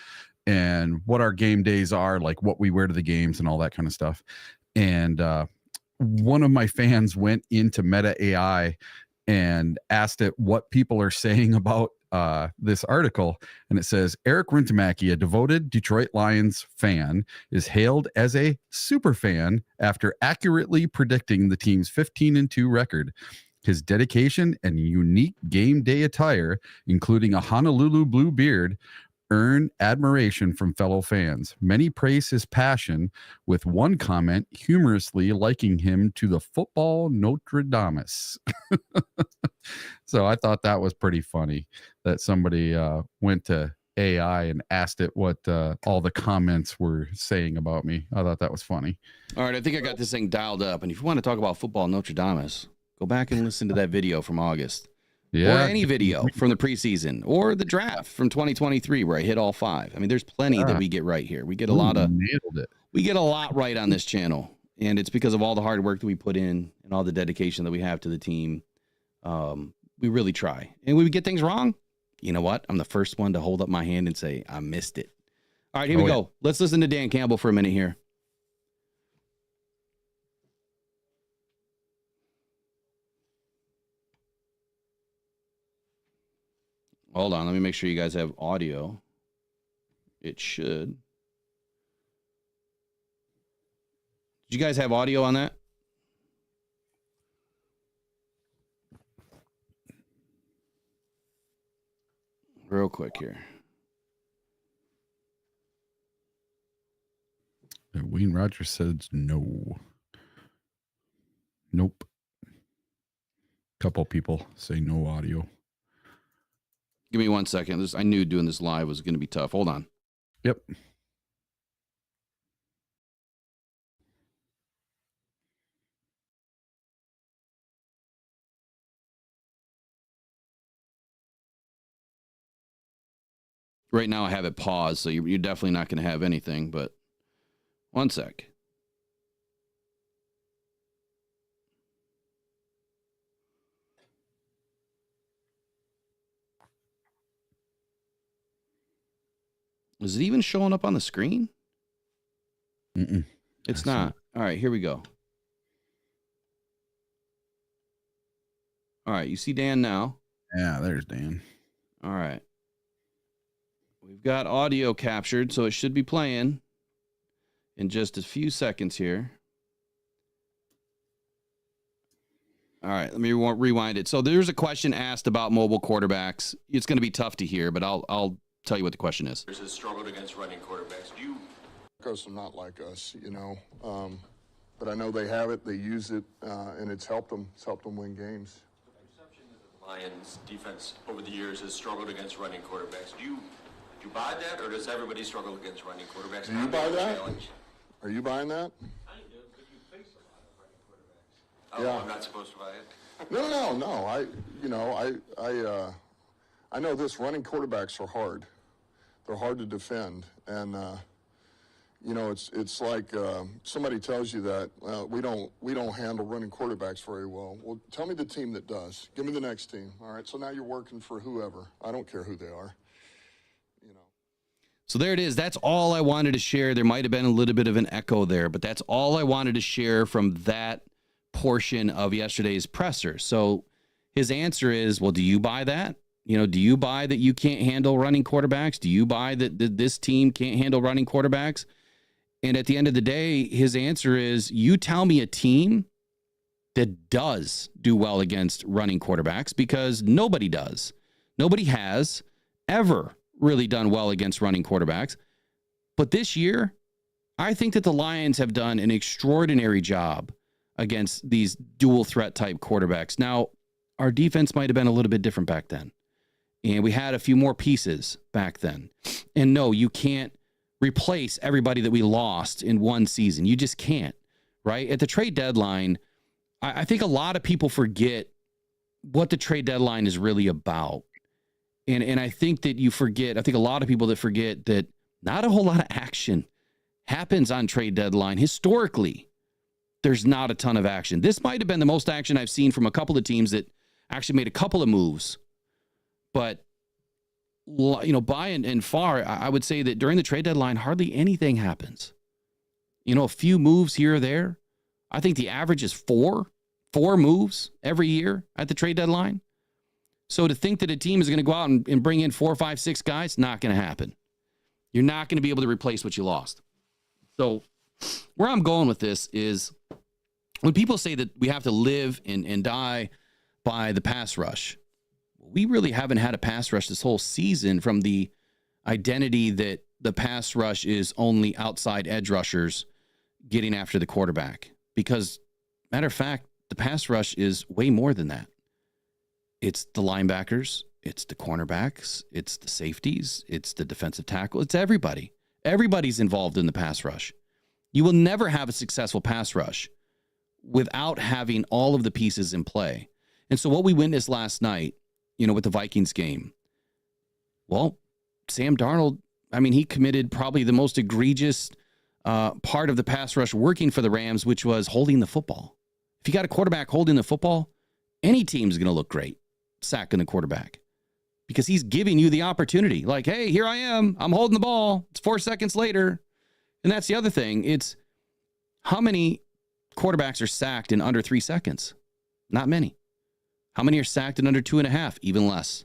and what our game days are, like what we wear to the games and all that kind of stuff. And one of my fans went into Meta AI and asked it what people are saying about this article. And it says, Eric Rintamaki, a devoted Detroit Lions fan, is hailed as a super fan after accurately predicting the team's 15-2 record. His dedication and unique game day attire, including a Honolulu blue beard, earn admiration from fellow fans. Many praise his passion, with one comment humorously liking him to the football Notre Dame. So I thought that was pretty funny that somebody went to AI and asked it what all the comments were saying about me. I thought that was funny. All right, I think I got this thing dialed up. And if you want to talk about football Notre Dame, go back and listen to that video from August. Yeah. Or any video from the preseason or the draft from 2023 where I hit all five. I mean, there's plenty that we get right here. We get a lot right on this channel. And it's because of all the hard work that we put in and all the dedication that we have to the team. We really try. And we get things wrong. you know what? I'm the first one to hold up my hand and say, I missed it. All right, here we go. Let's listen to Dan Campbell for a minute here. Hold on. Let me make sure you guys have audio. It should. Did you guys have audio on that? Real quick here. Wayne Rogers says no. Nope. Couple people say no audio. Give me 1 second. I knew doing this live was going to be tough. Hold on. Yep. Right now I have it paused, so you're definitely not going to have anything, but 1 sec. Is it even showing up on the screen? Mm-mm. It's not. All right, here we go. All right, you see Dan now? Yeah, there's Dan. All right. We've got audio captured, so it should be playing in just a few seconds here. All right, let me rewind it. So there's a question asked about mobile quarterbacks. It's going to be tough to hear, but I'll tell you what the question is. Has struggled against running quarterbacks. Do you? Because they're not like us, you know. But I know they have it, they use it, and it's helped them win games. The perception that the Lions defense over the years has struggled against running quarterbacks. Do you buy that, or does everybody struggle against running quarterbacks? Do you buy that? Are you buying that? I do, but you face a lot of running quarterbacks. Oh, Yeah. I'm not supposed to buy it. No. I know this. Running quarterbacks are hard. They're hard to defend, and it's like somebody tells you that we don't handle running quarterbacks very well. Well, tell me the team that does. Give me the next team. All right. So now you're working for whoever. I don't care who they are. So there it is. That's all I wanted to share. There might have been a little bit of an echo there, but that's all I wanted to share from that portion of yesterday's presser. So his answer is, well, do you buy that? Do you buy that you can't handle running quarterbacks? Do you buy that this team can't handle running quarterbacks? And at the end of the day, his answer is, you tell me a team that does do well against running quarterbacks, because nobody does. Nobody has ever really done well against running quarterbacks. But this year, I think that the Lions have done an extraordinary job against these dual threat type quarterbacks. Now, our defense might have been a little bit different back then, and we had a few more pieces back then. And no, you can't replace everybody that we lost in one season. You just can't, right? At the trade deadline, I think a lot of people forget what the trade deadline is really about. And I think that I think a lot of people that forget that not a whole lot of action happens on trade deadline. Historically, there's not a ton of action. This might have been the most action I've seen from a couple of teams that actually made a couple of moves. But, by and far, I would say that during the trade deadline, hardly anything happens. A few moves here or there. I think the average is four moves every year at the trade deadline. So to think that a team is going to go out and bring in 4, 5, 6 guys, not going to happen. You're not going to be able to replace what you lost. So where I'm going with this is, when people say that we have to live and die by the pass rush, we really haven't had a pass rush this whole season, from the identity that the pass rush is only outside edge rushers getting after the quarterback. Because, matter of fact, the pass rush is way more than that. It's the linebackers, it's the cornerbacks, it's the safeties, it's the defensive tackle, it's everybody. Everybody's involved in the pass rush. You will never have a successful pass rush without having all of the pieces in play. And so what we witnessed last night, with the Vikings game, well, Sam Darnold, he committed probably the most egregious part of the pass rush working for the Rams, which was holding the football. If you got a quarterback holding the football, any team's going to look great sacking the quarterback, because he's giving you the opportunity. Like, hey, here I am. I'm holding the ball. It's 4 seconds later. And that's the other thing. It's how many quarterbacks are sacked in under 3 seconds? Not many. How many are sacked in under 2.5? Even less.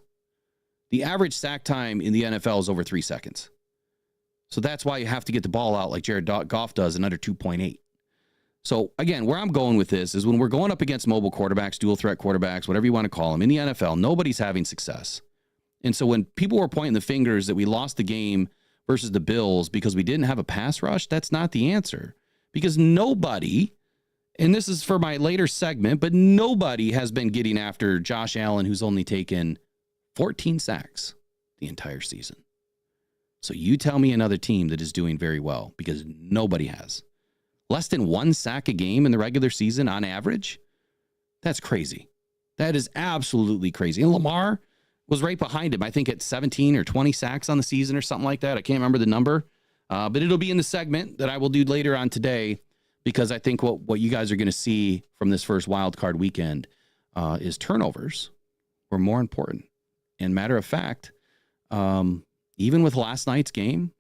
The average sack time in the NFL is over 3 seconds. So that's why you have to get the ball out like Jared Goff does in under 2.8. So again, where I'm going with this is when we're going up against mobile quarterbacks, dual threat quarterbacks, whatever you want to call them, in the NFL, nobody's having success. And so when people were pointing the fingers that we lost the game versus the Bills because we didn't have a pass rush, that's not the answer. Because nobody, and this is for my later segment, but nobody has been getting after Josh Allen, who's only taken 14 sacks the entire season. So you tell me another team that is doing very well, because nobody has. Less than 1 sack a game in the regular season on average? That's crazy. That is absolutely crazy. And Lamar was right behind him, I think at 17 or 20 sacks on the season or something like that. I can't remember the number, but it'll be in the segment that I will do later on today, because I think what you guys are going to see from this first wild card weekend is turnovers were more important. And matter of fact, even with last night's game,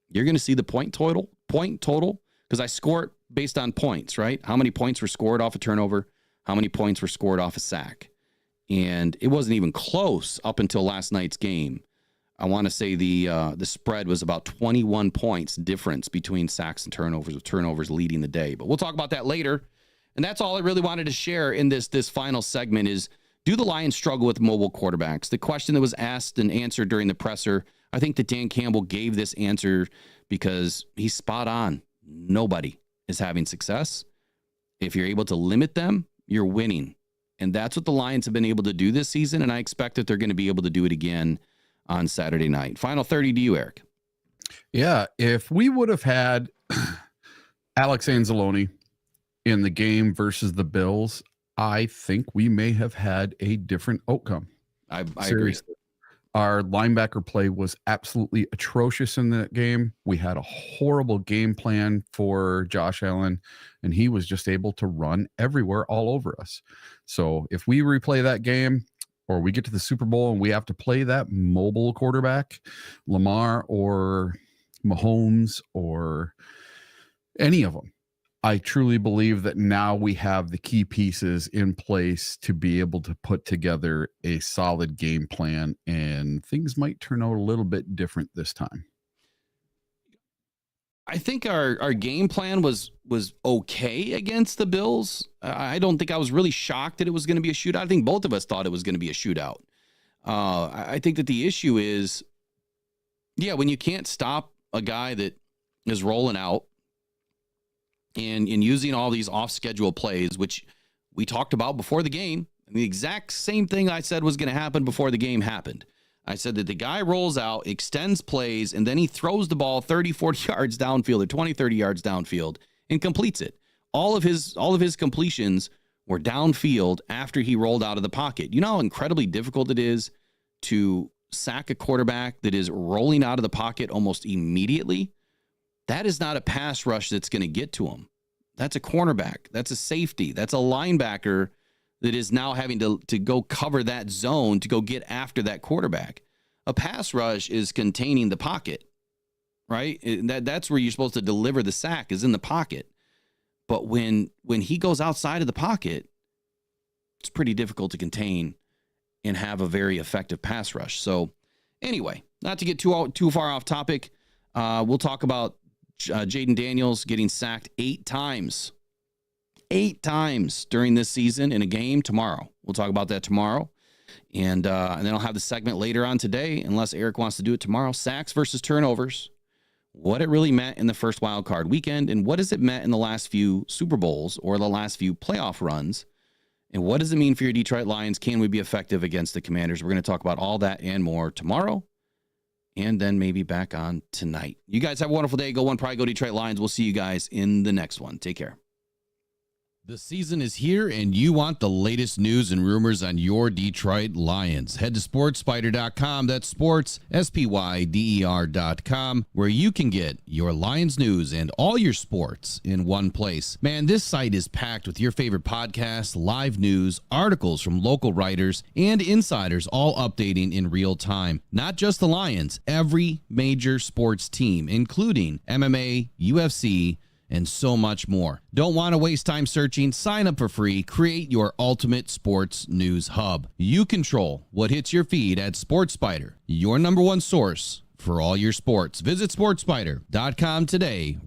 you're going to see the point total, because I score it based on points, right? How many points were scored off a turnover? How many points were scored off a sack? And it wasn't even close up until last night's game. I want to say the spread was about 21 points difference between sacks and turnovers, with turnovers leading the day. But we'll talk about that later. And that's all I really wanted to share in this final segment is, do the Lions struggle with mobile quarterbacks? The question that was asked and answered during the presser, I think that Dan Campbell gave this answer because he's spot on. Nobody is having success. If you're able to limit them, you're winning. And that's what the Lions have been able to do this season, and I expect that they're going to be able to do it again on Saturday night. Final 30 to you, Eric. Yeah, if we would have had Alex Anzalone in the game versus the Bills, I think we may have had a different outcome. I agree. Our linebacker play was absolutely atrocious in that game. We had a horrible game plan for Josh Allen, and he was just able to run everywhere all over us. So if we replay that game, or we get to the Super Bowl and we have to play that mobile quarterback, Lamar or Mahomes or any of them, I truly believe that now we have the key pieces in place to be able to put together a solid game plan, and things might turn out a little bit different this time. I think our game plan was okay against the Bills. I don't think I was really shocked that it was going to be a shootout. I think both of us thought it was going to be a shootout. I think that the issue is, when you can't stop a guy that is rolling out, and using all these off-schedule plays, which we talked about before the game. The exact same thing I said was going to happen before the game happened. I said that the guy rolls out, extends plays, and then he throws the ball 30, 40 yards downfield or 20, 30 yards downfield and completes it. All of his completions were downfield after he rolled out of the pocket. You know how incredibly difficult it is to sack a quarterback that is rolling out of the pocket almost immediately? That is not a pass rush that's going to get to him. That's a cornerback. That's a safety. That's a linebacker that is now having to go cover that zone to go get after that quarterback. A pass rush is containing the pocket, right? That's where you're supposed to deliver the sack, is in the pocket. But when he goes outside of the pocket, it's pretty difficult to contain and have a very effective pass rush. So anyway, not to get too far off topic, we'll talk about Jaden Daniels getting sacked 8 times during this season in a game tomorrow. We'll talk about that tomorrow. And then I'll have the segment later on today, unless Eric wants to do it tomorrow. Sacks versus turnovers. What it really meant in the first wild card weekend, and what has it meant in the last few Super Bowls or the last few playoff runs? And what does it mean for your Detroit Lions? Can we be effective against the Commanders? We're going to talk about all that and more tomorrow, and then maybe back on tonight. You guys have a wonderful day. Go One Pride, go Detroit Lions. We'll see you guys in the next one. Take care. The season is here, and you want the latest news and rumors on your Detroit Lions. Head to sportspider.com. That's sports, SPYDER.com, where you can get your Lions news and all your sports in one place. Man, this site is packed with your favorite podcasts, live news, articles from local writers, and insiders, all updating in real time. Not just the Lions, every major sports team, including MMA, UFC, and so much more. Don't want to waste time searching? Sign up for free. Create your ultimate sports news hub. You control what hits your feed at SportsSpider, your number one source for all your sports. Visit SportsSpider.com today.